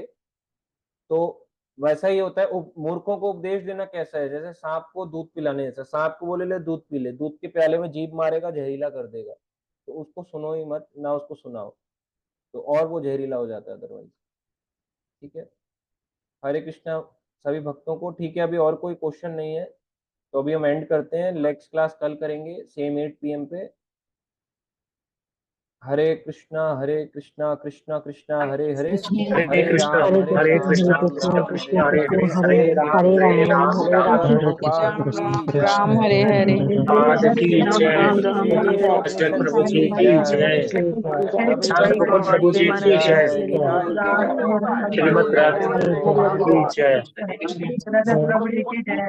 तो वैसा ही होता है। मूर्खों को उपदेश देना कैसा है, जैसे सांप को दूध पिलाने जैसा, सांप को बोले ले दूध पी ले, दूध के प्याले में जीभ मारेगा, जहरीला कर देगा, तो उसको सुनो ही मत, ना उसको सुनाओ, तो और वो जहरीला हो जाता है अदरवाइज। ठीक है, हरे कृष्णा सभी भक्तों को। ठीक है, अभी और कोई क्वेश्चन नहीं है, तो अभी हम एंड करते हैं। नेक्स्ट क्लास कल करेंगे सेम 8 PM पे। हरे कृष्णा कृष्णा कृष्णा हरे हरे, हरे कृष्णा हरे कृष्णा कृष्ण हरे हरे, हरे राम राम हरे हरे। आज की जय, प्रभु जी की जय, प्रभु जी की जय, श्रीमद् की जय।